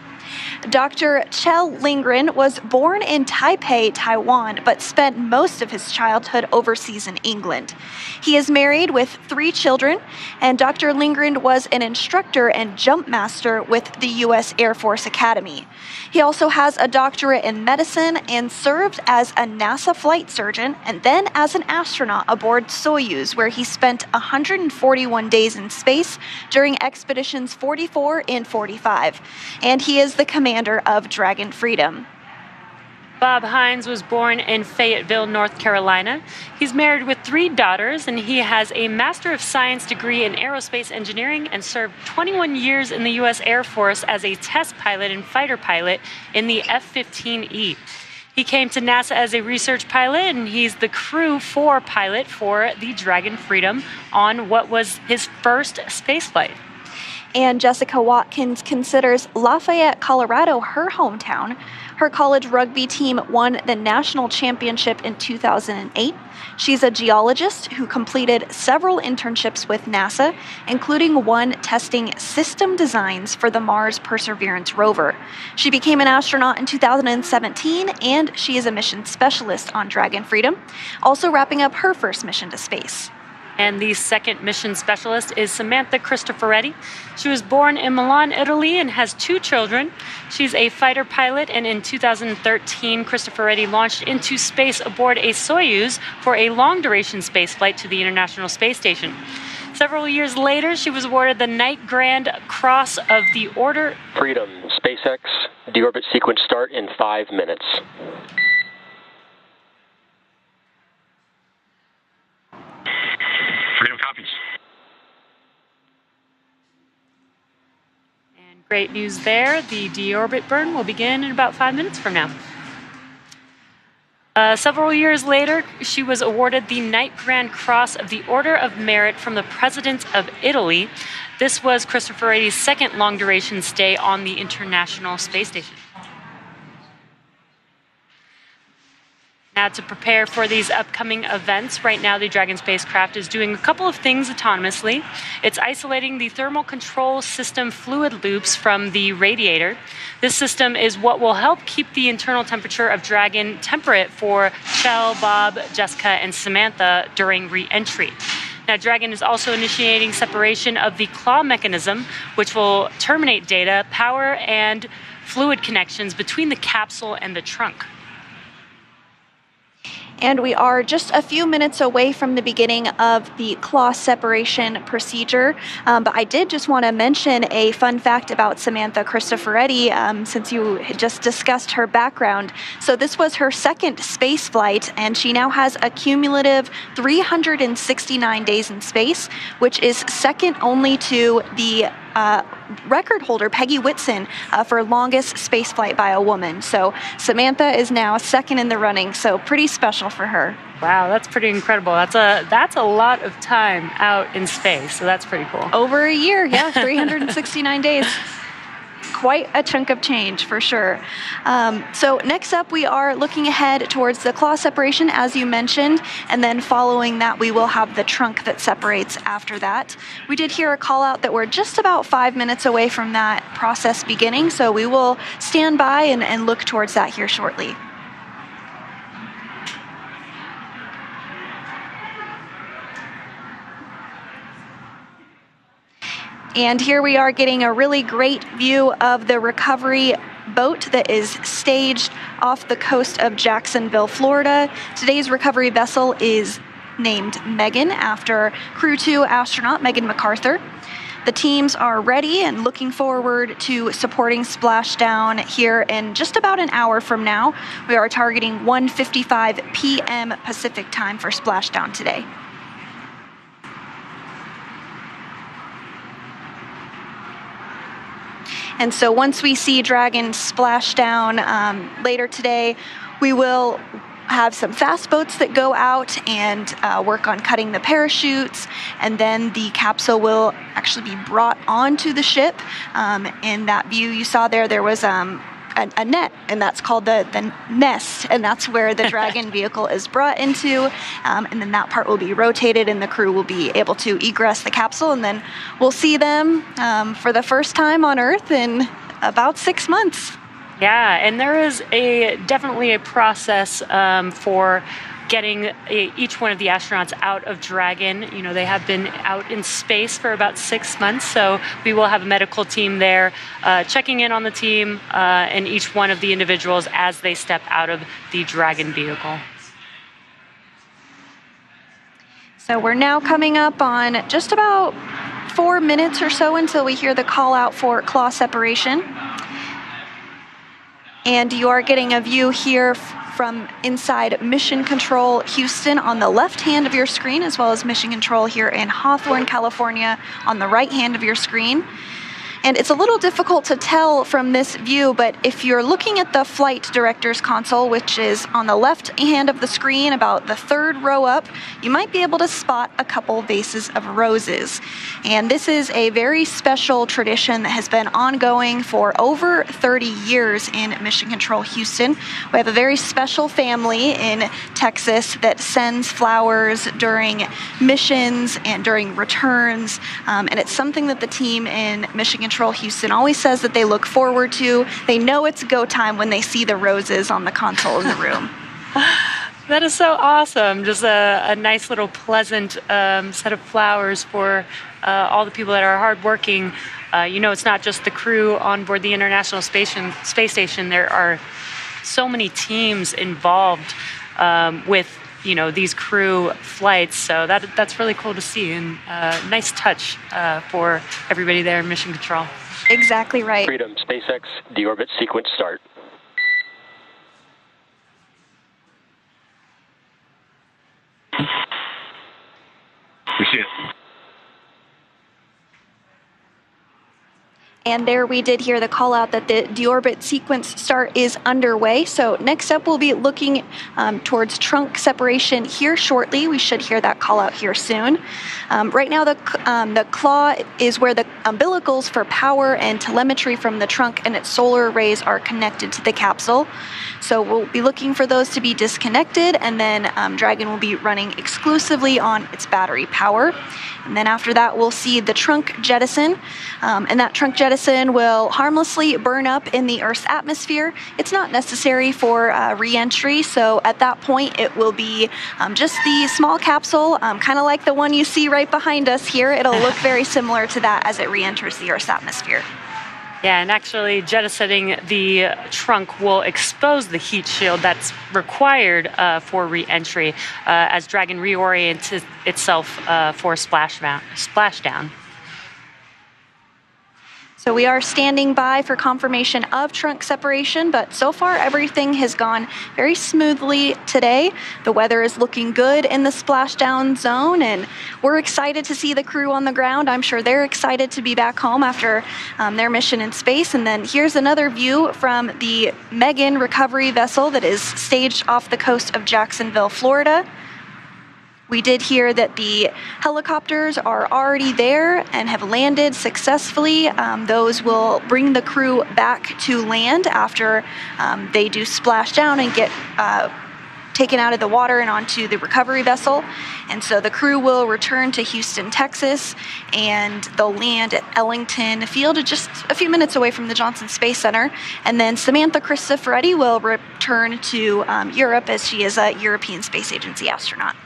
Dr. Kjell Lindgren was born in Taipei, Taiwan, but spent most of his childhood overseas in England. He is married with 3 children, and Dr. Lindgren was an instructor and jump master with the U.S. Air Force Academy. He also has a doctorate in medicine and served as a NASA flight surgeon and then as an astronaut aboard Soyuz, where he spent 141 days in space during expeditions 44 and 45. And he is the commander of Dragon Freedom. Bob Hines was born in Fayetteville, North Carolina. He's married with 3 daughters, and he has a Master of Science degree in aerospace engineering and served 21 years in the U.S. Air Force as a test pilot and fighter pilot in the F-15E. He came to NASA as a research pilot, and he's the Crew 4 pilot for the Dragon Freedom on what was his first spaceflight. And Jessica Watkins considers Lafayette, Colorado, her hometown. Her college rugby team won the national championship in 2008. She's a geologist who completed several internships with NASA, including one testing system designs for the Mars Perseverance rover. She became an astronaut in 2017, and she is a mission specialist on Dragon Freedom, also wrapping up her first mission to space. And the second mission specialist is Samantha Cristoforetti. She was born in Milan, Italy, and has 2 children. She's a fighter pilot, and in 2013, Cristoforetti launched into space aboard a Soyuz for a long-duration spaceflight to the International Space Station. Several years later, she was awarded the Knight Grand Cross of the Order Freedom, SpaceX, deorbit sequence start in 5 minutes. Freedom copies. And great news there. The deorbit burn will begin in about 5 minutes from now. Several years later, she was awarded the Knight Grand Cross of the Order of Merit from the President of Italy. This was Cristoforetti's second long-duration stay on the International Space Station. Now, to prepare for these upcoming events, right now the Dragon spacecraft is doing a couple of things autonomously. It's isolating the thermal control system fluid loops from the radiator. This system is what will help keep the internal temperature of Dragon temperate for Kjell, Bob, Jessica, and Samantha during re-entry. Now, Dragon is also initiating separation of the claw mechanism, which will terminate data, power, and fluid connections between the capsule and the trunk. And we are just a few minutes away from the beginning of the claw separation procedure. But I did just want to mention a fun fact about Samantha Cristoforetti, since you just discussed her background. So this was her second space flight, and she now has a cumulative 369 days in space, which is second only to the record holder, Peggy Whitson, for longest space flight by a woman. So Samantha is now second in the running, so pretty special for her. Wow, that's pretty incredible. That's a lot of time out in space, so that's pretty cool. Over a year, yeah, 369 days. Quite a chunk of change for sure. So next up, we are looking ahead towards the claw separation, as you mentioned, and then following that, we will have the trunk that separates after that. We did hear a call out that we're just about 5 minutes away from that process beginning, so we will stand by and look towards that here shortly. And here we are getting a really great view of the recovery boat that is staged off the coast of Jacksonville, Florida. Today's recovery vessel is named Megan after Crew 2 astronaut Megan McArthur. The teams are ready and looking forward to supporting Splashdown here in just about an hour from now. We are targeting 1:55 p.m. Pacific time for Splashdown today. And so once we see Dragon splash down later today, we will have some fast boats that go out and work on cutting the parachutes, and then the capsule will actually be brought onto the ship. In that view you saw there was a net, and that's called the nest, and that's where the Dragon vehicle is brought into, and then that part will be rotated and the crew will be able to egress the capsule, and then we'll see them for the first time on Earth in about 6 months. Yeah, and there is definitely a process for getting each one of the astronauts out of Dragon. You know, they have been out in space for about 6 months, so we will have a medical team there checking in on the team and each one of the individuals as they step out of the Dragon vehicle. So we're now coming up on just about 4 minutes or so until we hear the call out for claw separation. And you are getting a view here from inside Mission Control Houston on the left hand of your screen, as well as Mission Control here in Hawthorne, California on the right hand of your screen. And it's a little difficult to tell from this view, but if you're looking at the flight director's console, which is on the left hand of the screen, about the third row up, you might be able to spot a couple vases of roses. And this is a very special tradition that has been ongoing for over 30 years in Mission Control Houston. We have a very special family in Texas that sends flowers during missions and during returns, and it's something that the team in Mission Control Houston always says that they look forward to. They know it's go time when they see the roses on the console in the room. That is so awesome. Just a nice little pleasant set of flowers for all the people that are hardworking. You know, it's not just the crew on board the International Space Station. There are so many teams involved with, you know, these crew flights. So that's really cool to see, and nice touch for everybody there in Mission Control. Exactly right. Freedom, SpaceX, deorbit sequence start. We see it. And there we did hear the call out that the deorbit sequence start is underway. So next up, we'll be looking towards trunk separation here shortly. We should hear that call out here soon. Right now, the claw is where the umbilicals for power and telemetry from the trunk and its solar arrays are connected to the capsule. So we'll be looking for those to be disconnected, and then Dragon will be running exclusively on its battery power. And then after that, we'll see the trunk jettison, and that trunk jettison will harmlessly burn up in the Earth's atmosphere. It's not necessary for re-entry, so at that point, it will be just the small capsule, kind of like the one you see right behind us here. It'll look very similar to that as it re-enters the Earth's atmosphere. Yeah, and actually jettisoning the trunk will expose the heat shield that's required for re-entry as Dragon reorients itself for splashdown. So we are standing by for confirmation of trunk separation, but so far everything has gone very smoothly today. The weather is looking good in the splashdown zone, and we're excited to see the crew on the ground. I'm sure they're excited to be back home after their mission in space. And then here's another view from the Megan recovery vessel that is staged off the coast of Jacksonville, Florida. We did hear that the helicopters are already there and have landed successfully. Those will bring the crew back to land after they do splash down and get taken out of the water and onto the recovery vessel. And so the crew will return to Houston, Texas, and they'll land at Ellington Field, just a few minutes away from the Johnson Space Center. And then Samantha Cristoforetti will return to Europe, as she is a European Space Agency astronaut.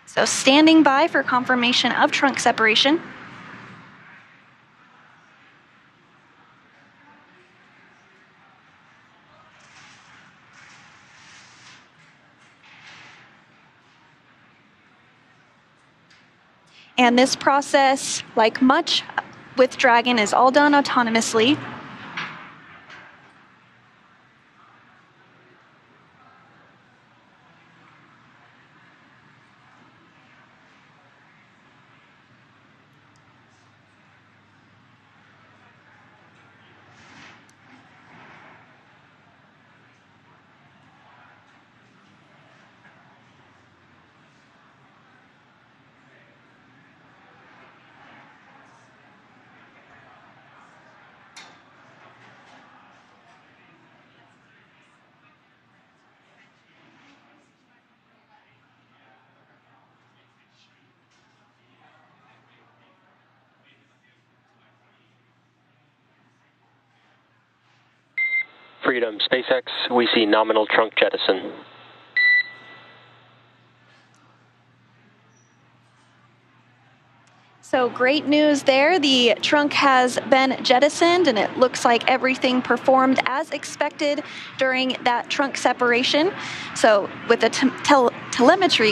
So standing by for confirmation of trunk separation. And this process, like much with Dragon, is all done autonomously. Freedom, SpaceX, we see nominal trunk jettison. So great news there. The trunk has been jettisoned, and it looks like everything performed as expected during that trunk separation. So with the telemetry,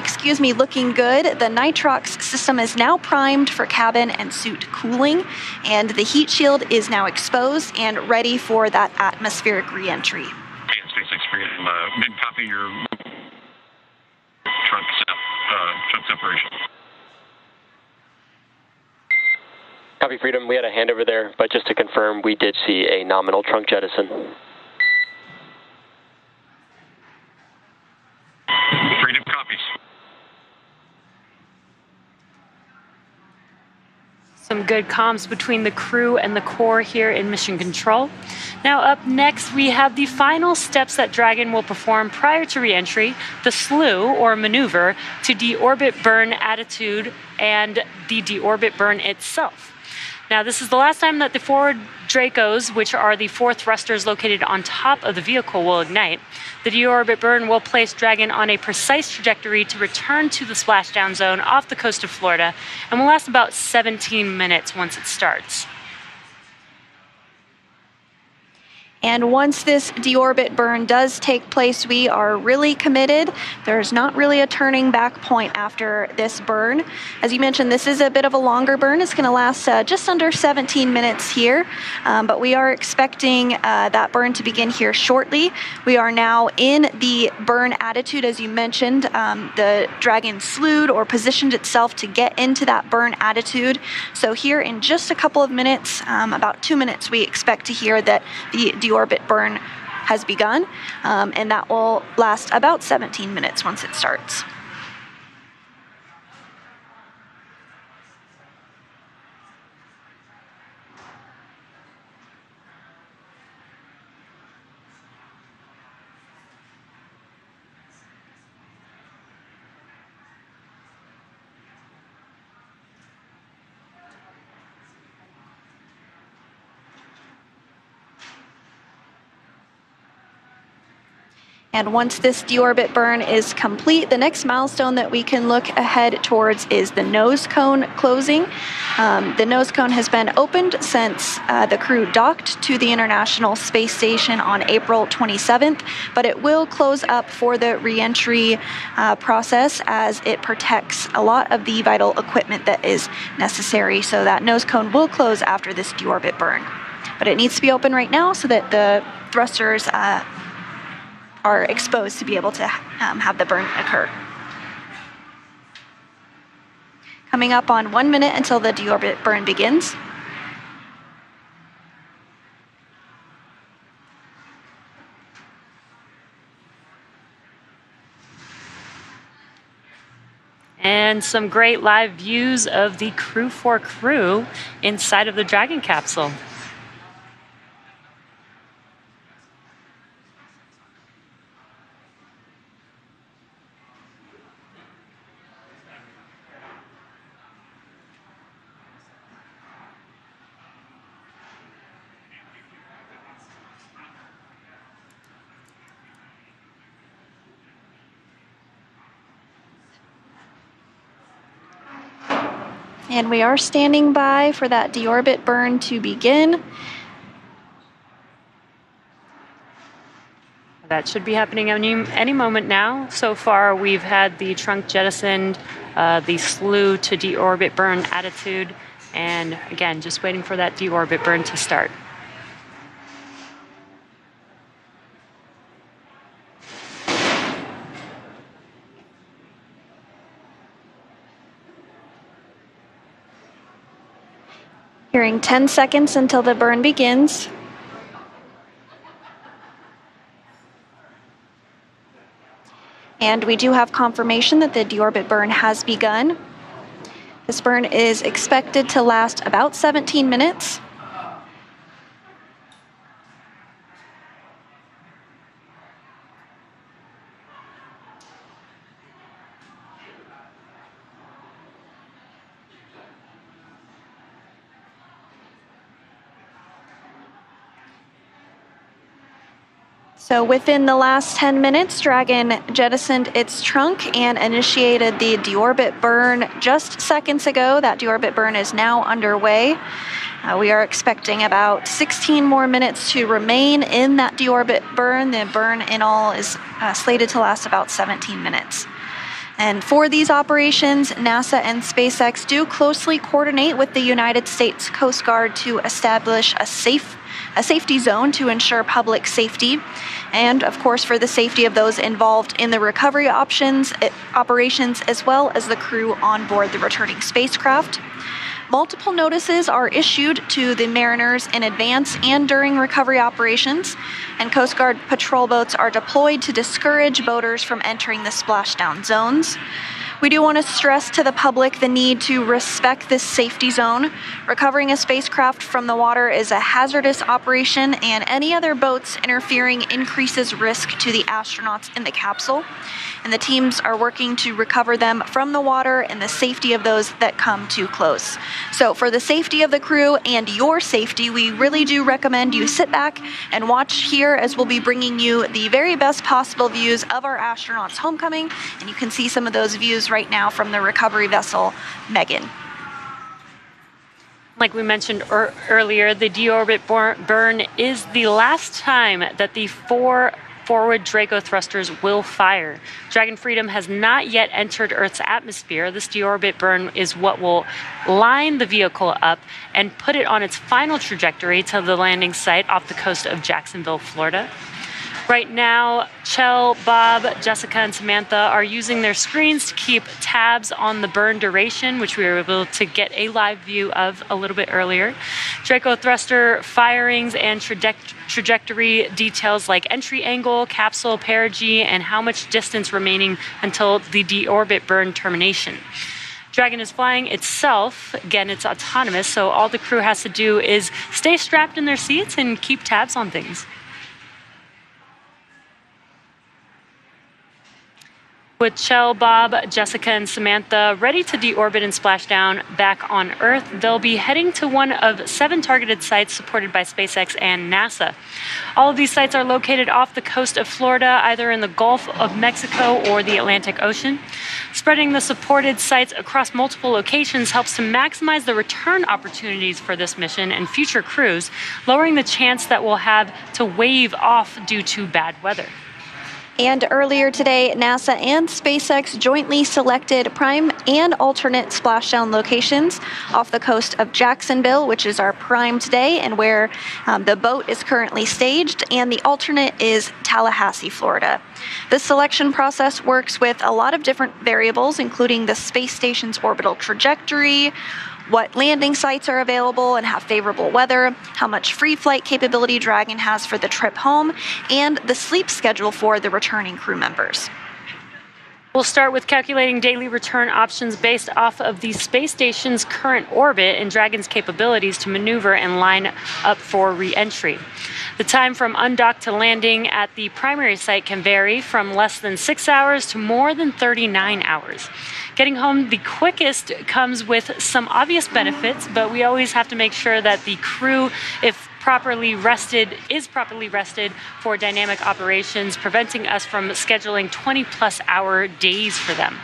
looking good, the nitrox system is now primed for cabin and suit cooling, and the heat shield is now exposed and ready for that atmospheric re-entry. SpaceX Freedom, did copy your trunk separation. Copy, Freedom. We had a handover there, but just to confirm, we did see a nominal trunk jettison. Freedom copies. Some good comms between the crew and the core here in Mission Control. Now up next, we have the final steps that Dragon will perform prior to re-entry, the slew or maneuver to deorbit burn attitude and the deorbit burn itself. Now, this is the last time that the forward Dracos, which are the four thrusters located on top of the vehicle, will ignite. The deorbit burn will place Dragon on a precise trajectory to return to the splashdown zone off the coast of Florida and will last about 17 minutes once it starts. And once this deorbit burn does take place, we are really committed. There's not really a turning back point after this burn. As you mentioned, this is a bit of a longer burn. It's going to last just under 17 minutes here, but we are expecting that burn to begin here shortly. We are now in the burn attitude, as you mentioned. The Dragon slewed or positioned itself to get into that burn attitude. So here in just a couple of minutes, about 2 minutes, we expect to hear that the deorbit burn has begun, and that will last about 17 minutes once it starts. And once this deorbit burn is complete, the next milestone that we can look ahead towards is the nose cone closing. The nose cone has been opened since the crew docked to the International Space Station on April 27th, but it will close up for the re-entry process as it protects a lot of the vital equipment that is necessary. So that nose cone will close after this deorbit burn. But it needs to be open right now so that the thrusters are exposed to be able to have the burn occur. Coming up on 1 minute until the deorbit burn begins. And some great live views of the Crew 4 crew inside of the Dragon capsule. And we are standing by for that deorbit burn to begin. That should be happening any moment now. So far, we've had the trunk jettisoned, the slew to deorbit burn attitude, and again, just waiting for that deorbit burn to start. Hearing 10 seconds until the burn begins. And we do have confirmation that the deorbit burn has begun. This burn is expected to last about 17 minutes. So within the last 10 minutes, Dragon jettisoned its trunk and initiated the deorbit burn just seconds ago. That deorbit burn is now underway. We are expecting about 16 more minutes to remain in that deorbit burn. The burn in all is slated to last about 17 minutes. And for these operations, NASA and SpaceX do closely coordinate with the United States Coast Guard to establish a safety zone to ensure public safety, and of course for the safety of those involved in the recovery operations, as well as the crew on board the returning spacecraft. Multiple notices are issued to the mariners in advance and during recovery operations, and Coast Guard patrol boats are deployed to discourage boaters from entering the splashdown zones. We do want to stress to the public the need to respect this safety zone. Recovering a spacecraft from the water is a hazardous operation, and any other boats interfering increases risk to the astronauts in the capsule. And the teams are working to recover them from the water and the safety of those that come too close. So for the safety of the crew and your safety, we really do recommend you sit back and watch here as we'll be bringing you the very best possible views of our astronauts' homecoming. And you can see some of those views right now from the recovery vessel, Megan. Like we mentioned earlier, the deorbit burn is the last time that the 4 forward Draco thrusters will fire. Dragon Freedom has not yet entered Earth's atmosphere. This deorbit burn is what will line the vehicle up and put it on its final trajectory to the landing site off the coast of Jacksonville, Florida. Right now, Kjell, Bob, Jessica, and Samantha are using their screens to keep tabs on the burn duration, which we were able to get a live view of a little bit earlier. Draco thruster firings and trajectory details like entry angle, capsule perigee, and how much distance remaining until the deorbit burn termination. Dragon is flying itself. Again, it's autonomous, so all the crew has to do is stay strapped in their seats and keep tabs on things. With Kjell, Bob, Jessica, and Samantha ready to deorbit and splash down back on Earth, they'll be heading to one of 7 targeted sites supported by SpaceX and NASA. All of these sites are located off the coast of Florida, either in the Gulf of Mexico or the Atlantic Ocean. Spreading the supported sites across multiple locations helps to maximize the return opportunities for this mission and future crews, lowering the chance that we'll have to wave off due to bad weather. And earlier today, NASA and SpaceX jointly selected prime and alternate splashdown locations off the coast of Jacksonville, which is our prime today and where the boat is currently staged, and the alternate is Tallahassee, Florida. The selection process works with a lot of different variables, including the space station's orbital trajectory, what landing sites are available and have favorable weather, how much free flight capability Dragon has for the trip home, and the sleep schedule for the returning crew members. We'll start with calculating daily return options based off of the space station's current orbit and Dragon's capabilities to maneuver and line up for re-entry. The time from undock to landing at the primary site can vary from less than 6 hours to more than 39 hours. Getting home the quickest comes with some obvious benefits, but we always have to make sure that the crew, if properly rested, is properly rested for dynamic operations, preventing us from scheduling 20-plus hour days for them.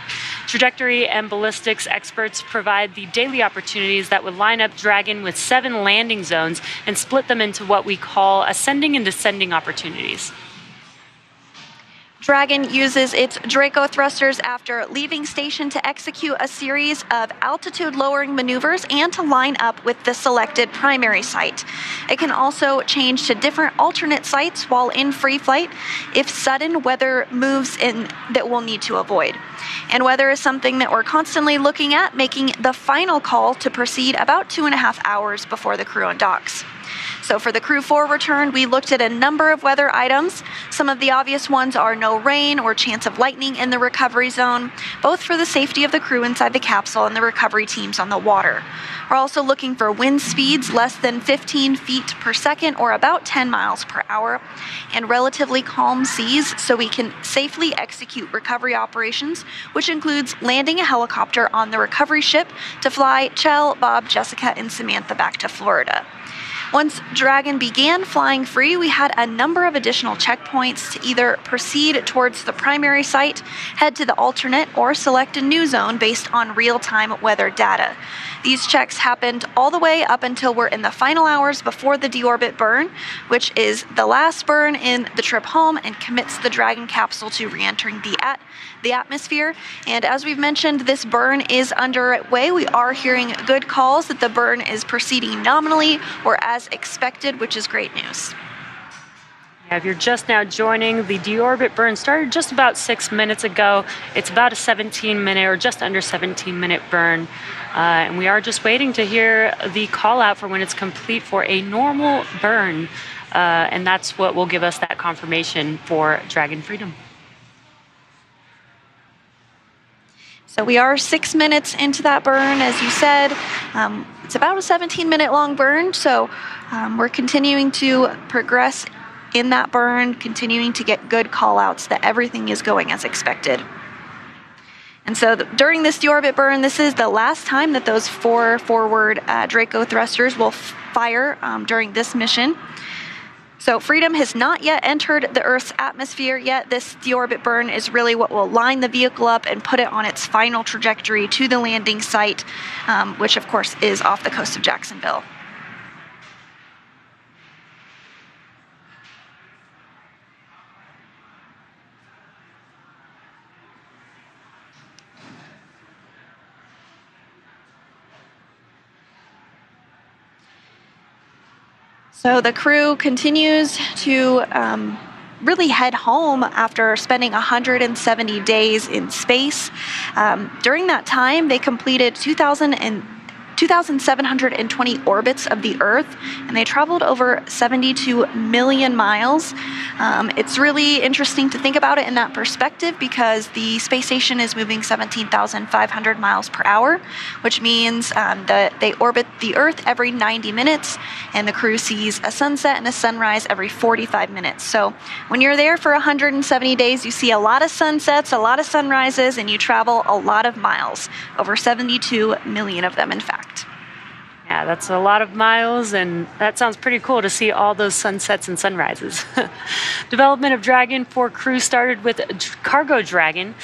Trajectory and ballistics experts provide the daily opportunities that would line up Dragon with 7 landing zones and split them into what we call ascending and descending opportunities. Dragon uses its Draco thrusters after leaving station to execute a series of altitude-lowering maneuvers and to line up with the selected primary site. It can also change to different alternate sites while in free flight if sudden weather moves in that we'll need to avoid. And weather is something that we're constantly looking at, making the final call to proceed about 2.5 hours before the crew undocks. So for the Crew 4 return, we looked at a number of weather items. Some of the obvious ones are no rain or chance of lightning in the recovery zone, both for the safety of the crew inside the capsule and the recovery teams on the water. We're also looking for wind speeds less than 15 feet per second or about 10 miles per hour, and relatively calm seas so we can safely execute recovery operations, which includes landing a helicopter on the recovery ship to fly Kjell, Bob, Jessica, and Samantha back to Florida. Once Dragon began flying free, we had a number of additional checkpoints to either proceed towards the primary site, head to the alternate, or select a new zone based on real-time weather data. These checks happened all the way up until we're in the final hours before the deorbit burn, which is the last burn in the trip home and commits the Dragon capsule to re-entering the atmosphere. And as we've mentioned, this burn is underway. We are hearing good calls that the burn is proceeding nominally or as expected, which is great news. Yeah, if you're just now joining, the deorbit burn started just about 6 minutes ago. It's about a 17-minute or just under 17-minute burn. And we are just waiting to hear the call out for when it's complete for a normal burn. And that's what will give us that confirmation for Dragon Freedom. So we are 6 minutes into that burn, as you said. It's about a 17-minute long burn, so we're continuing to progress in that burn, continuing to get good call-outs that everything is going as expected. And so during this deorbit burn, this is the last time that those 4 forward Draco thrusters will fire during this mission. So Freedom has not yet entered the Earth's atmosphere yet. This deorbit burn is really what will line the vehicle up and put it on its final trajectory to the landing site, which of course is off the coast of Jacksonville. So the crew continues to really head home after spending 170 days in space. During that time, they completed 2,720 orbits of the Earth, and they traveled over 72 million miles. It's really interesting to think about it in that perspective because the space station is moving 17,500 miles per hour, which means that they orbit the Earth every 90 minutes, and the crew sees a sunset and a sunrise every 45 minutes. So when you're there for 170 days, you see a lot of sunsets, a lot of sunrises, and you travel a lot of miles, over 72 million of them, in fact. Yeah, that's a lot of miles, and that sounds pretty cool to see all those sunsets and sunrises. Development of Dragon for Crew started with Cargo Dragon.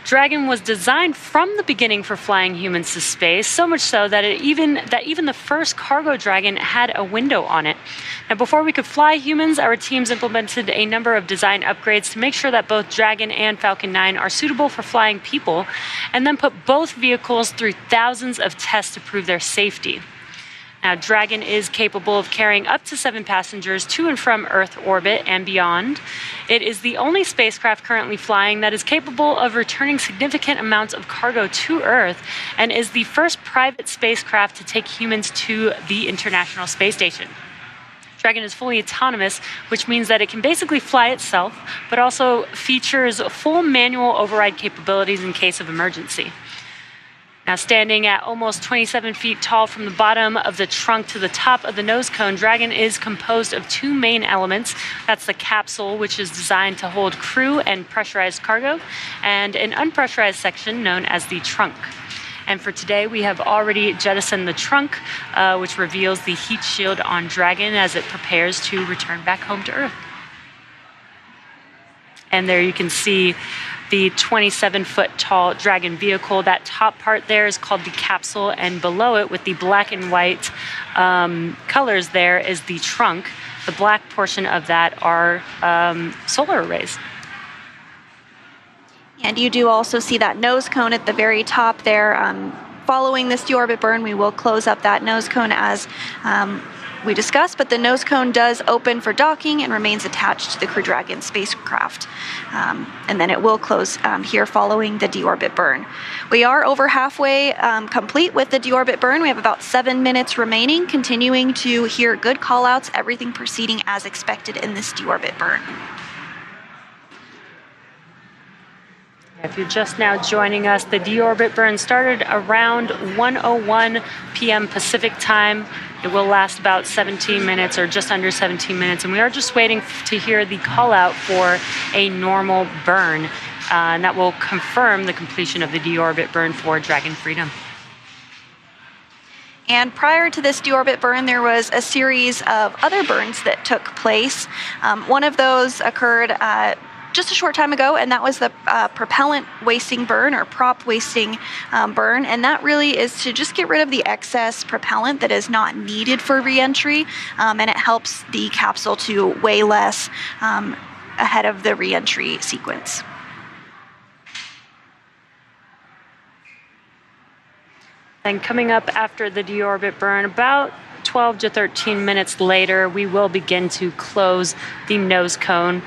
Dragon was designed from the beginning for flying humans to space, so much so that even the first Cargo Dragon had a window on it. Now, before we could fly humans, our teams implemented a number of design upgrades to make sure that both Dragon and Falcon 9 are suitable for flying people, and then put both vehicles through thousands of tests to prove their safety. Now, Dragon is capable of carrying up to 7 passengers to and from Earth orbit and beyond. It is the only spacecraft currently flying that is capable of returning significant amounts of cargo to Earth, and is the first private spacecraft to take humans to the International Space Station. Dragon is fully autonomous, which means that it can basically fly itself, but also features full manual override capabilities in case of emergency. Now, standing at almost 27 feet tall from the bottom of the trunk to the top of the nose cone, Dragon is composed of 2 main elements. That's the capsule, which is designed to hold crew and pressurized cargo, and an unpressurized section known as the trunk. And for today, we have already jettisoned the trunk, which reveals the heat shield on Dragon as it prepares to return back home to Earth. And there you can see the 27-foot tall Dragon vehicle. That top part there is called the capsule, and below it with the black and white colors there is the trunk. The black portion of that are solar arrays. And you do also see that nose cone at the very top there. Following this deorbit burn, we will close up that nose cone as we discussed, but the nose cone does open for docking and remains attached to the Crew Dragon spacecraft. And then it will close here following the deorbit burn. We are over halfway complete with the deorbit burn. We have about 7 minutes remaining, continuing to hear good callouts, everything proceeding as expected in this deorbit burn. If you're just now joining us, the deorbit burn started around 1:01 p.m. Pacific time. It will last about 17 minutes or just under 17 minutes, and we are just waiting to hear the call out for a normal burn, and that will confirm the completion of the deorbit burn for Dragon Freedom. And prior to this deorbit burn, there was a series of other burns that took place. One of those occurred just a short time ago, and that was the propellant wasting burn, or prop wasting burn, and that really is to just get rid of the excess propellant that is not needed for re-entry, and it helps the capsule to weigh less ahead of the re-entry sequence. And coming up after the deorbit burn, about 12 to 13 minutes later, we will begin to close the nose cone.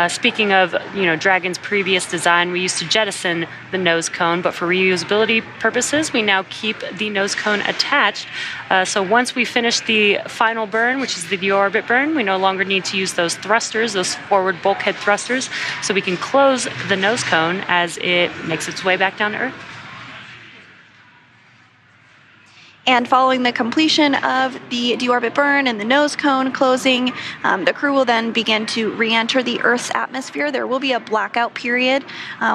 Speaking of, Dragon's previous design, we used to jettison the nose cone, but for reusability purposes, we now keep the nose cone attached. So once we finish the final burn, which is the deorbit burn, we no longer need to use those thrusters, those forward bulkhead thrusters, so we can close the nose cone as it makes its way back down to Earth. And following the completion of the deorbit burn and the nose cone closing, the crew will then begin to re-enter the Earth's atmosphere. There will be a blackout period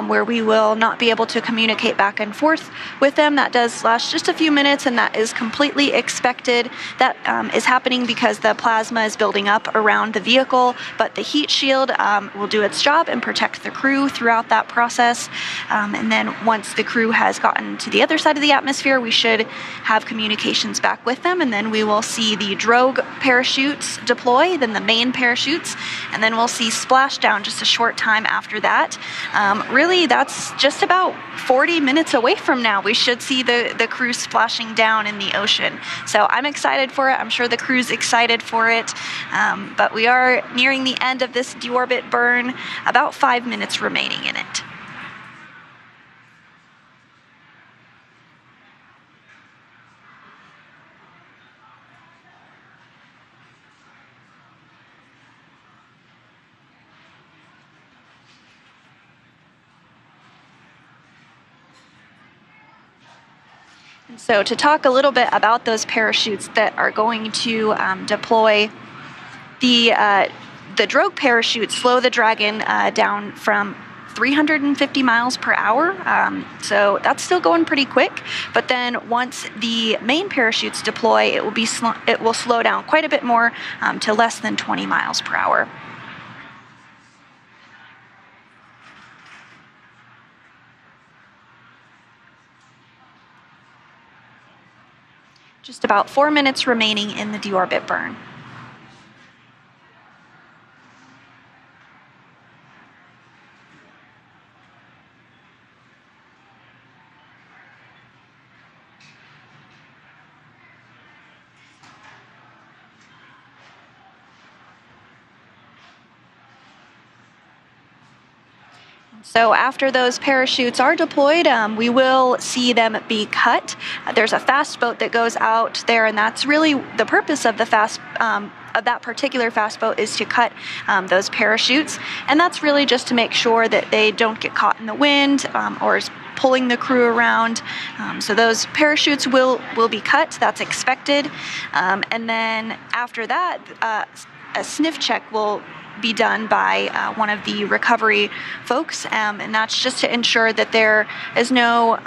where we will not be able to communicate back and forth with them. That does last just a few minutes, and that is completely expected. That is happening because the plasma is building up around the vehicle, but the heat shield will do its job and protect the crew throughout that process. And then once the crew has gotten to the other side of the atmosphere, we should have communications back with them, and then we will see the drogue parachutes deploy, then the main parachutes, and then we'll see splashdown just a short time after that. Really, that's just about 40 minutes away from now. We should see the crew splashing down in the ocean. So I'm excited for it. I'm sure the crew's excited for it. But we are nearing the end of this deorbit burn, about 5 minutes remaining in it. So to talk a little bit about those parachutes that are going to deploy, the drogue parachutes slow the Dragon down from 350 miles per hour. So that's still going pretty quick. But then once the main parachutes deploy, it will slow down quite a bit more to less than 20 miles per hour. Just about 4 minutes remaining in the deorbit burn. So after those parachutes are deployed, we will see them be cut. There's a fast boat that goes out there, and that's really the purpose of the of that particular fast boat, is to cut those parachutes. And that's really just to make sure that they don't get caught in the wind or is pulling the crew around. So those parachutes will be cut. That's expected. And then after that, a sniff check will be done by one of the recovery folks, and that's just to ensure that there is no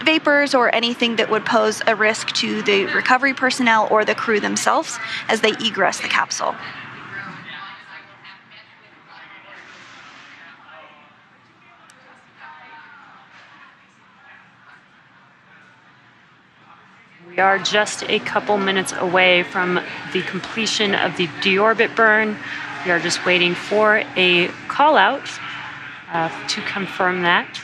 vapors or anything that would pose a risk to the recovery personnel or the crew themselves as they egress the capsule. We are just a couple minutes away from the completion of the deorbit burn. We are just waiting for a call out to confirm that.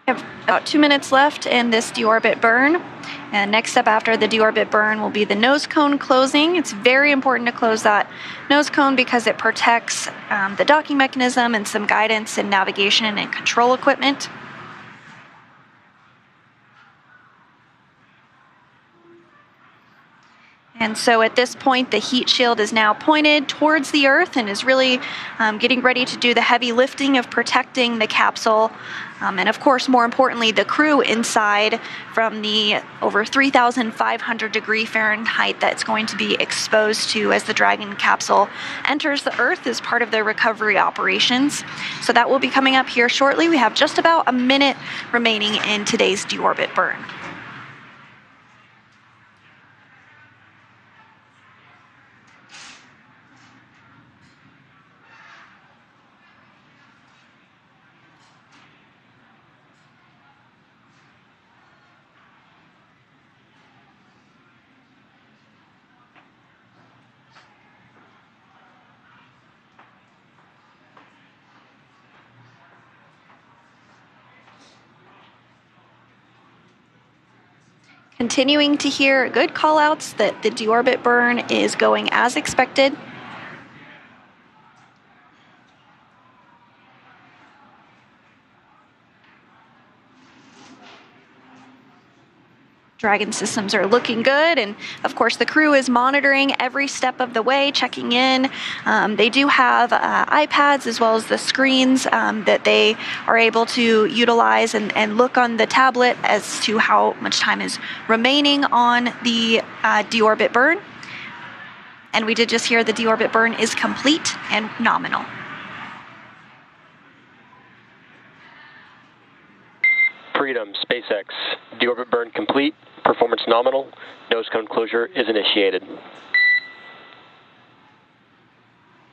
We have about 2 minutes left in this deorbit burn. And next up after the deorbit burn will be the nose cone closing. It's very important to close that nose cone because it protects the docking mechanism and some guidance and navigation and control equipment. And so at this point, the heat shield is now pointed towards the Earth and is really getting ready to do the heavy lifting of protecting the capsule. And of course, more importantly, the crew inside from the over 3,500 degree Fahrenheit that's going to be exposed to as the Dragon capsule enters the Earth as part of their recovery operations. So that will be coming up here shortly. We have just about a minute remaining in today's deorbit burn. Continuing to hear good call-outs that the deorbit burn is going as expected. Dragon systems are looking good, and of course the crew is monitoring every step of the way, checking in. They do have iPads as well as the screens that they are able to utilize and look on the tablet as to how much time is remaining on the deorbit burn. And we did just hear the deorbit burn is complete and nominal. Freedom, SpaceX, deorbit burn complete, performance nominal, nose cone closure is initiated.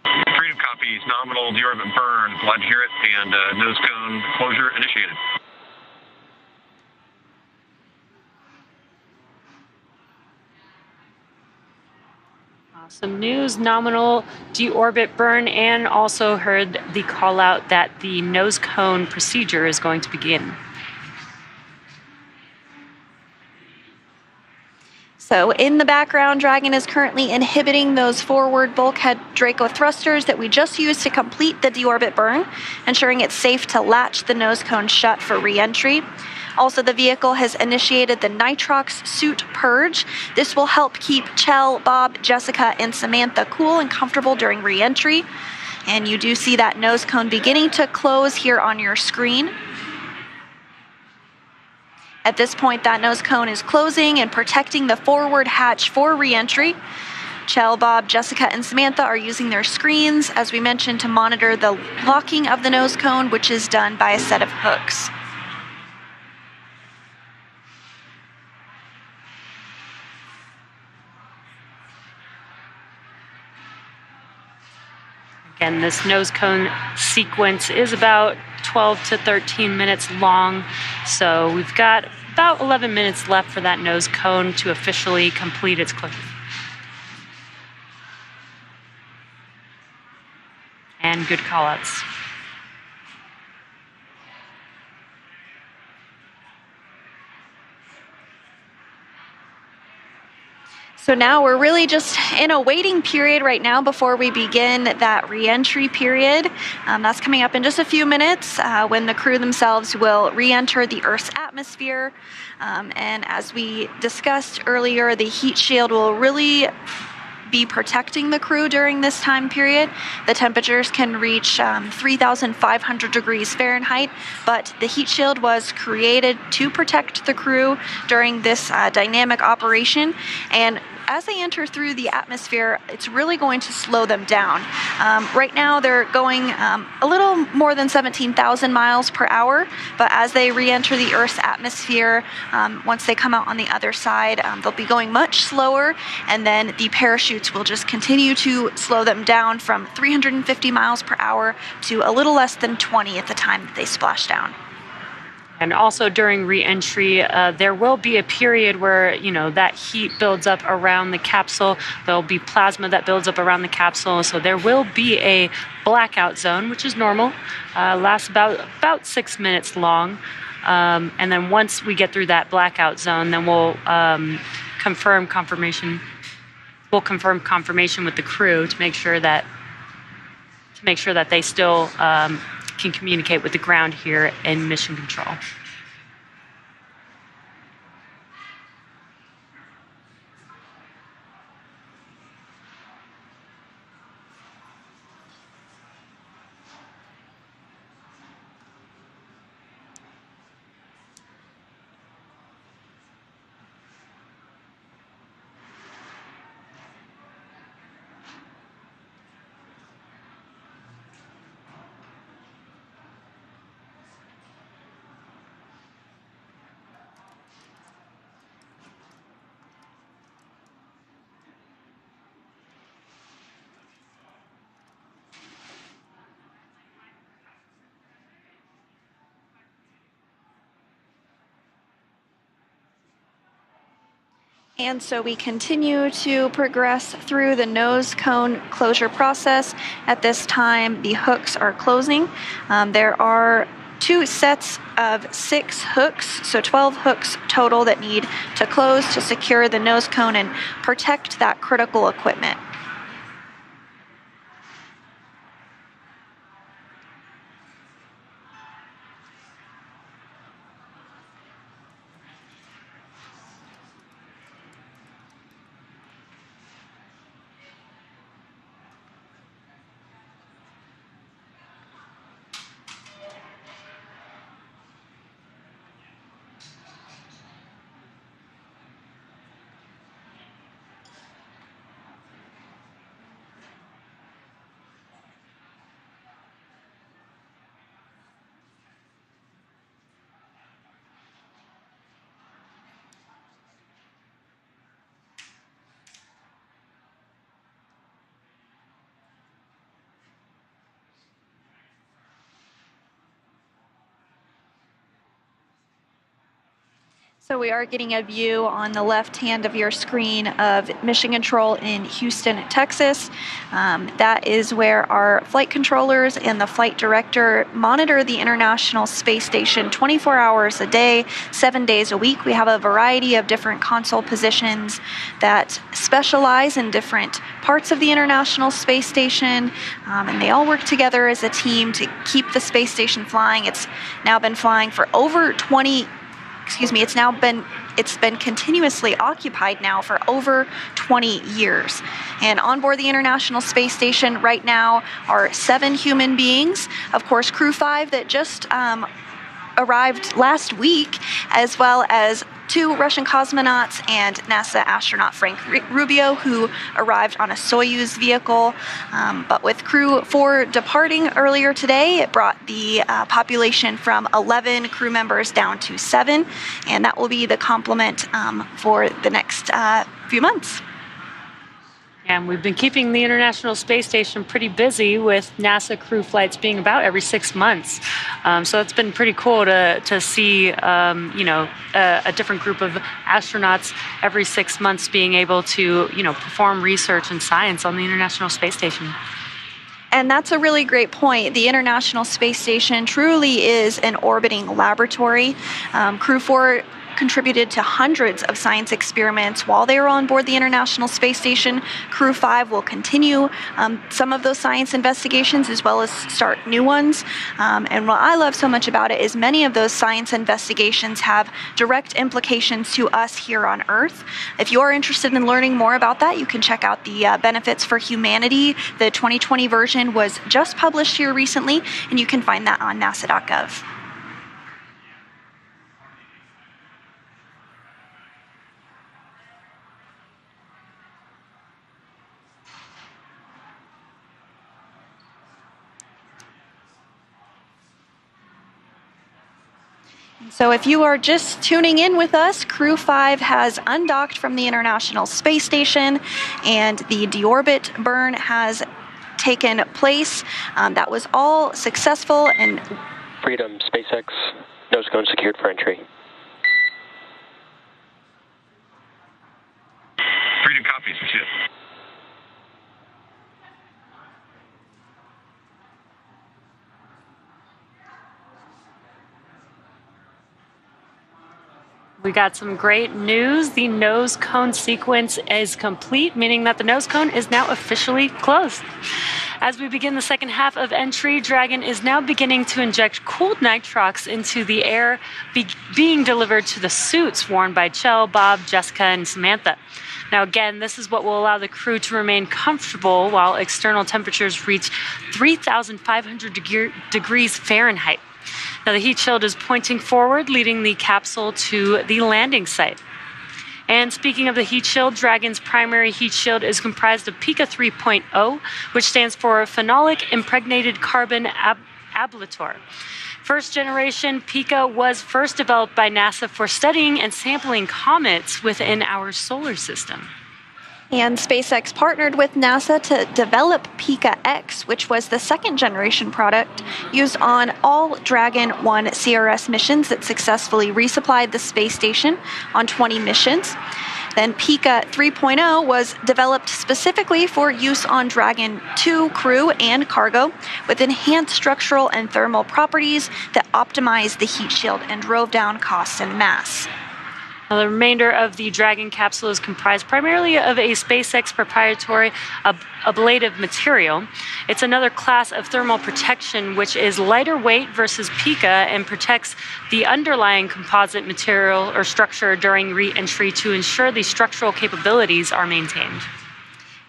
Freedom copies, nominal deorbit burn, glad to hear it, and nose cone closure initiated. Awesome news, nominal deorbit burn, and also heard the call out that the nose cone procedure is going to begin. So in the background, Dragon is currently inhibiting those forward bulkhead Draco thrusters that we just used to complete the deorbit burn, ensuring it's safe to latch the nose cone shut for re-entry. Also, the vehicle has initiated the nitrox suit purge. This will help keep Kjell, Bob, Jessica, and Samantha cool and comfortable during re-entry. And you do see that nose cone beginning to close here on your screen. At this point, that nose cone is closing and protecting the forward hatch for re-entry. Kjell, Bob, Jessica, and Samantha are using their screens, as we mentioned, to monitor the locking of the nose cone, which is done by a set of hooks. Again, this nose cone sequence is about 12 to 13 minutes long, so we've got about 11 minutes left for that nose cone to officially complete its closure. And good callouts. So now we're really just in a waiting period right now before we begin that re-entry period. That's coming up in just a few minutes when the crew themselves will re-enter the Earth's atmosphere. And as we discussed earlier, the heat shield will really be protecting the crew during this time period. The temperatures can reach 3,500 degrees Fahrenheit, but the heat shield was created to protect the crew during this dynamic operation. And as they enter through the atmosphere, it's really going to slow them down. Right now, they're going a little more than 17,000 miles per hour, but as they re-enter the Earth's atmosphere, once they come out on the other side, they'll be going much slower, and then the parachutes will just continue to slow them down from 350 miles per hour to a little less than 20 at the time that they splash down. And also during re-entry, there will be a period where, that heat builds up around the capsule. There'll be plasma that builds up around the capsule. So there will be a blackout zone, which is normal, lasts about 6 minutes long. And then once we get through that blackout zone, then we'll confirm confirmation. We'll confirm confirmation with the crew to make sure that they still can communicate with the ground here in mission control. And so we continue to progress through the nose cone closure process. At this time, the hooks are closing. There are 2 sets of 6 hooks, so 12 hooks total that need to close to secure the nose cone and protect that critical equipment. So we are getting a view on the left hand of your screen of Mission Control in Houston, Texas. That is where our flight controllers and the flight director monitor the International Space Station 24 hours a day, 7 days a week. We have a variety of different console positions that specialize in different parts of the International Space Station, and they all work together as a team to keep the space station flying. It's now been flying for over 20 it's been continuously occupied now for over 20 years. And on board the International Space Station right now are 7 human beings, of course Crew 5 that just arrived last week, as well as 2 Russian cosmonauts and NASA astronaut Frank Rubio, who arrived on a Soyuz vehicle. But with Crew 4 departing earlier today, it brought the population from 11 crew members down to 7, and that will be the complement for the next few months. And we've been keeping the International Space Station pretty busy with NASA crew flights being about every 6 months. So it's been pretty cool to see, a different group of astronauts every 6 months being able to, perform research and science on the International Space Station. And that's a really great point. The International Space Station truly is an orbiting laboratory. Crew 4 contributed to hundreds of science experiments while they were on board the International Space Station. Crew 5 will continue some of those science investigations as well as start new ones. And what I love so much about it is many of those science investigations have direct implications to us here on Earth. If you're interested in learning more about that, you can check out the Benefits for Humanity. The 2020 version was just published here recently, and you can find that on nasa.gov. So if you are just tuning in with us, Crew 5 has undocked from the International Space Station, and the deorbit burn has taken place. That was all successful. And Freedom, SpaceX, nose cone secured for entry. Freedom copies, shit. We got some great news. The nose cone sequence is complete, meaning that the nose cone is now officially closed. As we begin the second half of entry, Dragon is now beginning to inject cooled nitrox into the air being delivered to the suits worn by Kjell, Bob, Jessica, and Samantha. Now again, this is what will allow the crew to remain comfortable while external temperatures reach 3,500 degrees Fahrenheit. Now the heat shield is pointing forward, leading the capsule to the landing site. And speaking of the heat shield, Dragon's primary heat shield is comprised of Pika 3.0, which stands for Phenolic Impregnated Carbon Ablator. First generation Pika was first developed by NASA for studying and sampling comets within our solar system. And SpaceX partnered with NASA to develop Pika X, which was the second generation product used on all Dragon 1 CRS missions that successfully resupplied the space station on 20 missions. Then Pika 3.0 was developed specifically for use on Dragon 2 crew and cargo with enhanced structural and thermal properties that optimized the heat shield and drove down costs and mass. Now, the remainder of the Dragon capsule is comprised primarily of a SpaceX proprietary ablative material. It's another class of thermal protection which is lighter weight versus Pika and protects the underlying composite material or structure during re-entry to ensure the structural capabilities are maintained.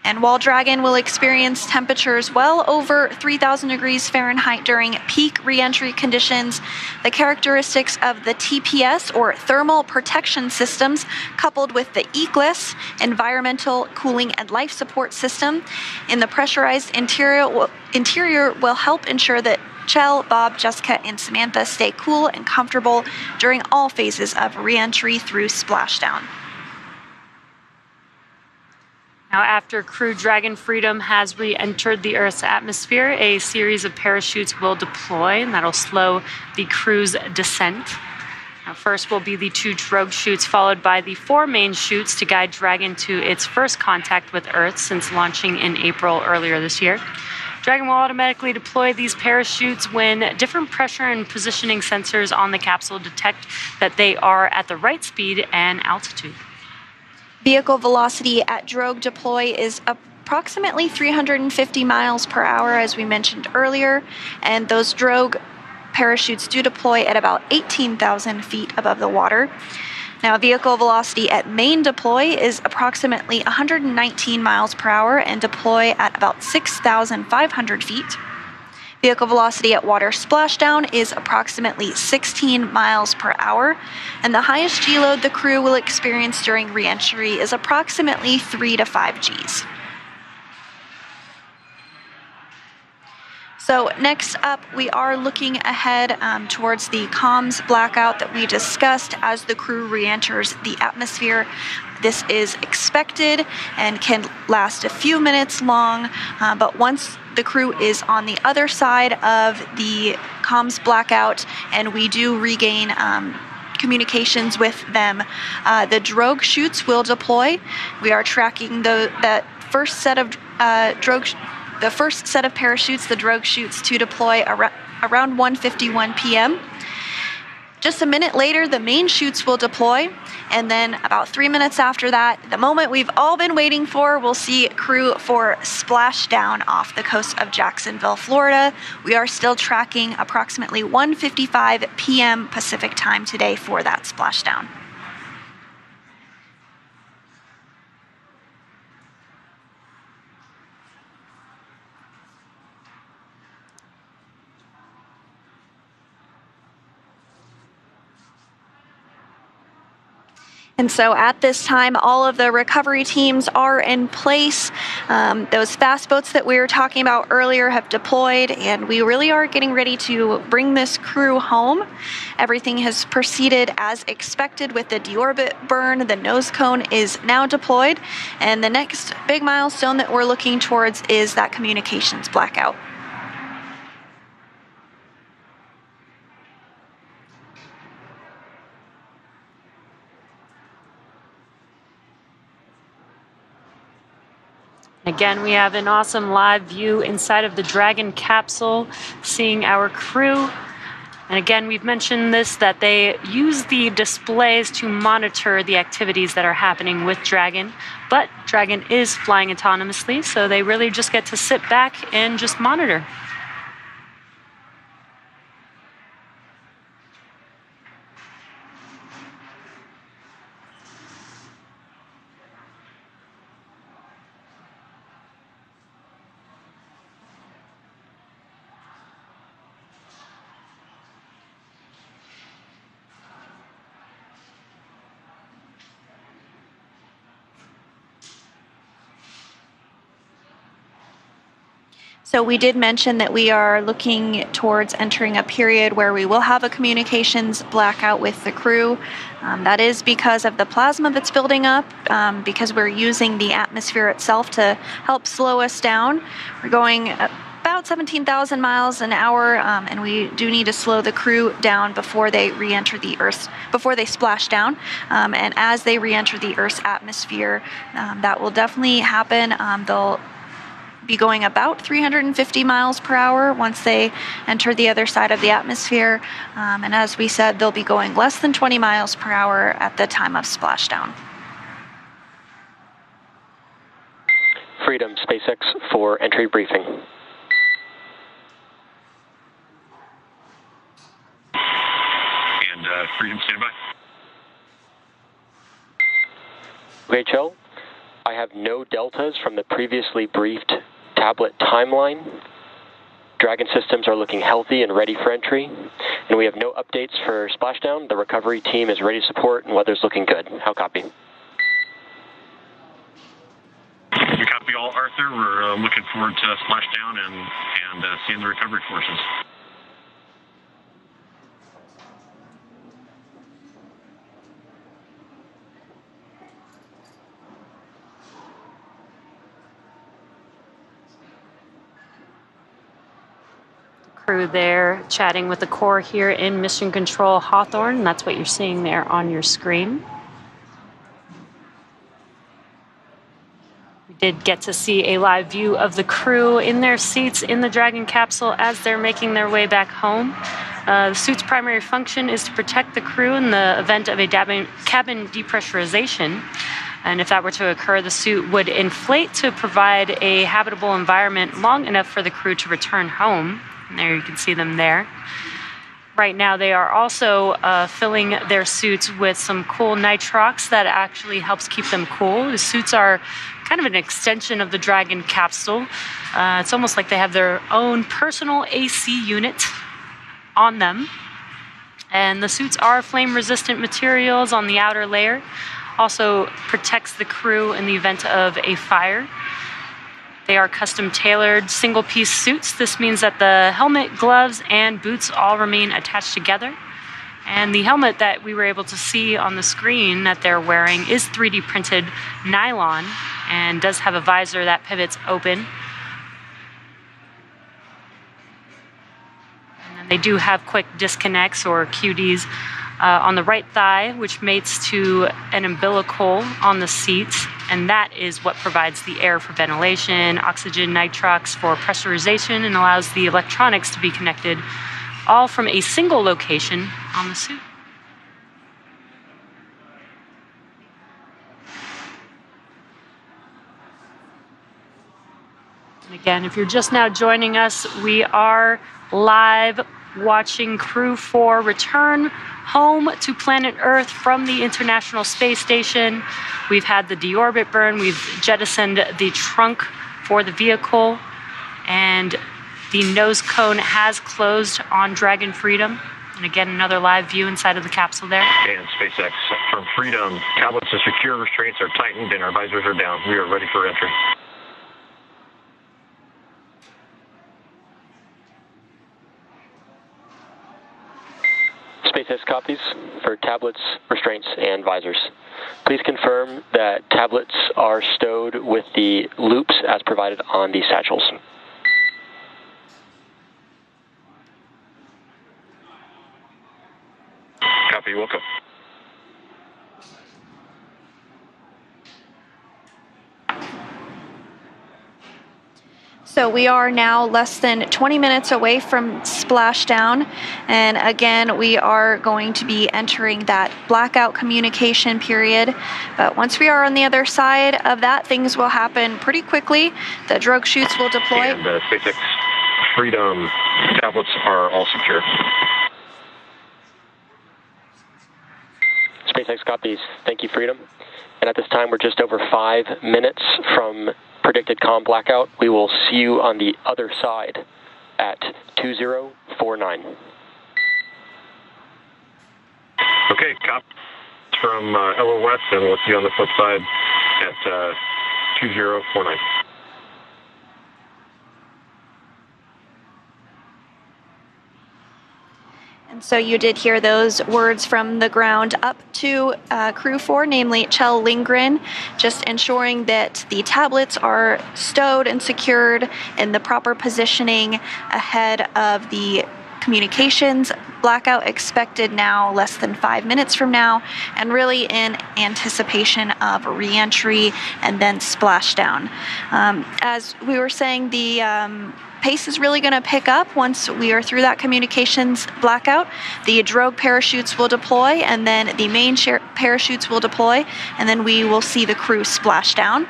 And while Dragon will experience temperatures well over 3,000 degrees Fahrenheit during peak re-entry conditions, the characteristics of the TPS, or thermal protection systems, coupled with the ECLIS, environmental cooling and life support system, in the pressurized interior will help ensure that Kjell, Bob, Jessica, and Samantha stay cool and comfortable during all phases of re-entry through splashdown. Now, after Crew Dragon Freedom has re-entered the Earth's atmosphere, a series of parachutes will deploy, and that'll slow the crew's descent. Now, first will be the 2 drogue chutes, followed by the 4 main chutes to guide Dragon to its first contact with Earth since launching in April earlier this year. Dragon will automatically deploy these parachutes when different pressure and positioning sensors on the capsule detect that they are at the right speed and altitude. Vehicle velocity at drogue deploy is approximately 350 miles per hour, as we mentioned earlier, and those drogue parachutes do deploy at about 18,000 feet above the water. Now, vehicle velocity at main deploy is approximately 119 miles per hour and deploy at about 6,500 feet. Vehicle velocity at water splashdown is approximately 16 miles per hour, and the highest G load the crew will experience during re-entry is approximately 3 to 5 Gs. So next up, we are looking ahead towards the comms blackout that we discussed as the crew re-enters the atmosphere. This is expected and can last a few minutes long, but once the crew is on the other side of the comms blackout and we do regain communications with them, the drogue chutes will deploy. We are tracking that first set of the first set of parachutes, the drogue chutes, to deploy around 1:51 p.m. Just a minute later, the main chutes will deploy, and then about 3 minutes after that, the moment we've all been waiting for, we'll see crew for Splashdown off the coast of Jacksonville, Florida. We are still tracking approximately 1:55 p.m. Pacific time today for that splashdown. And so at this time, all of the recovery teams are in place. Those fast boats that we were talking about earlier have deployed, and we really are getting ready to bring this crew home. Everything has proceeded as expected with the deorbit burn. The nose cone is now deployed, and the next big milestone that we're looking towards is that communications blackout. Again, we have an awesome live view inside of the Dragon capsule, seeing our crew. And again, we've mentioned this, that they use the displays to monitor the activities that are happening with Dragon. But Dragon is flying autonomously, so they really just get to sit back and just monitor. So we did mention that we are looking towards entering a period where we will have a communications blackout with the crew. That is because of the plasma that's building up, because we're using the atmosphere itself to help slow us down. We're going about 17,000 miles an hour, and we do need to slow the crew down before they re-enter the Earth's, before they splash down. And as they re-enter the Earth's atmosphere, that will definitely happen. They'll be going about 350 miles per hour once they enter the other side of the atmosphere. And as we said, they'll be going less than 20 miles per hour at the time of splashdown. Freedom, SpaceX for entry briefing. And Freedom, stand by. Okay, Kjell. I have no deltas from the previously briefed tablet timeline. Dragon systems are looking healthy and ready for entry. And we have no updates for splashdown. The recovery team is ready to support and weather's looking good. How copy? We copy all, Arthur. We're looking forward to splashdown and seeing the recovery forces. crew there chatting with the core here in Mission Control Hawthorne, and that's what you're seeing there on your screen. We did get to see a live view of the crew in their seats in the Dragon capsule as they're making their way back home. The suit's primary function is to protect the crew in the event of a cabin depressurization. And if that were to occur, the suit would inflate to provide a habitable environment long enough for the crew to return home. And there you can see them there. Right now they are also filling their suits with some cool nitrox that actually helps keep them cool. The suits are kind of an extension of the Dragon capsule. It's almost like they have their own personal AC unit on them. And the suits are flame-resistant materials on the outer layer. Also protects the crew in the event of a fire. They are custom-tailored single-piece suits. This means that the helmet, gloves, and boots all remain attached together. And the helmet that we were able to see on the screen that they're wearing is 3D printed nylon and does have a visor that pivots open. And then they do have quick disconnects or QDs on the right thigh, which mates to an umbilical on the seat, and that is what provides the air for ventilation, oxygen, nitrox for pressurization, and allows the electronics to be connected all from a single location on the suit. And again, if you're just now joining us, we are live watching Crew 4 return home to planet Earth from the International Space Station. We've had the deorbit burn, we've jettisoned the trunk for the vehicle, and the nose cone has closed on Dragon Freedom. And again, another live view inside of the capsule there. And SpaceX from Freedom. Tablets are secure, restraints are tightened, and our visors are down. We are ready for entry. SpaceX copies for tablets, restraints, and visors. Please confirm that tablets are stowed with the loops as provided on the satchels. Copy, welcome. So we are now less than 20 minutes away from splashdown, and again we are going to be entering that blackout communication period. But once we are on the other side of that, things will happen pretty quickly. The drogue chutes will deploy. And SpaceX Freedom tablets are all secure. SpaceX copies. Thank you, Freedom. And at this time, we're just over 5 minutes from predicted comm blackout. We will see you on the other side at 2049. Okay, cop from LOS, and we'll see you on the flip side at 2049. And so you did hear those words from the ground up to Crew 4, namely Kjell Lindgren, just ensuring that the tablets are stowed and secured in the proper positioning ahead of the communications blackout expected now less than 5 minutes from now, and really in anticipation of re-entry and then splashdown. As we were saying, the pace is really going to pick up once we are through that communications blackout. The drogue parachutes will deploy, and then the main parachutes will deploy, and then we will see the crew splash down.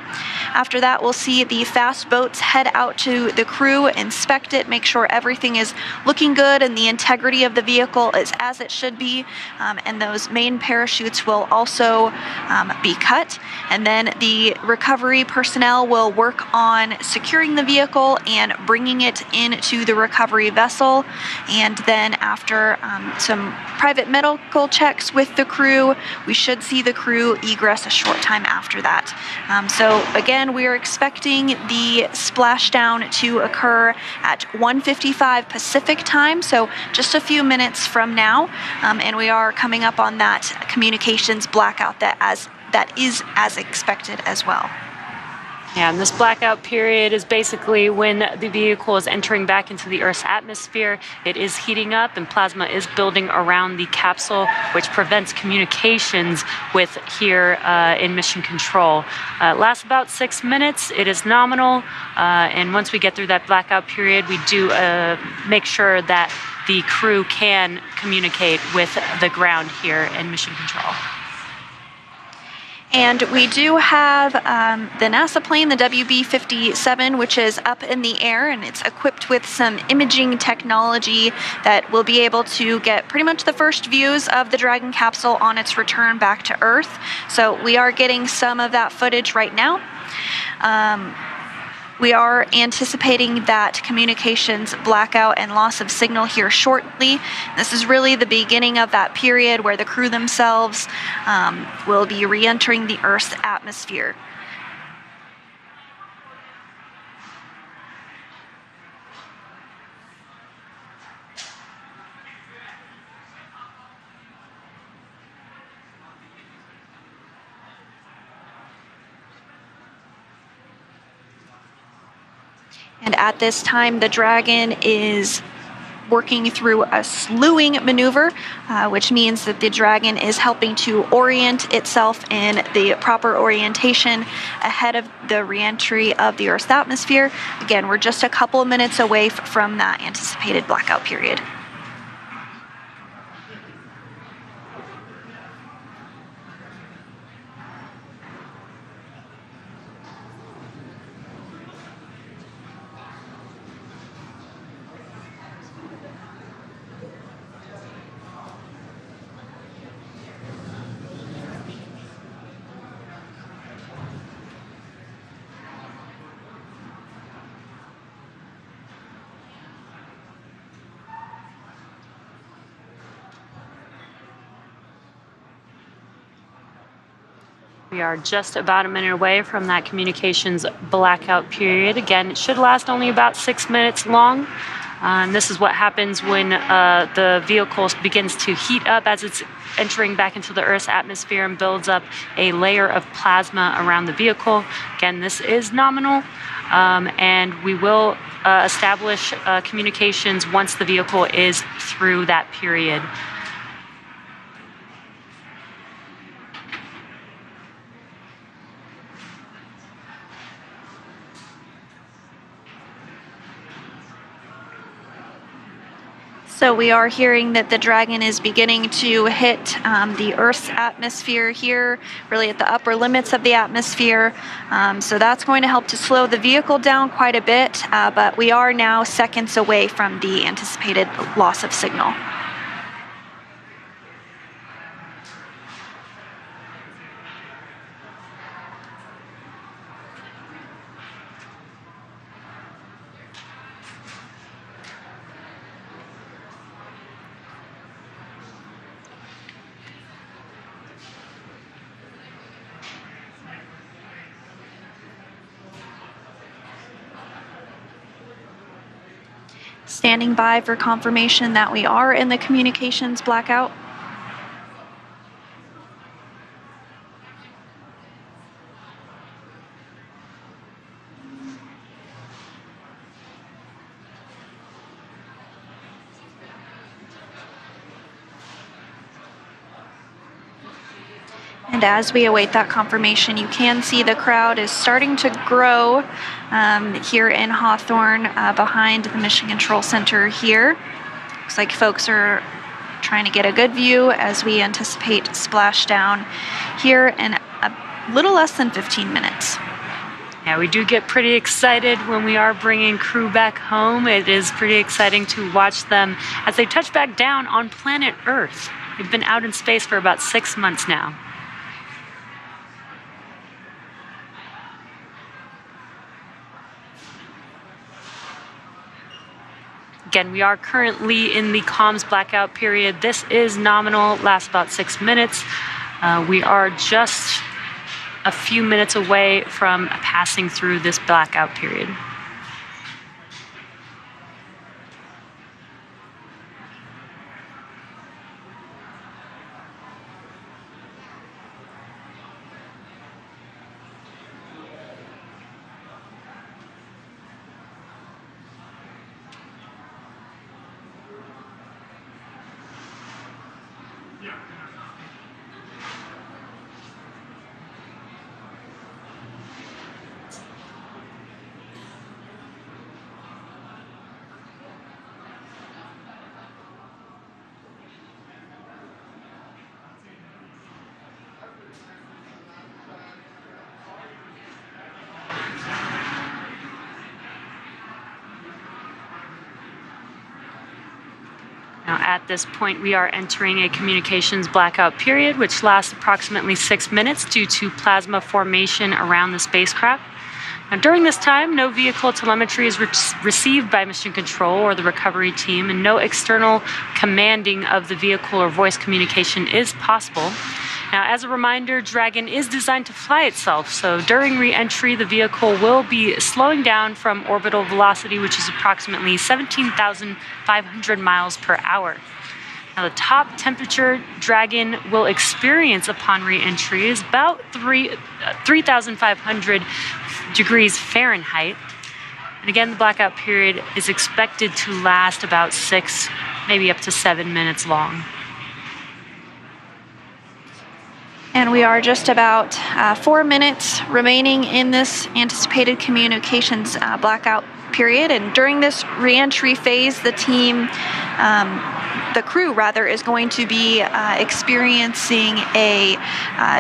After that, we'll see the fast boats head out to the crew, inspect it, make sure everything is looking good and the integrity of the vehicle is as it should be, and those main parachutes will also be cut. And then the recovery personnel will work on securing the vehicle and bringing it into the recovery vessel. And then after some private medical checks with the crew, we should see the crew egress a short time after that. So again, we are expecting the splashdown to occur at 1:55 Pacific time, so just a few minutes from now, and we are coming up on that communications blackout that is as expected as well. Yeah, and this blackout period is basically when the vehicle is entering back into the Earth's atmosphere. It is heating up and plasma is building around the capsule, which prevents communications with here in mission control. It lasts about 6 minutes. It is nominal. And once we get through that blackout period, we do make sure that the crew can communicate with the ground here in mission control. And we do have the NASA plane, the WB-57, which is up in the air, and it's equipped with some imaging technology that will be able to get pretty much the first views of the Dragon capsule on its return back to Earth. So we are getting some of that footage right now. We are anticipating that communications blackout and loss of signal here shortly. This is really the beginning of that period where the crew themselves will be re-entering the Earth's atmosphere. And at this time, the Dragon is working through a slewing maneuver, which means that the Dragon is helping to orient itself in the proper orientation ahead of the re-entry of the Earth's atmosphere. Again, we're just a couple of minutes away from that anticipated blackout period. We are just about a minute away from that communications blackout period. Again, it should last only about 6 minutes long. And this is what happens when the vehicle begins to heat up as it's entering back into the Earth's atmosphere and builds up a layer of plasma around the vehicle. Again, this is nominal, and we will establish communications once the vehicle is through that period. So we are hearing that the Dragon is beginning to hit the Earth's atmosphere here, really at the upper limits of the atmosphere. So that's going to help to slow the vehicle down quite a bit, but we are now seconds away from the anticipated loss of signal. Standing by for confirmation that we are in the communications blackout. And as we await that confirmation, you can see the crowd is starting to grow here in Hawthorne behind the Mission Control Center here. Looks like folks are trying to get a good view as we anticipate splashdown here in a little less than 15 minutes. Yeah, we do get pretty excited when we are bringing crew back home. It is pretty exciting to watch them as they touch back down on planet Earth. They've been out in space for about 6 months now. Again, we are currently in the comms blackout period. This is nominal, lasts about 6 minutes. We are just a few minutes away from passing through this blackout period. at this point we are entering a communications blackout period, which lasts approximately 6 minutes due to plasma formation around the spacecraft. Now, during this time, no vehicle telemetry is received by mission control or the recovery team, and no external commanding of the vehicle or voice communication is possible. Now, as a reminder, Dragon is designed to fly itself, so during re-entry, the vehicle will be slowing down from orbital velocity, which is approximately 17,500 miles per hour. Now, the top temperature Dragon will experience upon re-entry is about 3,500 degrees Fahrenheit. And again, the blackout period is expected to last about 6, maybe up to 7 minutes long. And we are just about 4 minutes remaining in this anticipated communications blackout period. And during this re-entry phase, the crew is going to be experiencing a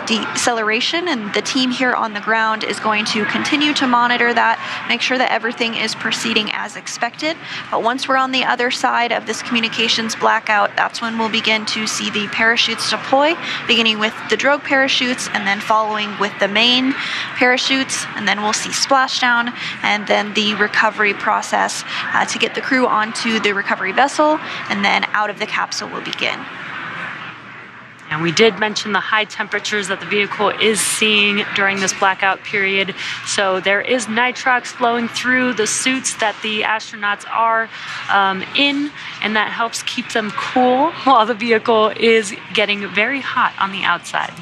deceleration, and the team here on the ground is going to continue to monitor that, make sure that everything is proceeding as expected. But once we're on the other side of this communications blackout, that's when we'll begin to see the parachutes deploy, beginning with the drogue parachutes and then following with the main parachutes, and then we'll see splashdown and then the recovery process to get the crew onto the recovery vessel, and then out of the capsule will begin. And we did mention the high temperatures that the vehicle is seeing during this blackout period. So there is nitrox flowing through the suits that the astronauts are in, and that helps keep them cool while the vehicle is getting very hot on the outside.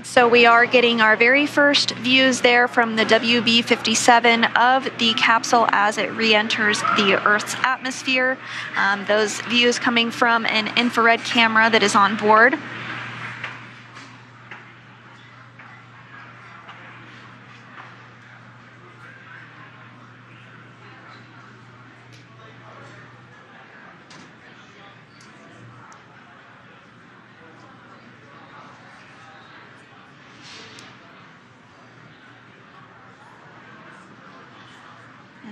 So we are getting our very first views there from the WB-57 of the capsule as it re-enters the Earth's atmosphere. Those views coming from an infrared camera that is on board.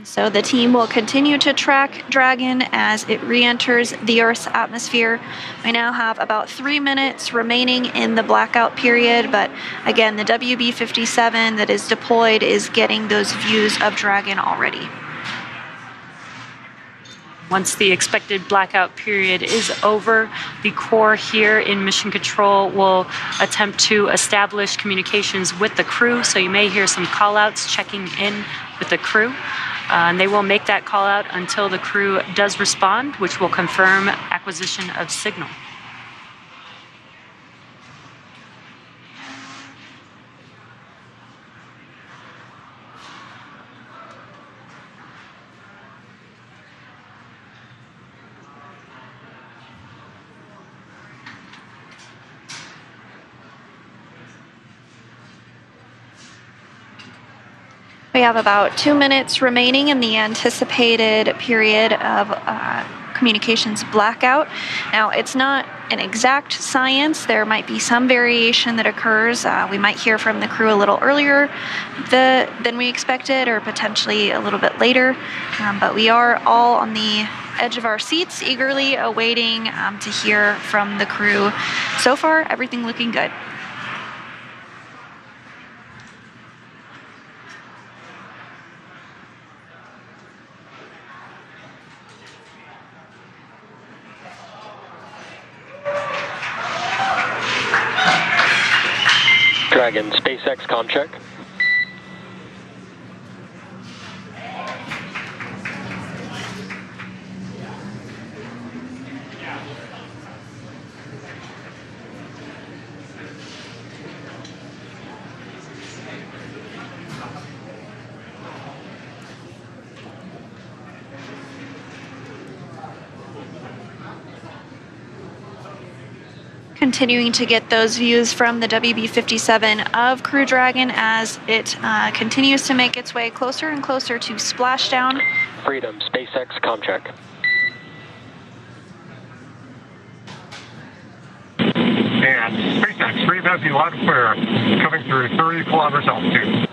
So the team will continue to track Dragon as it re-enters the Earth's atmosphere. We now have about 3 minutes remaining in the blackout period, but again, the WB-57 that is deployed is getting those views of Dragon already. Once the expected blackout period is over, the Corps here in Mission Control will attempt to establish communications with the crew, so you may hear some call-outs checking in with the crew. And they will make that call out until the crew does respond, which will confirm acquisition of signal. We have about 2 minutes remaining in the anticipated period of communications blackout. Now, it's not an exact science. There might be some variation that occurs. We might hear from the crew a little earlier than we expected, or potentially a little bit later. But we are all on the edge of our seats, eagerly awaiting to hear from the crew. So far, everything looking good. Dragon, SpaceX comm check. Continuing to get those views from the WB-57 of Crew Dragon as it continues to make its way closer and closer to splashdown. Freedom, SpaceX comm check. And SpaceX, Freedom has you loud and clear, coming through 30 kilometers altitude.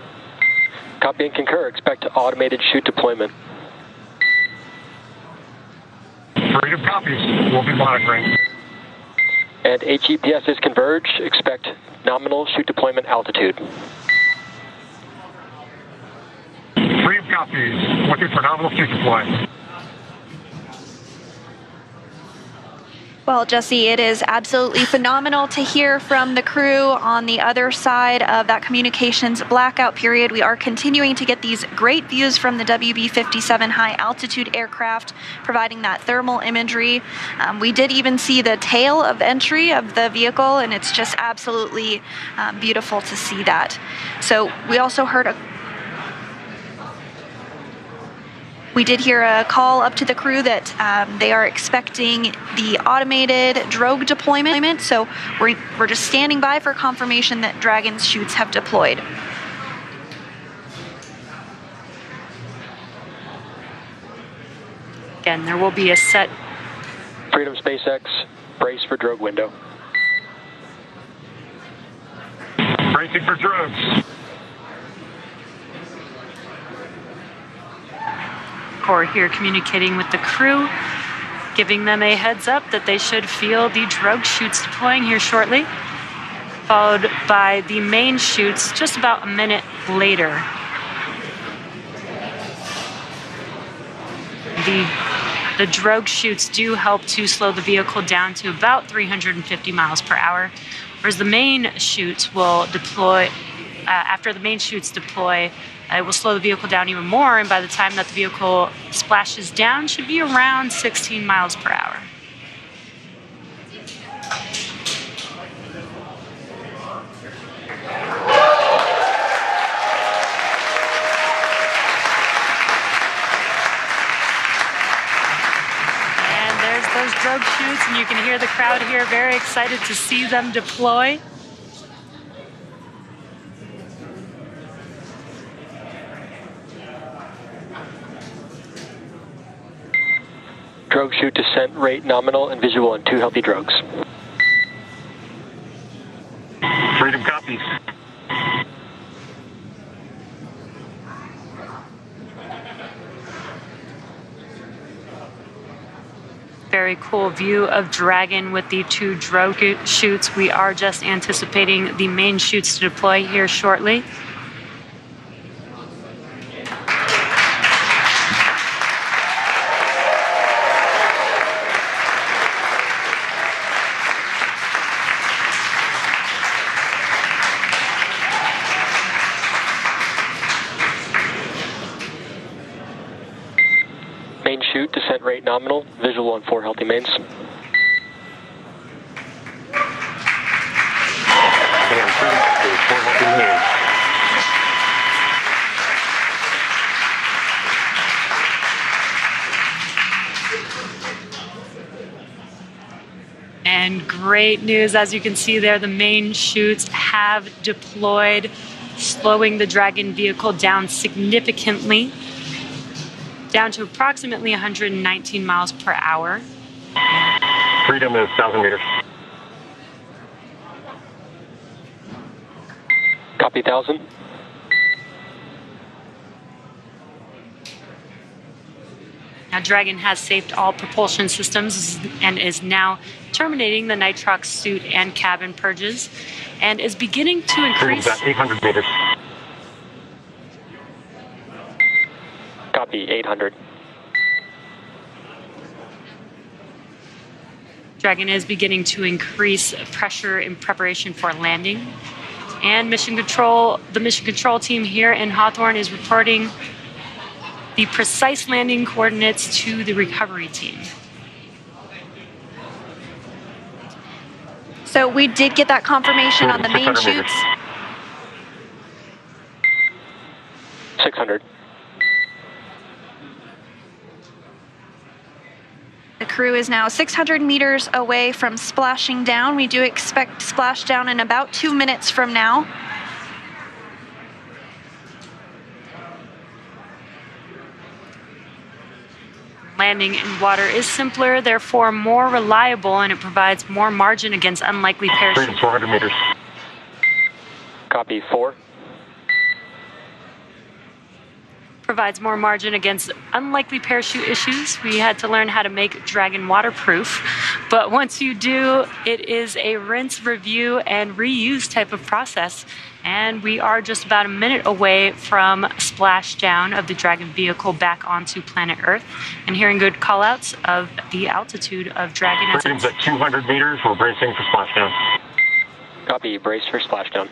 Copy and concur. Expect automated chute deployment. Freedom copies. We'll be monitoring. And HEPSs converge. Expect nominal chute deployment altitude. Freedom copies. Looking for nominal chute deploy. Well, Jesse, it is absolutely phenomenal to hear from the crew on the other side of that communications blackout period. We are continuing to get these great views from the WB-57 high altitude aircraft, providing that thermal imagery. We did even see the tail of entry of the vehicle, and it's just absolutely beautiful to see that. So we also heard We did hear a call up to the crew that they are expecting the automated drogue deployment, so we're just standing by for confirmation that Dragon's chutes have deployed. Again, there will be a set. Freedom SpaceX, brace for drogue window. Bracing for drogues. Corps here communicating with the crew, giving them a heads up that they should feel the drogue chutes deploying here shortly, followed by the main chutes just about a minute later. The drogue chutes do help to slow the vehicle down to about 350 miles per hour, whereas the main chutes will deploy, after the main chutes deploy, it will slow the vehicle down even more, and by the time that the vehicle splashes down, should be around 16 miles per hour. And there's those drogue chutes, and you can hear the crowd here very excited to see them deploy. Drogue chute descent rate nominal and visual on 2 healthy drogues. Freedom copies. Very cool view of Dragon with the 2 drogue chutes. We are just anticipating the main chutes to deploy here shortly. Main chute descent rate nominal, visual on 4 healthy mains. And great news, as you can see there, the main chutes have deployed, slowing the Dragon vehicle down significantly, down to approximately 119 miles per hour. Freedom is 1,000 meters. Copy 1,000. Now Dragon has saved all propulsion systems and is now terminating the nitrox suit and cabin purges, and is beginning to increase. Freedom's at 800 meters. Copy 800. Dragon is beginning to increase pressure in preparation for landing. And the mission control team here in Hawthorne is reporting the precise landing coordinates to the recovery team. So we did get that confirmation on the main chutes. 600. The crew is now 600 meters away from splashing down. We do expect splashdown in about 2 minutes from now. Landing in water is simpler, therefore more reliable, and it provides more margin against unlikely parachute. 400 meters. Copy 4. provides more margin against unlikely parachute issues. We had to learn how to make Dragon waterproof, but once you do, it is a rinse, review, and reuse type of process. And we are just about a minute away from splashdown of the Dragon vehicle back onto planet Earth, and hearing good callouts of the altitude of Dragon. Freedom's at 200 meters. We're bracing for splashdown. Copy, brace for splashdown.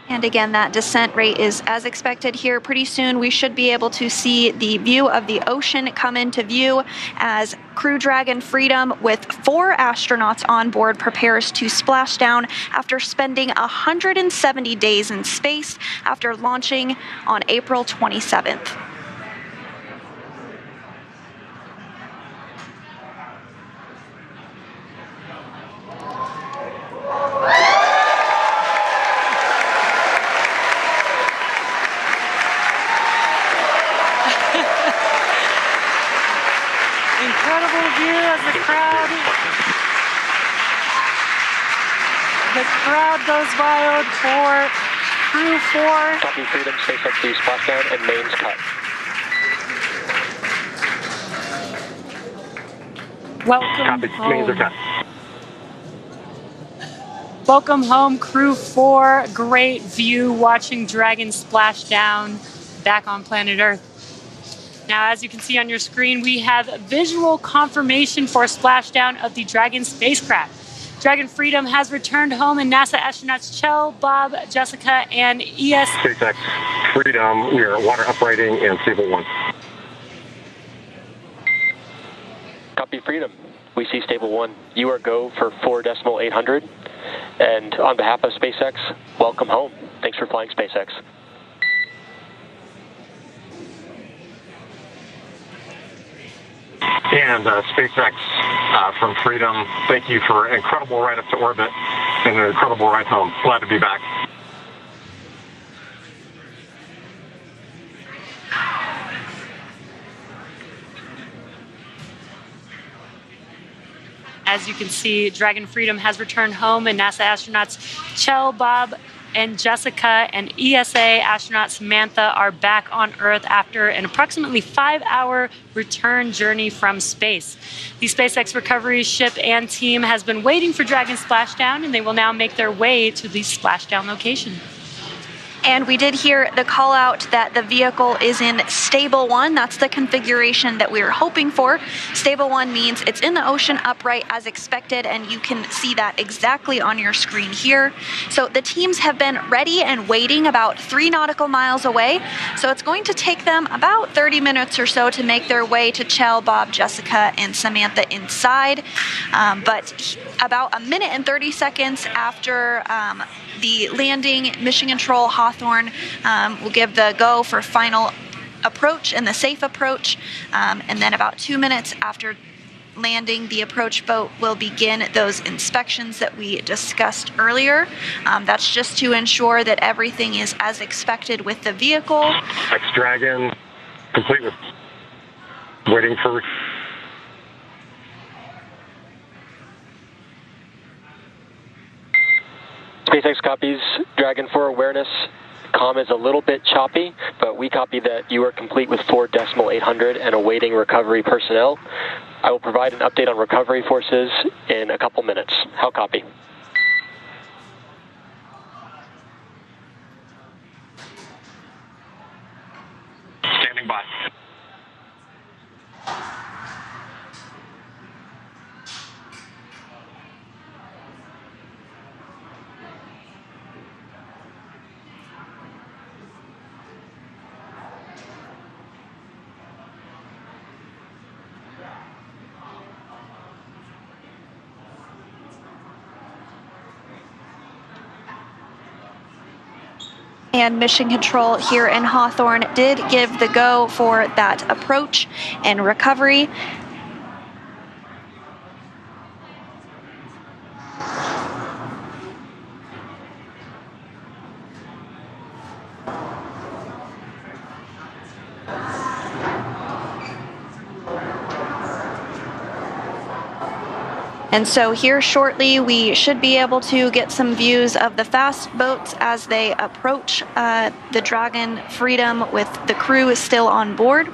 And again, that descent rate is as expected here. Pretty soon we should be able to see the view of the ocean come into view as Crew Dragon Freedom with 4 astronauts on board prepares to splash down after spending 170 days in space after launching on April 27th. Incredible view as the crowd goes wild for Crew 4. Copy, Freedom, SpaceX to splashdown and mains cut. Welcome Copy, mains are home. cut. Welcome home, Crew 4. Great view watching Dragon splash down back on planet Earth. Now, as you can see on your screen, we have visual confirmation for splashdown of the Dragon spacecraft. Dragon Freedom has returned home, and NASA astronauts Kjell, Bob, Jessica, and SpaceX Freedom, we are water uprighting and stable 1. Copy, Freedom. We see stable 1. You are go for 4.800. And on behalf of SpaceX, welcome home. Thanks for flying SpaceX. And SpaceX from Freedom, thank you for an incredible ride up to orbit and an incredible ride home. Glad to be back. As you can see, Dragon Freedom has returned home, and NASA astronauts Kjell, Bob, and Jessica and ESA astronaut Samantha are back on Earth after an approximately 5-hour return journey from space. The SpaceX recovery ship and team has been waiting for Dragon splashdown, and they will now make their way to the splashdown location. And we did hear the call out that the vehicle is in stable 1. That's the configuration that we were hoping for. Stable 1 means it's in the ocean upright as expected, and you can see that exactly on your screen here. So the teams have been ready and waiting about 3 nautical miles away. So it's going to take them about 30 minutes or so to make their way to Kjell, Bob, Jessica, and Samantha inside. But about a minute and 30 seconds after the landing, Mission Control Hawthorne will give the go for final approach and the safe approach. And then about 2 minutes after landing, the approach boat will begin those inspections that we discussed earlier. That's just to ensure that everything is as expected with the vehicle. X-Dragon, complete with waiting for... SpaceX copies Dragon for awareness. Comm is a little bit choppy, but we copy that you are complete with 4.800 and awaiting recovery personnel. I will provide an update on recovery forces in a couple minutes. How copy? Standing by. And Mission Control here in Hawthorne did give the go for that approach and recovery. And so here shortly, we should be able to get some views of the fast boats as they approach the Dragon Freedom with the crew still on board.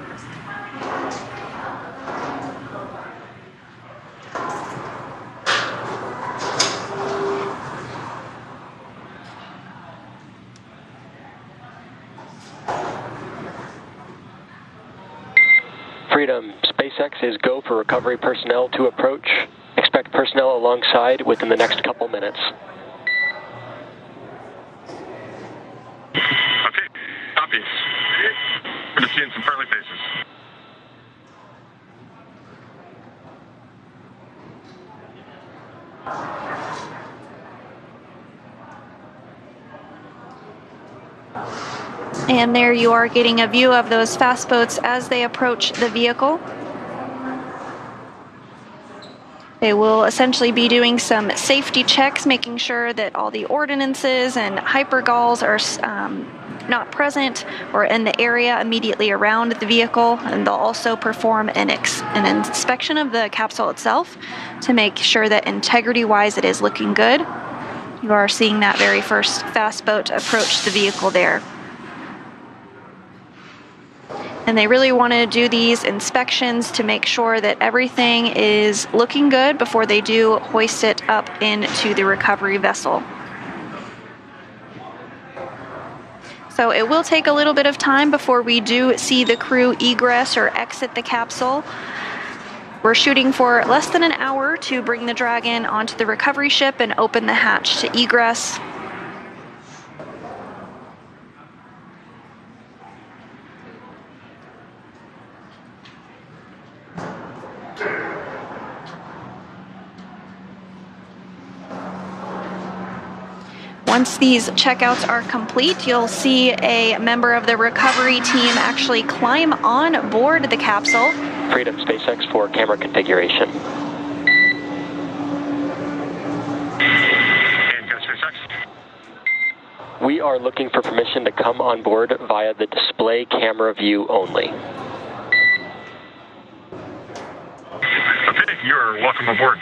Freedom, SpaceX is go for recovery personnel to approach. Expect personnel alongside within the next couple minutes. Okay, copy. We're just seeing some friendly faces. And there you are getting a view of those fast boats as they approach the vehicle. They will essentially be doing some safety checks, making sure that all the ordnances and hypergalls are not present or in the area immediately around the vehicle. And they'll also perform an inspection of the capsule itself to make sure that integrity-wise it is looking good. You are seeing that very first fast boat approach the vehicle there. And they really want to do these inspections to make sure that everything is looking good before they do hoist it up into the recovery vessel. So it will take a little bit of time before we do see the crew egress or exit the capsule. We're shooting for less than an hour to bring the Dragon onto the recovery ship and open the hatch to egress. Once these checkouts are complete, you'll see a member of the recovery team actually climb on board the capsule. Freedom, SpaceX for camera configuration. And SpaceX. We are looking for permission to come on board via the display camera view only. Okay, you're welcome aboard.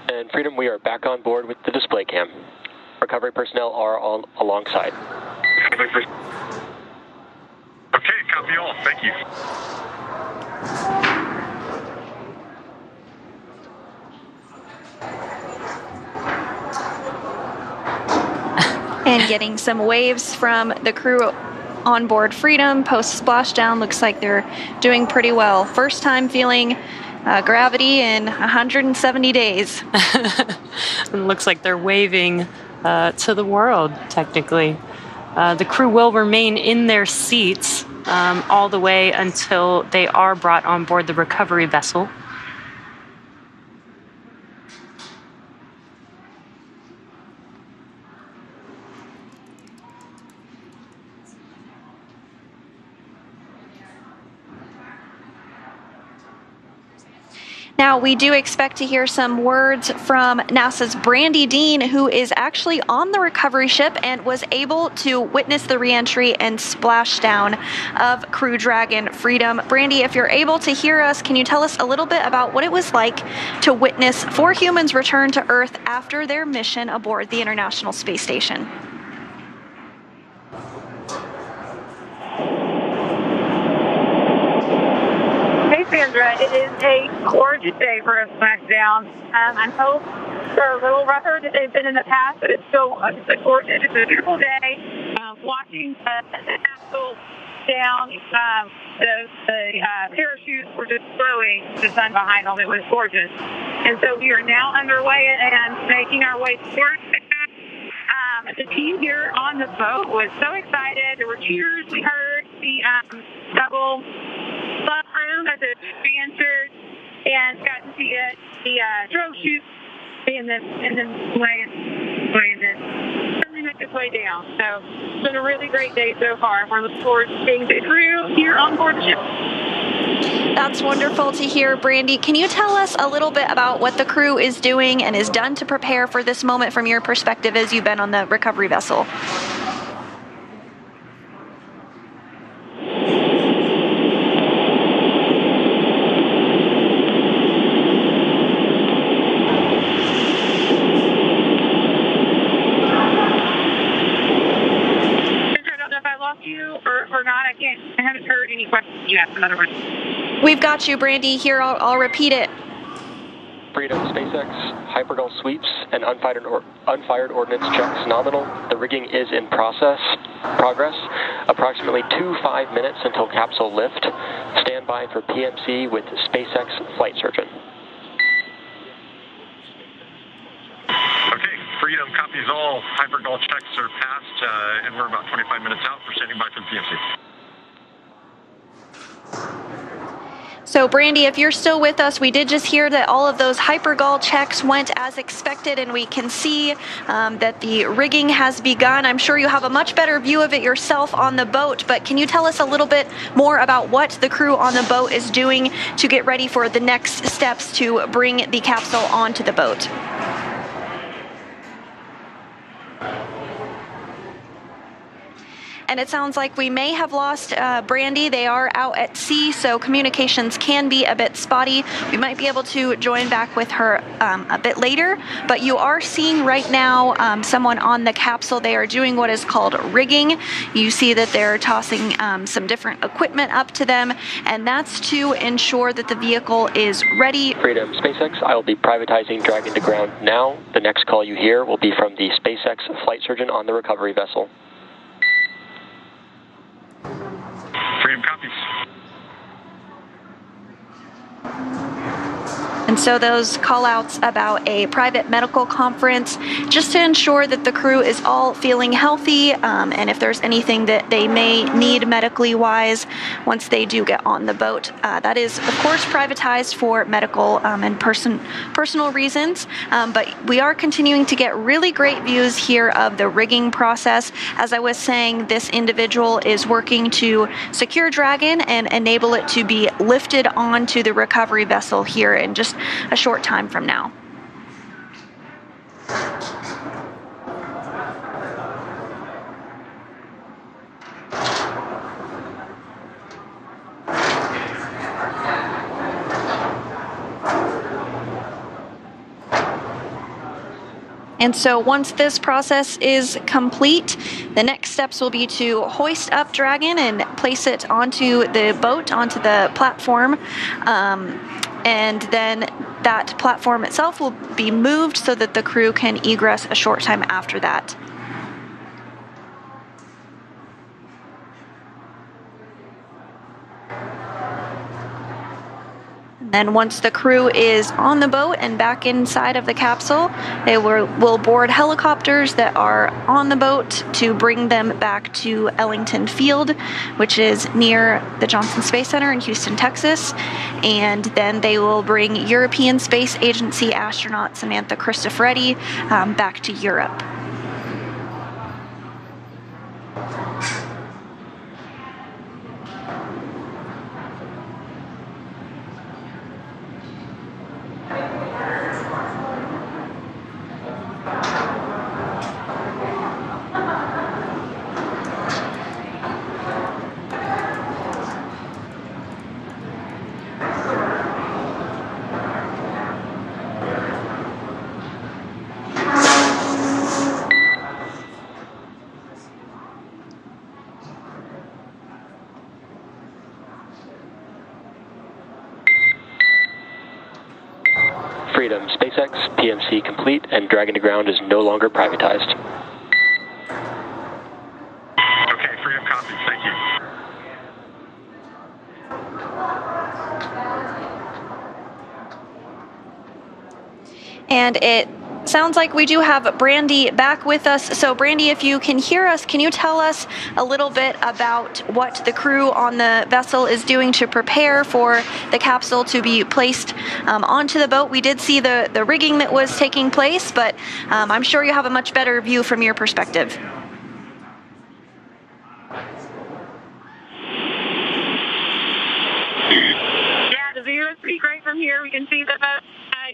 And Freedom, we are back on board with the display cam. Recovery personnel are all alongside. Okay, copy all. Thank you. And getting some waves from the crew on board Freedom post splashdown. Looks like they're doing pretty well. First time feeling gravity in 170 days. It looks like they're waving to the world, technically. The crew will remain in their seats all the way until they are brought on board the recovery vessel. Now, we do expect to hear some words from NASA's Brandy Dean, who is actually on the recovery ship and was able to witness the reentry and splashdown of Crew Dragon Freedom. Brandy, if you're able to hear us, can you tell us a little bit about what it was like to witness 4 humans return to Earth after their mission aboard the International Space Station? Sandra, it is a gorgeous day for a splashdown. I hope they're a little rougher than they've been in the past, but it's still it's a gorgeous, it's a beautiful day. Watching the capsule down, the parachutes were just throwing the sun behind them. It was gorgeous. And so we are now underway and making our way towards the team here on the boat was so excited. There were cheers. We heard the double bunk room as it re-entered and got to see the drone shoot and then make its way down. So it's been a really great day so far. We're looking forward to seeing the crew here on board the ship. That's wonderful to hear, Brandy. Can you tell us a little bit about what the crew is doing and is done to prepare for this moment from your perspective as you've been on the recovery vessel? Or not, I haven't heard any questions yet, in other words. We've got you, Brandy. Here, I'll repeat it. Freedom, SpaceX, hypergol sweeps, and unfired ordnance checks nominal. The rigging is in progress. Approximately 5 minutes until capsule lift. Stand by for PMC with SpaceX flight surgeon. Okay, Freedom copies all. Hypergol checks are passed, and we're about 25 minutes out. We're standing by for the PMC. So, Brandy, if you're still with us, we did just hear that all of those hypergol checks went as expected, and we can see that the rigging has begun. I'm sure you have a much better view of it yourself on the boat, but can you tell us a little bit more about what the crew on the boat is doing to get ready for the next steps to bring the capsule onto the boat? And it sounds like we may have lost Brandy. They are out at sea, so communications can be a bit spotty. We might be able to join back with her a bit later, but you are seeing right now someone on the capsule. They are doing what is called rigging. You see that they're tossing some different equipment up to them, and that's to ensure that the vehicle is ready. Freedom, SpaceX, I will be privatizing Dragon to ground now. The next call you hear will be from the SpaceX flight surgeon on the recovery vessel. Freedom copies. And so those call-outs about a private medical conference, just to ensure that the crew is all feeling healthy, and if there's anything that they may need medically wise once they do get on the boat. That is, of course, privatized for medical and personal reasons, but we are continuing to get really great views here of the rigging process. As I was saying, this individual is working to secure Dragon and enable it to be lifted onto the recovery vessel here in just a short time from now. And so once this process is complete, the next steps will be to hoist up Dragon and place it onto the boat, onto the platform. And then that platform itself will be moved so that the crew can egress a short time after that. Then once the crew is on the boat and back inside of the capsule, they will board helicopters that are on the boat to bring them back to Ellington Field, which is near the Johnson Space Center in Houston, Texas. And then they will bring European Space Agency astronaut Samantha Cristoforetti back to Europe. Freedom, SpaceX, PMC complete, and Dragon to ground is no longer privatized. Okay, Freedom copies. Thank you. And it Sounds like we do have Brandy back with us. So Brandy, if you can hear us, can you tell us a little bit about what the crew on the vessel is doing to prepare for the capsule to be placed onto the boat? We did see the rigging that was taking place, but I'm sure you have a much better view from your perspective. Yeah, the view is pretty great from here. We can see the boat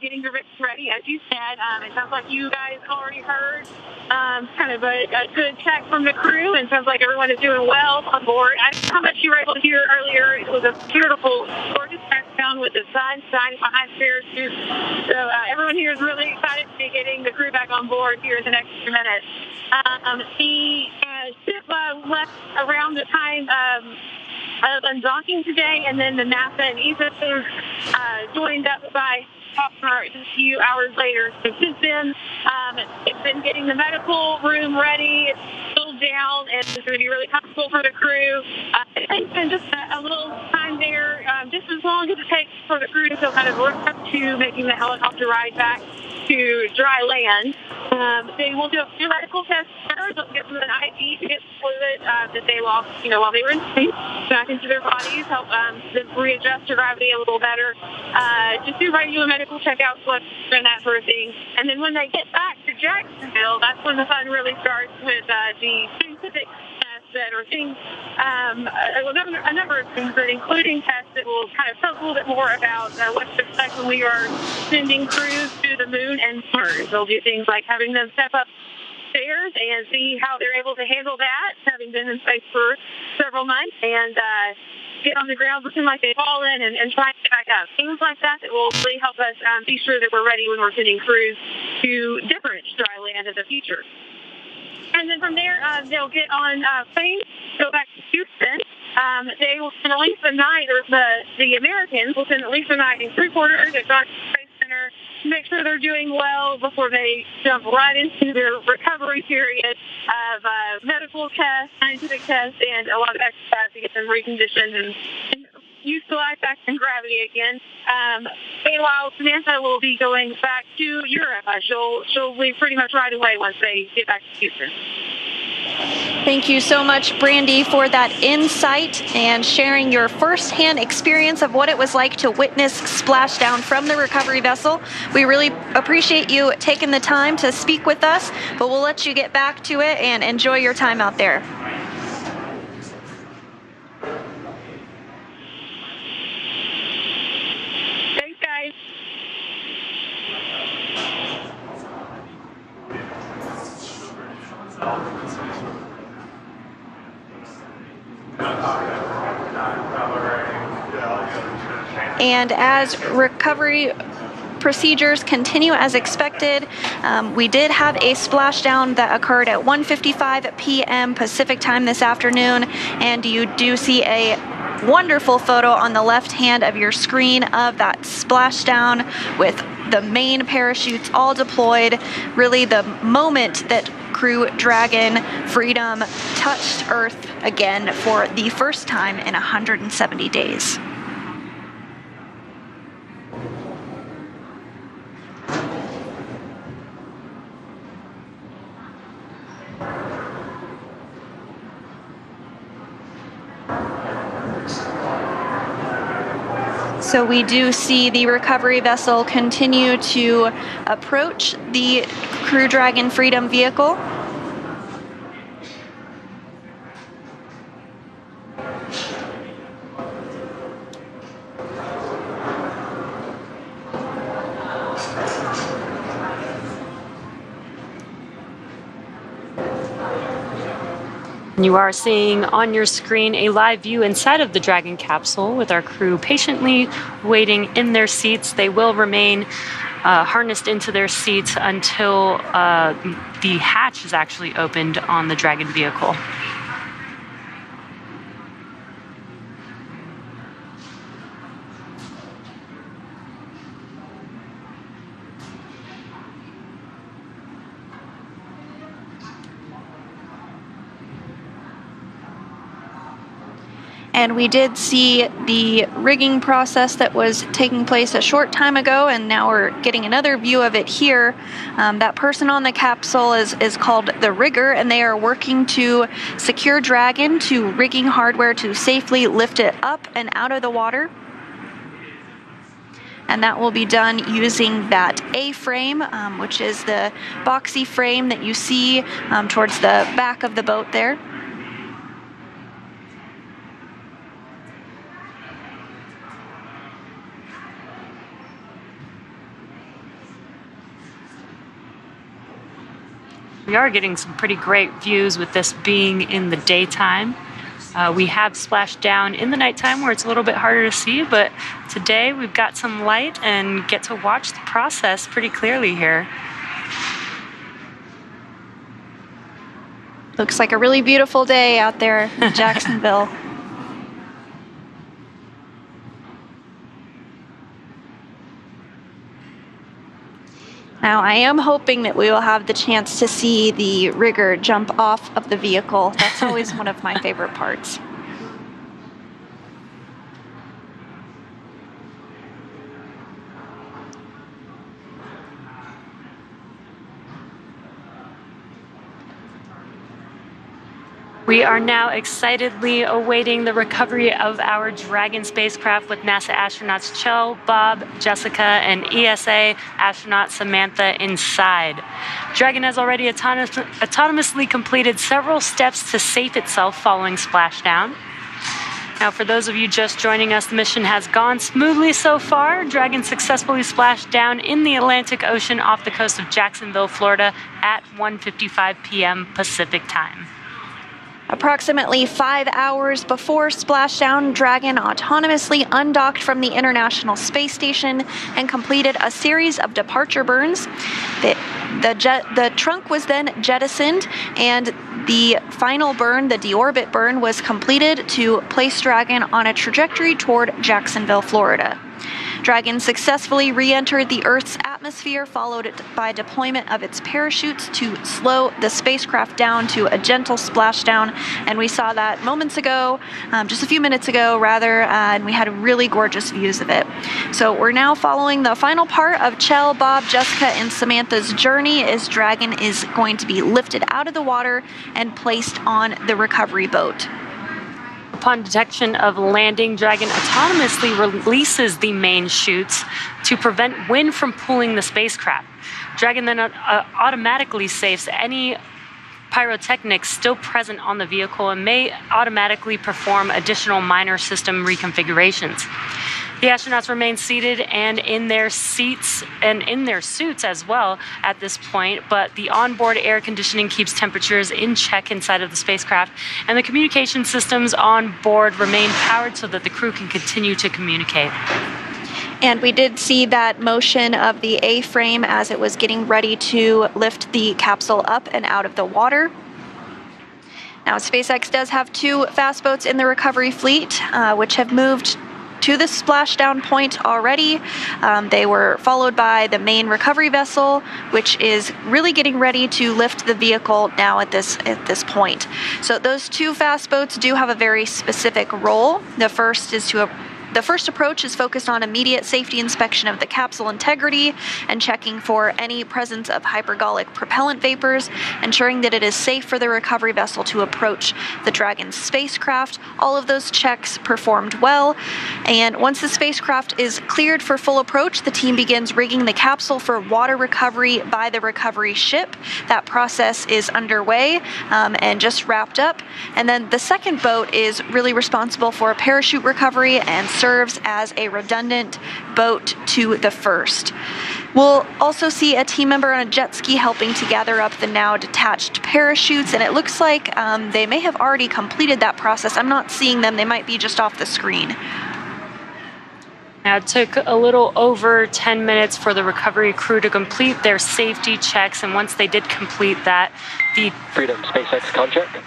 getting the rigs ready, as you said. It sounds like you guys already heard kind of a good check from the crew, and sounds like everyone is doing well on board. I don't know how much you were able to hear earlier. It was a beautiful, gorgeous touchdown with the sun shining behind parachute. So everyone here is really excited to be getting the crew back on board here in the next few minutes. The ship left around the time of undocking today, and then the NASA and ESA teams joined up by a few hours later. So since then, it's been getting the medical room ready. It's still down, and it's going to be really comfortable for the crew. It's been just a little time there, just as long as it takes for the crew to feel kind of worked up to making the helicopter ride back to dry land. They will do a few medical tests first. They'll get them an IV to get fluid that they lost, while they were in space, back into their bodies, help them readjust to gravity a little better. Just do regular medical checkouts and that sort of thing. And then when they get back to Jacksonville, that's when the fun really starts with the scientific tests that are things, a number of things, but including tests that will kind of talk a little bit more about what to expect when we are sending crews to the moon and Mars. They'll do things like having them step up stairs and see how they're able to handle that, having been in space for several months, and get on the ground looking like they've fallen and try to get back up. Things like that will really help us be sure that we're ready when we're sending crews to different dry land in the future. And then from there, they'll get on planes, go back to Houston. They will spend at least a night, or the Americans will spend at least a night in crew quarters at Johnson Space Center to make sure they're doing well before they jump right into their recovery period of medical tests, scientific tests, and a lot of exercise to get them reconditioned and used to life back in gravity again. Meanwhile, Samantha will be going back to Europe. She'll leave pretty much right away once they get back to Houston. Thank you so much, Brandy, for that insight and sharing your firsthand experience of what it was like to witness splashdown from the recovery vessel. We really appreciate you taking the time to speak with us, but we'll let you get back to it and enjoy your time out there. Thanks, guys. And as recovery procedures continue as expected, we did have a splashdown that occurred at 1:55 p.m. Pacific time this afternoon, and you do see a wonderful photo on the left hand of your screen of that splashdown with the main parachutes all deployed. Really the moment that Crew Dragon Freedom touched Earth again for the first time in 170 days. So we do see the recovery vessel continue to approach the Crew Dragon Freedom vehicle. You are seeing on your screen a live view inside of the Dragon capsule with our crew patiently waiting in their seats. They will remain harnessed into their seats until the hatch is actually opened on the Dragon vehicle. And we did see the rigging process that was taking place a short time ago, and now we're getting another view of it here. That person on the capsule is called the rigger, and they are working to secure Dragon to rigging hardware to safely lift it up and out of the water. And that will be done using that A-frame, which is the boxy frame that you see towards the back of the boat there. We are getting some pretty great views with this being in the daytime. We have Splashdown in the nighttime where it's a little bit harder to see, but today we've got some light and get to watch the process pretty clearly here. Looks like a really beautiful day out there in Jacksonville. Now, I am hoping that we will have the chance to see the rigger jump off of the vehicle. That's always one of my favorite parts. We are now excitedly awaiting the recovery of our Dragon spacecraft with NASA astronauts Kjell, Bob, Jessica, and ESA astronaut Samantha inside. Dragon has already autonomously completed several steps to safe itself following splashdown. Now, for those of you just joining us, the mission has gone smoothly so far. Dragon successfully splashed down in the Atlantic Ocean off the coast of Jacksonville, Florida at 1:55 p.m. Pacific time. Approximately 5 hours before splashdown, Dragon autonomously undocked from the International Space Station and completed a series of departure burns. The trunk was then jettisoned, and the final burn, the deorbit burn, was completed to place Dragon on a trajectory toward Jacksonville, Florida. Dragon successfully re-entered the Earth's atmosphere, followed by deployment of its parachutes to slow the spacecraft down to a gentle splashdown. And we saw that moments ago, just a few minutes ago rather, and we had really gorgeous views of it. So we're now following the final part of Kjell, Bob, Jessica, and Samantha's journey as Dragon is going to be lifted out of the water and placed on the recovery boat. Upon detection of landing, Dragon autonomously releases the main chutes to prevent wind from pulling the spacecraft. Dragon then automatically safes any pyrotechnics still present on the vehicle and may automatically perform additional minor system reconfigurations. The astronauts remain seated and in their seats and in their suits as well at this point, but the onboard air conditioning keeps temperatures in check inside of the spacecraft, and the communication systems on board remain powered so that the crew can continue to communicate. And we did see that motion of the A-frame as it was getting ready to lift the capsule up and out of the water. Now, SpaceX does have 2 fast boats in the recovery fleet, which have moved to the splashdown point already. They were followed by the main recovery vessel, which is really getting ready to lift the vehicle now at this point. So those 2 fast boats do have a very specific role. The first approach is focused on immediate safety inspection of the capsule integrity and checking for any presence of hypergolic propellant vapors, ensuring that it is safe for the recovery vessel to approach the Dragon spacecraft. All of those checks performed well, and once the spacecraft is cleared for full approach, the team begins rigging the capsule for water recovery by the recovery ship. That process is underway and just wrapped up. And then the second boat is really responsible for parachute recovery and serves as a redundant boat to the first. We'll also see a team member on a jet ski helping to gather up the now detached parachutes, and it looks like they may have already completed that process. I'm not seeing them. They might be just off the screen. Now, it took a little over 10 minutes for the recovery crew to complete their safety checks, and once they did complete that, the Freedom SpaceX contract.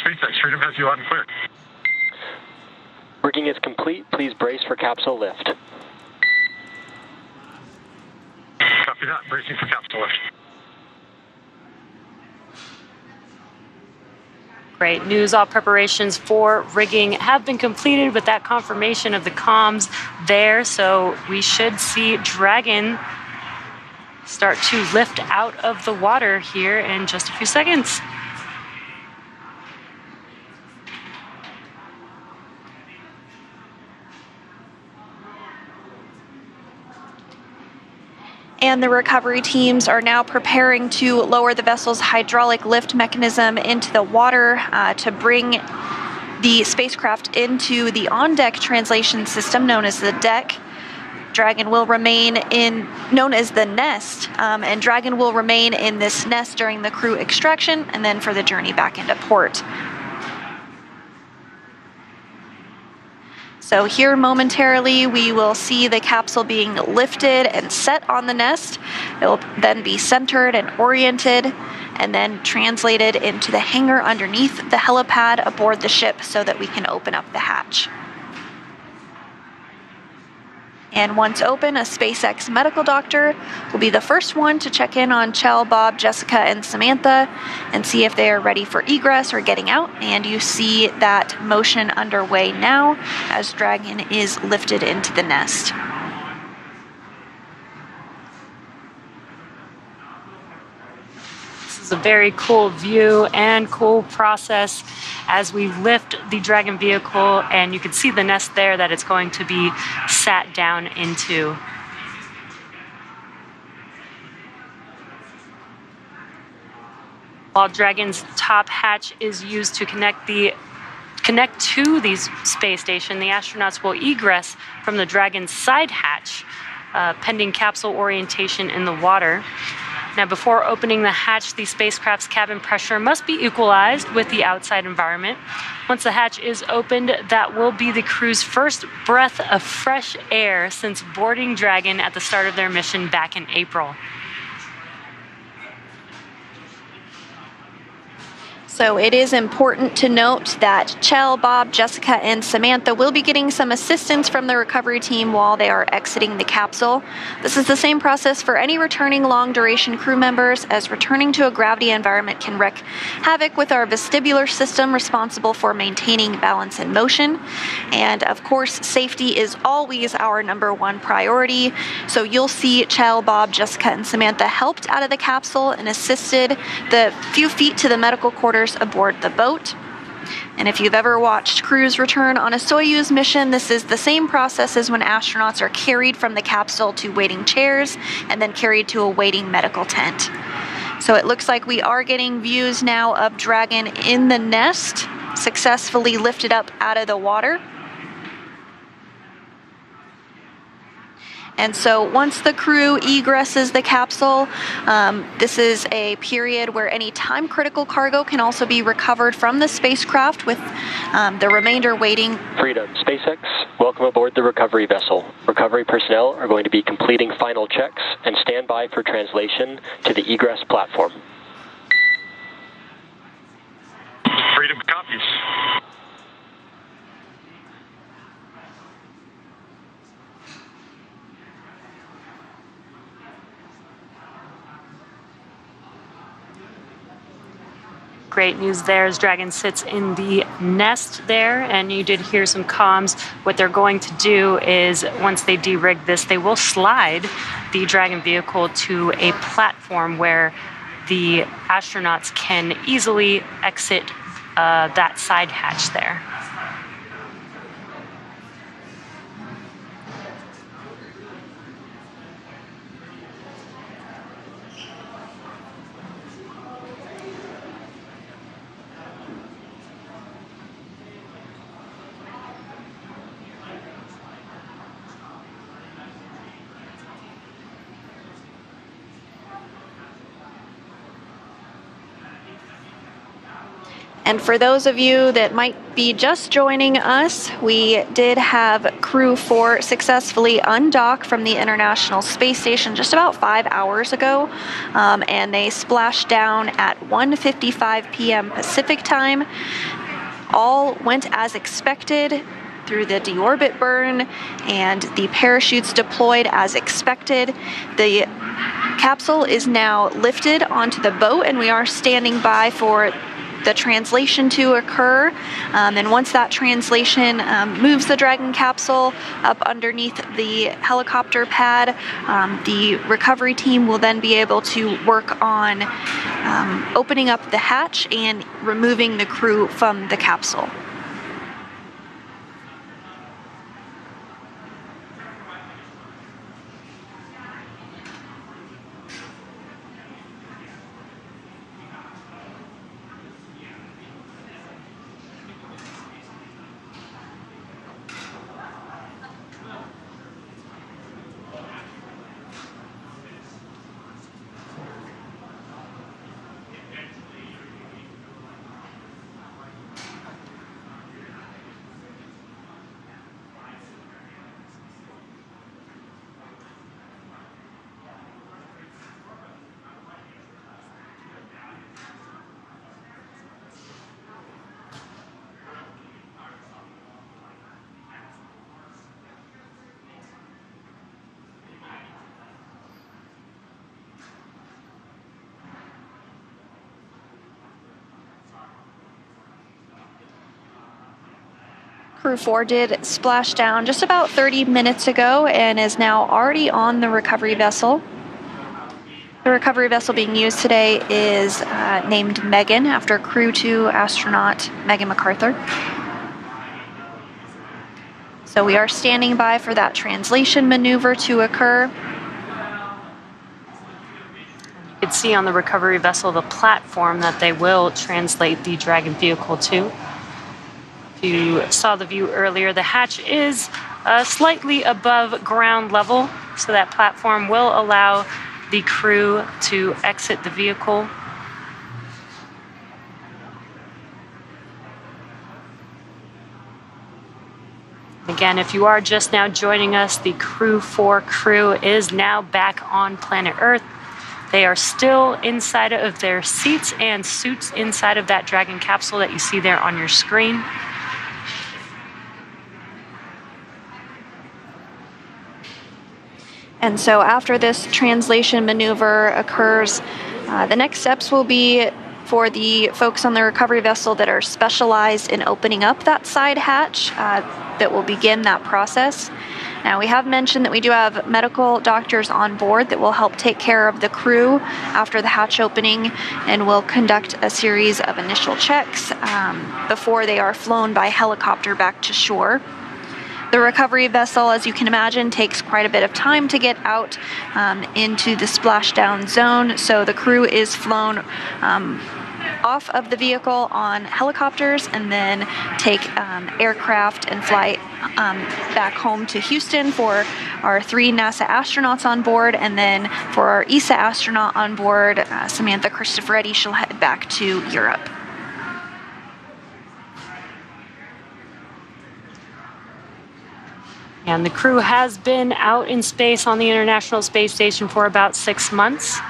SpaceX Freedom has you on clear. Rigging is complete. Please brace for capsule lift. Copy that. Bracing for capsule lift. Great news. All preparations for rigging have been completed with that confirmation of the comms there. So we should see Dragon start to lift out of the water here in just a few seconds. And the recovery teams are now preparing to lower the vessel's hydraulic lift mechanism into the water to bring the spacecraft into the on-deck translation system known as the deck. Dragon will remain known as the nest, and Dragon will remain in this nest during the crew extraction and then for the journey back into port. So here momentarily we will see the capsule being lifted and set on the nest. It will then be centered and oriented and then translated into the hangar underneath the helipad aboard the ship so that we can open up the hatch. And once open, a SpaceX medical doctor will be the first one to check in on Kjell, Bob, Jessica, and Samantha and see if they are ready for egress or getting out. And you see that motion underway now as Dragon is lifted into the nest. This is a very cool view and cool process as we lift the Dragon vehicle, and you can see the nest there that it's going to be sat down into. While Dragon's top hatch is used to connect to the space station, the astronauts will egress from the Dragon's side hatch, pending capsule orientation in the water. Now, before opening the hatch, the spacecraft's cabin pressure must be equalized with the outside environment. Once the hatch is opened, that will be the crew's first breath of fresh air since boarding Dragon at the start of their mission back in April. So it is important to note that Kjell, Bob, Jessica, and Samantha will be getting some assistance from the recovery team while they are exiting the capsule. This is the same process for any returning long-duration crew members, as returning to a gravity environment can wreak havoc with our vestibular system responsible for maintaining balance and motion. And of course, safety is always our #1 priority. So you'll see Kjell, Bob, Jessica, and Samantha helped out of the capsule and assisted the few feet to the medical quarters aboard the boat. And if you've ever watched crews return on a Soyuz mission, this is the same process as when astronauts are carried from the capsule to waiting chairs and then carried to a waiting medical tent. So it looks like we are getting views now of Dragon in the nest, successfully lifted up out of the water. And so once the crew egresses the capsule, this is a period where any time-critical cargo can also be recovered from the spacecraft, with the remainder waiting. Freedom, SpaceX, welcome aboard the recovery vessel. Recovery personnel are going to be completing final checks and stand by for translation to the egress platform. Freedom copies. Great news there as Dragon sits in the nest there, and you did hear some comms. What they're going to do is, once they de-rig this, they will slide the Dragon vehicle to a platform where the astronauts can easily exit that side hatch there. And for those of you that might be just joining us, we did have Crew 4 successfully undock from the International Space Station just about 5 hours ago, and they splashed down at 1:55 p.m. Pacific time. All went as expected through the deorbit burn, and the parachutes deployed as expected. The capsule is now lifted onto the boat, and we are standing by for the translation to occur. And once that translation moves the Dragon capsule up underneath the helicopter pad, the recovery team will then be able to work on opening up the hatch and removing the crew from the capsule. Crew 4 did splashdown just about 30 minutes ago and is now already on the recovery vessel. The recovery vessel being used today is named Megan, after Crew 2 astronaut Megan MacArthur. So we are standing by for that translation maneuver to occur. You can see on the recovery vessel the platform that they will translate the Dragon vehicle to. You saw the view earlier, the hatch is slightly above ground level, so that platform will allow the crew to exit the vehicle. Again, if you are just now joining us, the Crew 4 crew is now back on planet Earth. They are still inside of their seats and suits inside of that Dragon capsule that you see there on your screen. And so after this translation maneuver occurs, the next steps will be for the folks on the recovery vessel that are specialized in opening up that side hatch that will begin that process. Now, we have mentioned that we do have medical doctors on board that will help take care of the crew after the hatch opening and will conduct a series of initial checks before they are flown by helicopter back to shore. The recovery vessel, as you can imagine, takes quite a bit of time to get out into the splashdown zone, so the crew is flown off of the vehicle on helicopters and then take aircraft and fly back home to Houston for our 3 NASA astronauts on board, and then for our ESA astronaut on board, Samantha Cristoforetti, she'll head back to Europe. And the crew has been out in space on the International Space Station for about 6 months.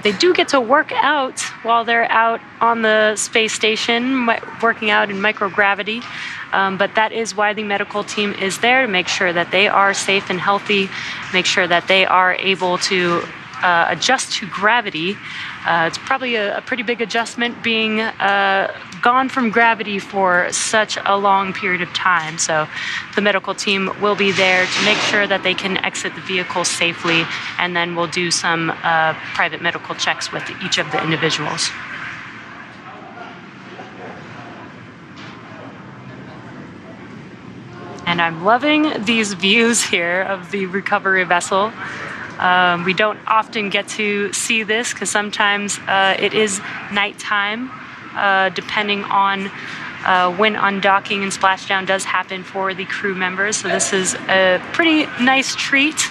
They do get to work out while they're out on the space station, working out in microgravity. But that is why the medical team is there, to make sure that they are safe and healthy, make sure that they are able to adjust to gravity. It's probably a pretty big adjustment being gone from gravity for such a long period of time. So the medical team will be there to make sure that they can exit the vehicle safely, and then we'll do some private medical checks with each of the individuals. And I'm loving these views here of the recovery vessel. We don't often get to see this because sometimes it is nighttime, depending on when undocking and splashdown does happen for the crew members. So this is a pretty nice treat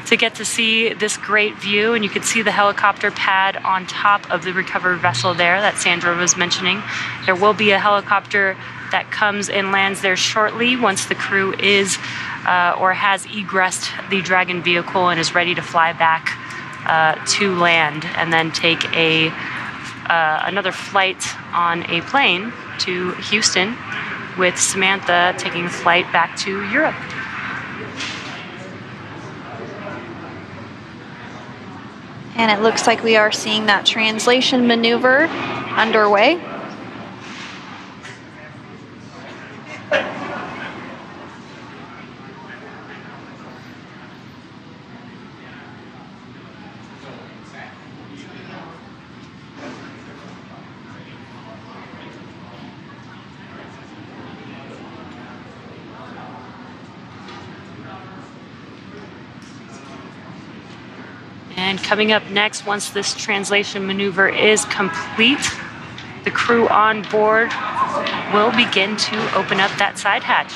to get to see this great view, and you can see the helicopter pad on top of the recovery vessel there that Sandra was mentioning. There will be a helicopter that comes and lands there shortly once the crew is or has egressed the Dragon vehicle and is ready to fly back to land, and then take another flight on a plane to Houston, with Samantha taking a flight back to Europe. And it looks like we are seeing that translation maneuver underway. And coming up next, once this translation maneuver is complete, the crew on board will begin to open up that side hatch.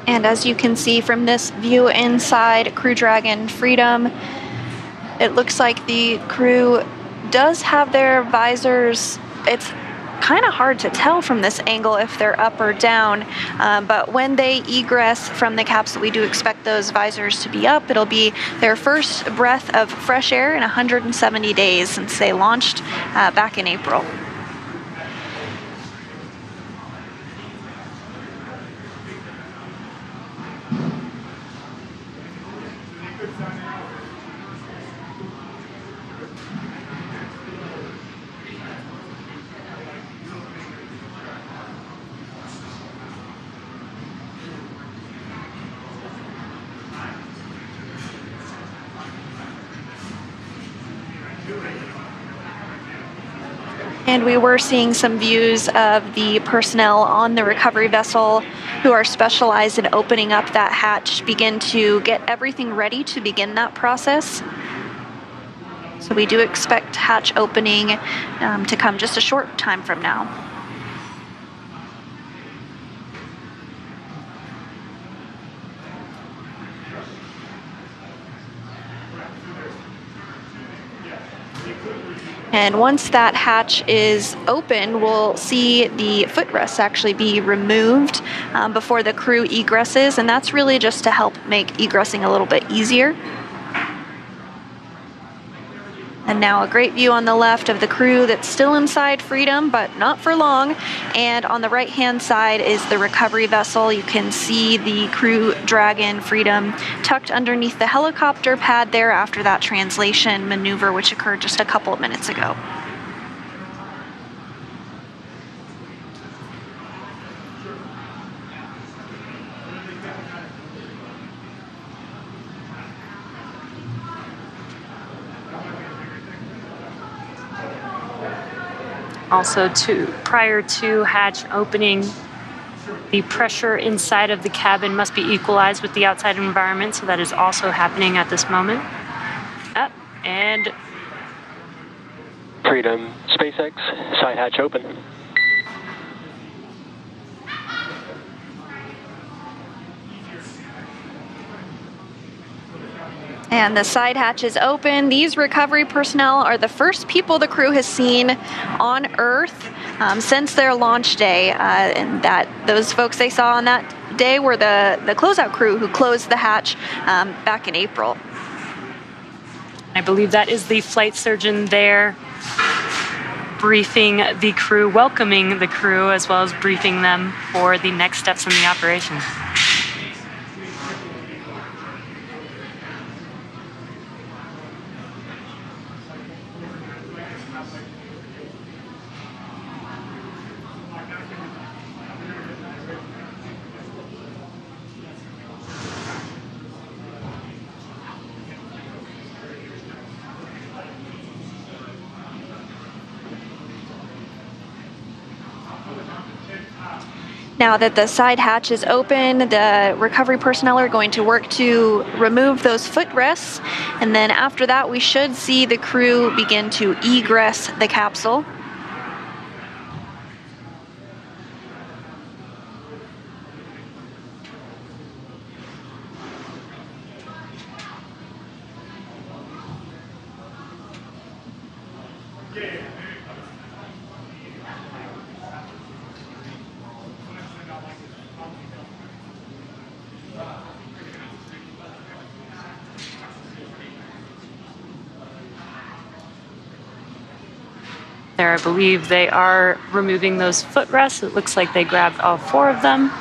And as you can see from this view inside Crew Dragon Freedom, it looks like the crew does have their visors. It's kind of hard to tell from this angle if they're up or down, but when they egress from the capsule, we do expect those visors to be up. It'll be their first breath of fresh air in 170 days since they launched back in April. And we were seeing some views of the personnel on the recovery vessel who are specialized in opening up that hatch begin to get everything ready to begin that process. So we do expect hatch opening to come just a short time from now. And once that hatch is open, we'll see the footrests actually be removed before the crew egresses, and that's really just to help make egressing a little bit easier. And now a great view on the left of the crew that's still inside Freedom, but not for long. And on the right-hand side is the recovery vessel. You can see the Crew Dragon Freedom tucked underneath the helicopter pad there after that translation maneuver, which occurred just a couple of minutes ago. Also, prior to hatch opening, the pressure inside of the cabin must be equalized with the outside environment, so that is also happening at this moment. Up and Freedom, SpaceX, side hatch open. And the side hatch is open. These recovery personnel are the first people the crew has seen on Earth since their launch day. And those folks they saw on that day were the closeout crew who closed the hatch back in April. I believe that is the flight surgeon there briefing the crew, welcoming the crew, as well as briefing them for the next steps in the operation. Now that the side hatch is open, the recovery personnel are going to work to remove those footrests, and then after that we should see the crew begin to egress the capsule. There, I believe they are removing those footrests. It looks like they grabbed all 4 of them.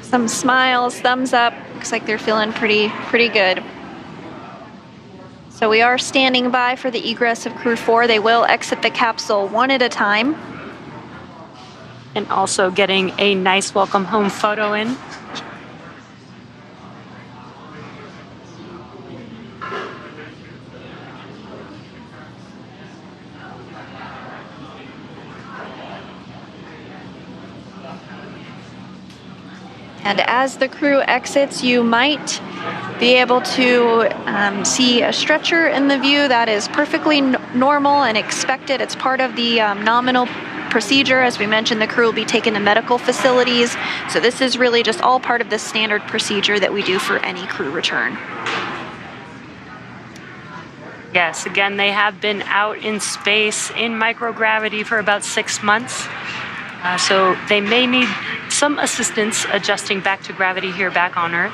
Some smiles, thumbs up. Looks like they're feeling pretty good. So we are standing by for the egress of Crew 4. They will exit the capsule one at a time. And also getting a nice welcome home photo in. And as the crew exits, you might be able to see a stretcher in the view. That is perfectly normal and expected. It's part of the nominal procedure. As we mentioned, the crew will be taken to medical facilities. So this is really just all part of the standard procedure that we do for any crew return. Yes, again, they have been out in space in microgravity for about 6 months. So they may need some assistance adjusting back to gravity here back on Earth.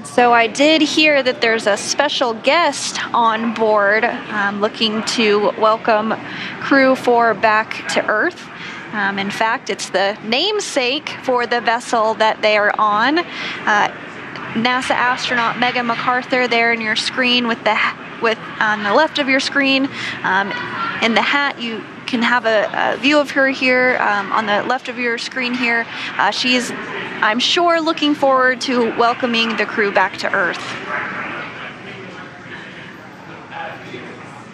So I did hear that there's a special guest on board looking to welcome Crew 4 back to Earth. In fact, it's the namesake for the vessel that they are on. NASA astronaut Megan MacArthur there in your screen with on the left of your screen. In the hat, you can have a view of her here on the left of your screen here. She's, I'm sure, looking forward to welcoming the crew back to Earth.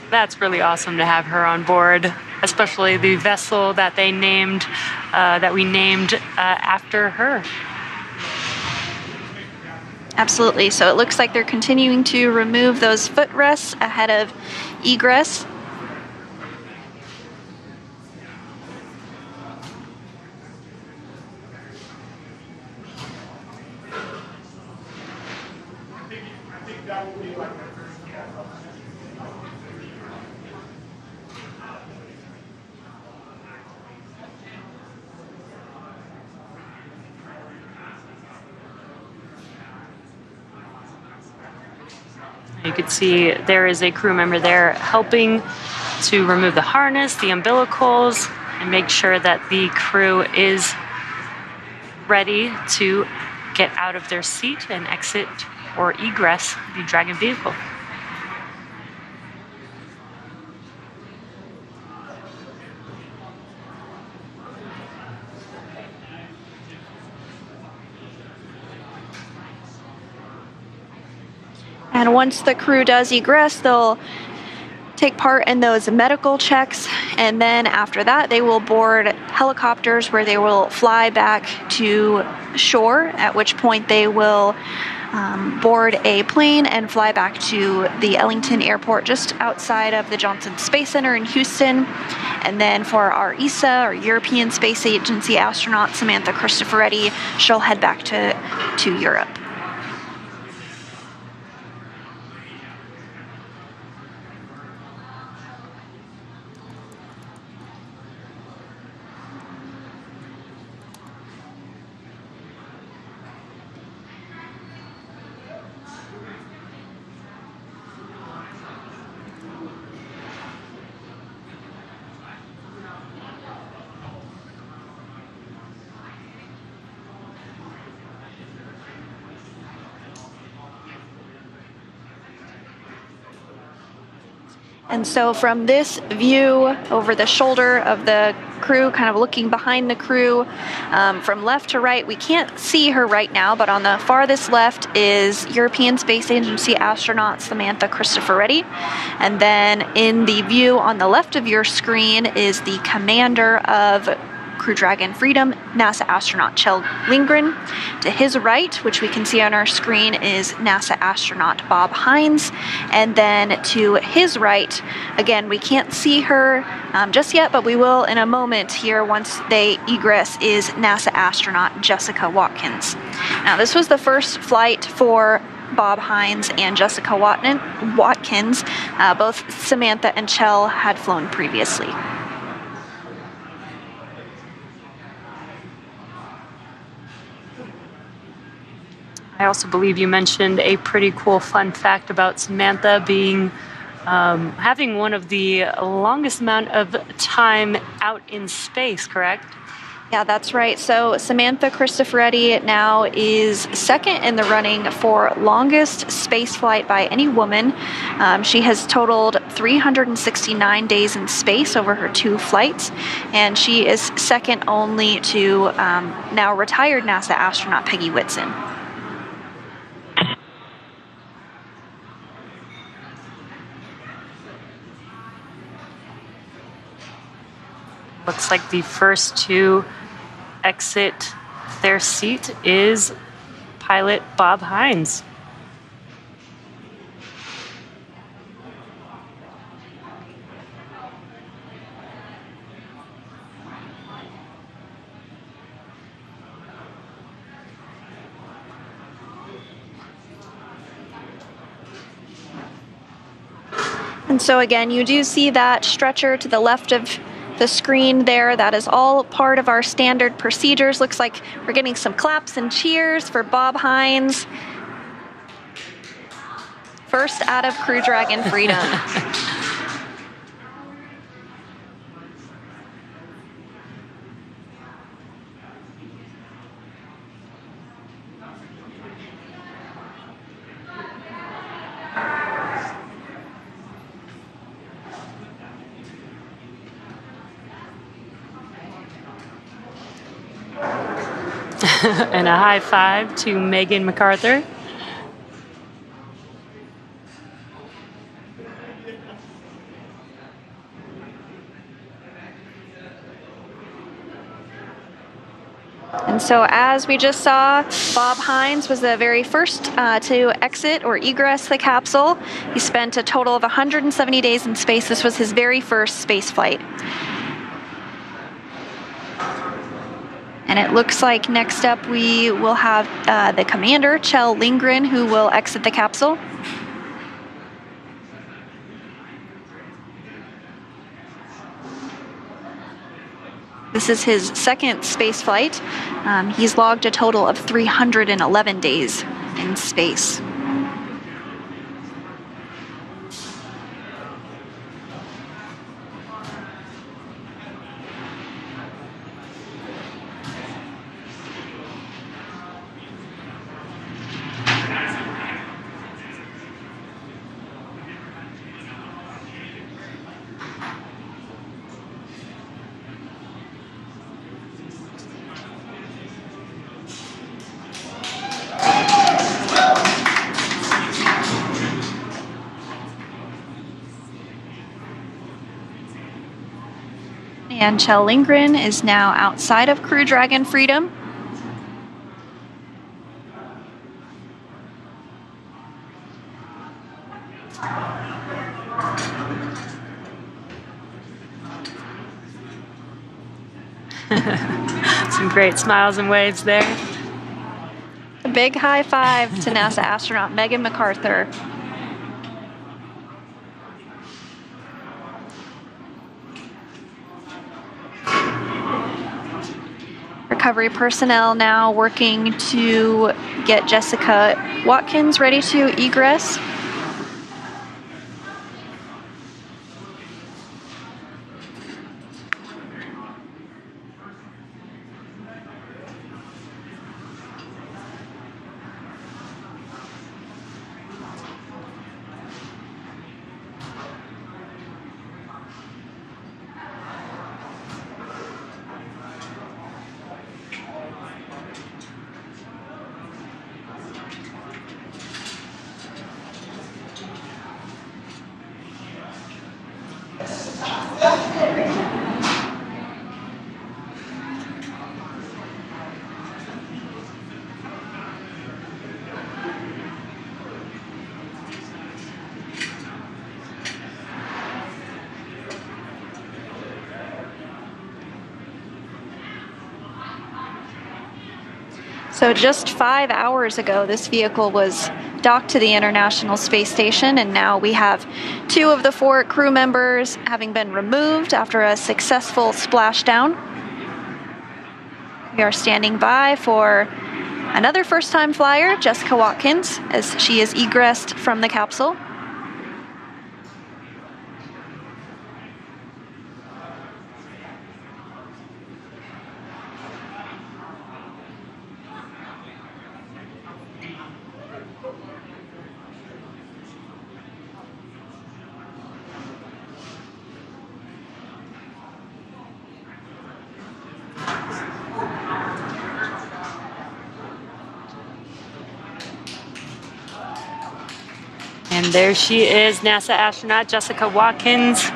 That's really awesome to have her on board, especially the vessel that they named, that we named after her. Absolutely. So it looks like they're continuing to remove those footrests ahead of egress. You can see there is a crew member there helping to remove the harness, the umbilicals, and make sure that the crew is ready to get out of their seat and exit or egress the Dragon vehicle. And once the crew does egress, they'll take part in those medical checks, and then after that they will board helicopters where they will fly back to shore, at which point they will board a plane and fly back to the Ellington Airport just outside of the Johnson Space Center in Houston. And then for our ESA, our European Space Agency astronaut, Samantha Cristoforetti, she'll head back to Europe. And so from this view over the shoulder of the crew, kind of looking behind the crew, from left to right, we can't see her right now, but on the farthest left is European Space Agency astronaut Samantha Cristoforetti. And then in the view on the left of your screen is the commander of Crew Dragon Freedom, NASA astronaut Kjell Lindgren. To his right, which we can see on our screen, is NASA astronaut Bob Hines. And then to his right, again, we can't see her just yet, but we will in a moment here once they egress, is NASA astronaut Jessica Watkins. Now, this was the first flight for Bob Hines and Jessica Watkins. Both Samantha and Kjell had flown previously. I also believe you mentioned a pretty cool fun fact about Samantha being having one of the longest amount of time out in space, correct? Yeah, that's right. So Samantha Cristoforetti now is second in the running for longest space flight by any woman. She has totaled 369 days in space over her 2 flights, and she is second only to now retired NASA astronaut Peggy Whitson. Looks like the first to exit their seat is pilot Bob Hines. And so again, you do see that stretcher to the left of the screen there. That is all part of our standard procedures. Looks like we're getting some claps and cheers for Bob Hines. First out of Crew Dragon Freedom. And a high five to Megan MacArthur. And so as we just saw, Bob Hines was the very first to exit or egress the capsule. He spent a total of 170 days in space. This was his very first space flight. And it looks like next up we will have the commander, Kjell Lindgren, who will exit the capsule. This is his second space flight. He's logged a total of 311 days in space. And Kjell Lindgren is now outside of Crew Dragon Freedom. Some great smiles and waves there. A big high five to NASA astronaut Megan MacArthur. Recovery personnel now working to get Jessica Watkins ready to egress. So just 5 hours ago, this vehicle was docked to the International Space Station, and now we have 2 of the 4 crew members having been removed after a successful splashdown. We are standing by for Another first-time flyer, Jessica Watkins, as she is egressed from the capsule. And there she is, NASA astronaut Jessica Watkins,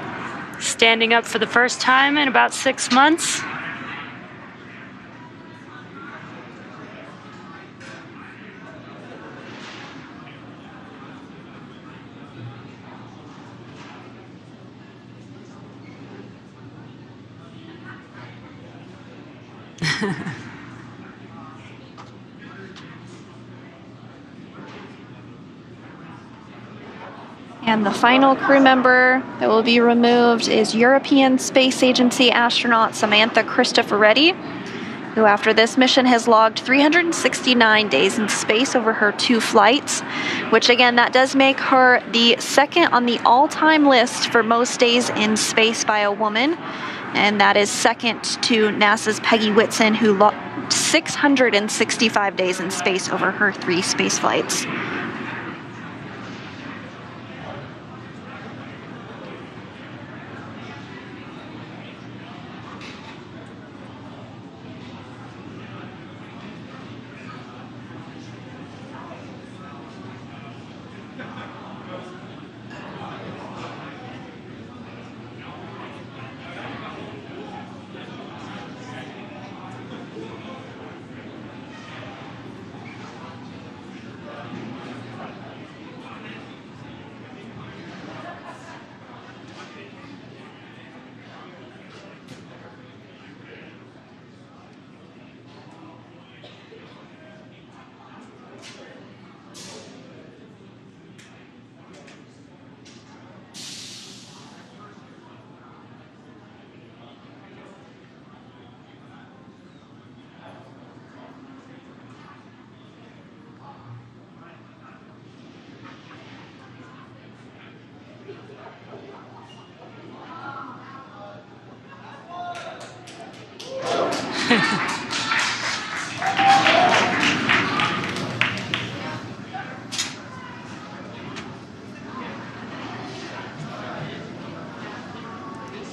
standing up for the first time in about 6 months. And the final crew member that will be removed is European Space Agency astronaut Samantha Cristoforetti, who after this mission has logged 369 days in space over her 2 flights, which again, that does make her the second on the all-time list for most days in space by a woman. And that is second to NASA's Peggy Whitson, who logged 665 days in space over her 3 space flights.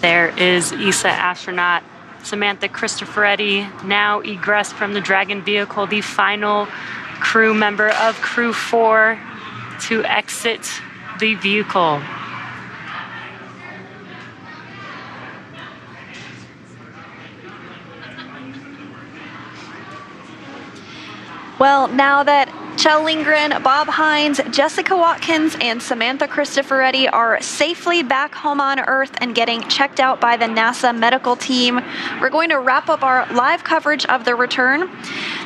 There is ESA astronaut Samantha Cristoforetti, now egressed from the Dragon vehicle, the final crew member of Crew 4 to exit the vehicle. Well, now that Kjell Lindgren, Bob Hines, Jessica Watkins, and Samantha Cristoforetti are safely back home on Earth and getting checked out by the NASA medical team, we're going to wrap up our live coverage of the return.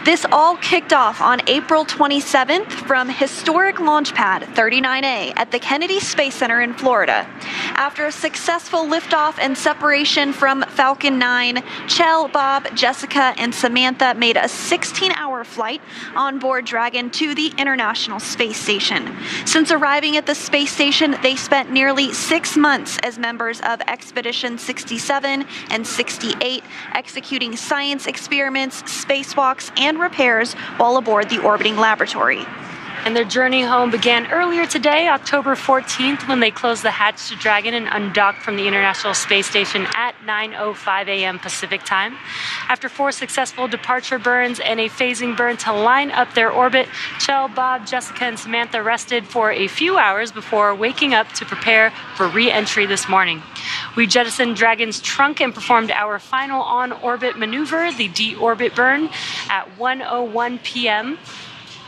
This all kicked off on April 27th from historic launch pad 39A at the Kennedy Space Center in Florida. After a successful liftoff and separation from Falcon 9, Kjell, Bob, Jessica, and Samantha made a 16-hour flight on board Dragon to the International Space Station. Since arriving at the space station, they spent nearly 6 months as members of Expedition 67 and 68, executing science experiments, spacewalks, and repairs while aboard the orbiting laboratory. And their journey home began earlier today, October 14th, when they closed the hatch to Dragon and undocked from the International Space Station at 9:05 a.m. Pacific time. After 4 successful departure burns and a phasing burn to line up their orbit, Kjell, Bob, Jessica, and Samantha rested for a few hours before waking up to prepare for re-entry this morning. We jettisoned Dragon's trunk and performed our final on-orbit maneuver, the de-orbit burn, at 1:01 p.m.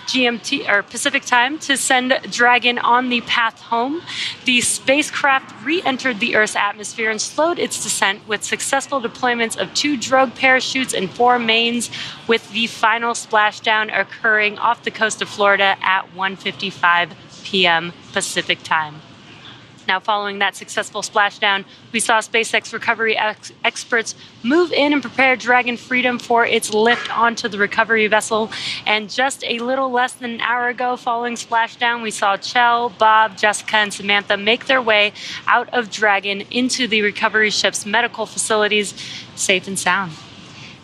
GMT or Pacific time to send Dragon on the path home. The spacecraft re-entered the Earth's atmosphere and slowed its descent with successful deployments of 2 drogue parachutes and 4 mains, with the final splashdown occurring off the coast of Florida at 1:55 p.m. Pacific time. Now, following that successful splashdown, we saw SpaceX recovery experts move in and prepare Dragon Freedom for its lift onto the recovery vessel. And just a little less than an hour ago, following splashdown, we saw Kjell, Bob, Jessica, and Samantha make their way out of Dragon into the recovery ship's medical facilities, safe and sound.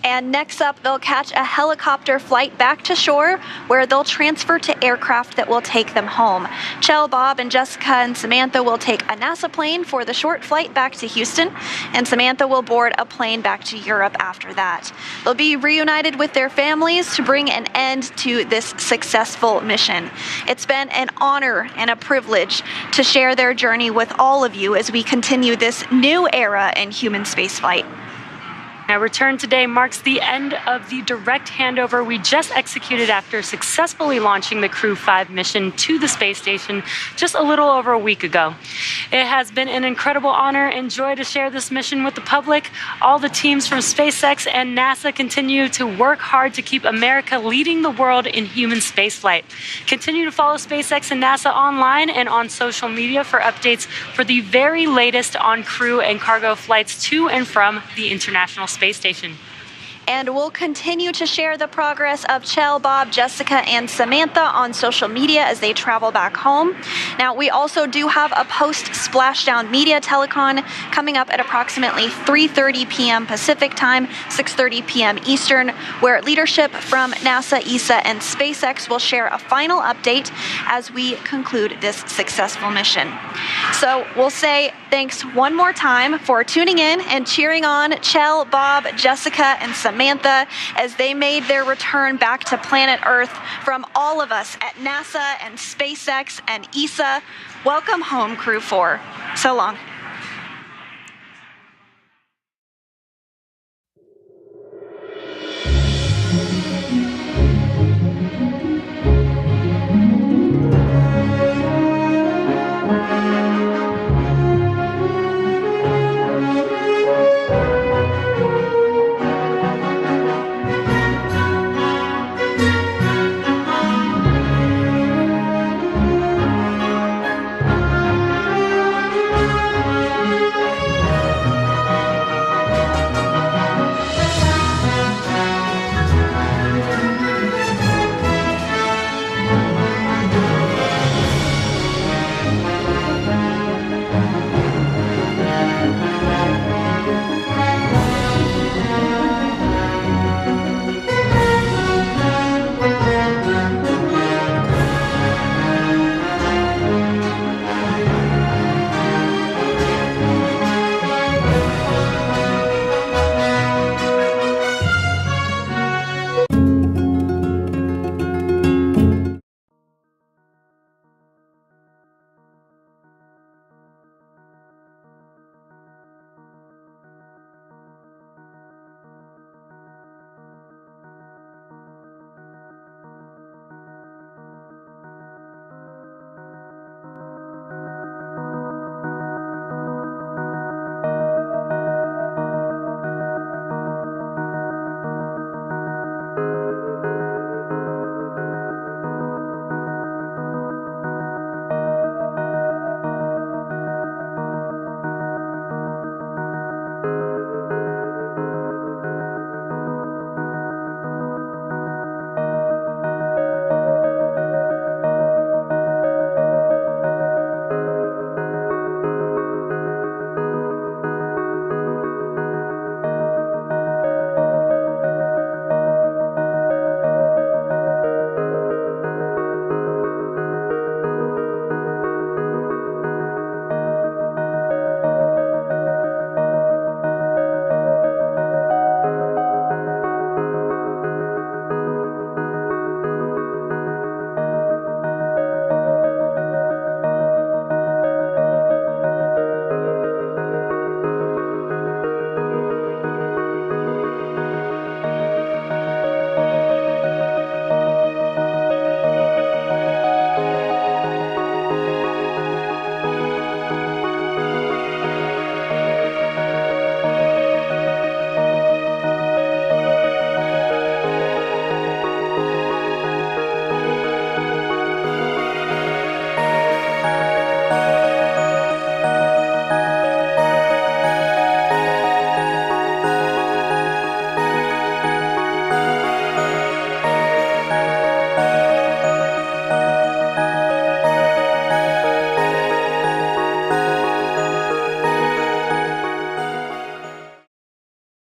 And next up, they'll catch a helicopter flight back to shore where they'll transfer to aircraft that will take them home. Kjell, Bob, and Jessica and Samantha will take a NASA plane for the short flight back to Houston, and Samantha will board a plane back to Europe after that. They'll be reunited with their families to bring an end to this successful mission. It's been an honor and a privilege to share their journey with all of you as we continue this new era in human spaceflight. Our return today marks the end of the direct handover we just executed after successfully launching the Crew 5 mission to the space station just a little over a week ago. It has been an incredible honor and joy to share this mission with the public. All the teams from SpaceX and NASA continue to work hard to keep America leading the world in human spaceflight. Continue to follow SpaceX and NASA online and on social media for updates for the very latest on crew and cargo flights to and from the International Space Station. And we'll continue to share the progress of Kjell, Bob, Jessica, and Samantha on social media as they travel back home. Now, we also do have a post-splashdown media telecon coming up at approximately 3:30 p.m. Pacific time, 6:30 p.m. Eastern, where leadership from NASA, ESA, and SpaceX will share a final update as we conclude this successful mission. So we'll say thanks one more time for tuning in and cheering on Kjell, Bob, Jessica, and Samantha as they made their return back to planet Earth. From all of us at NASA and SpaceX and ESA, welcome home, Crew 4. So long.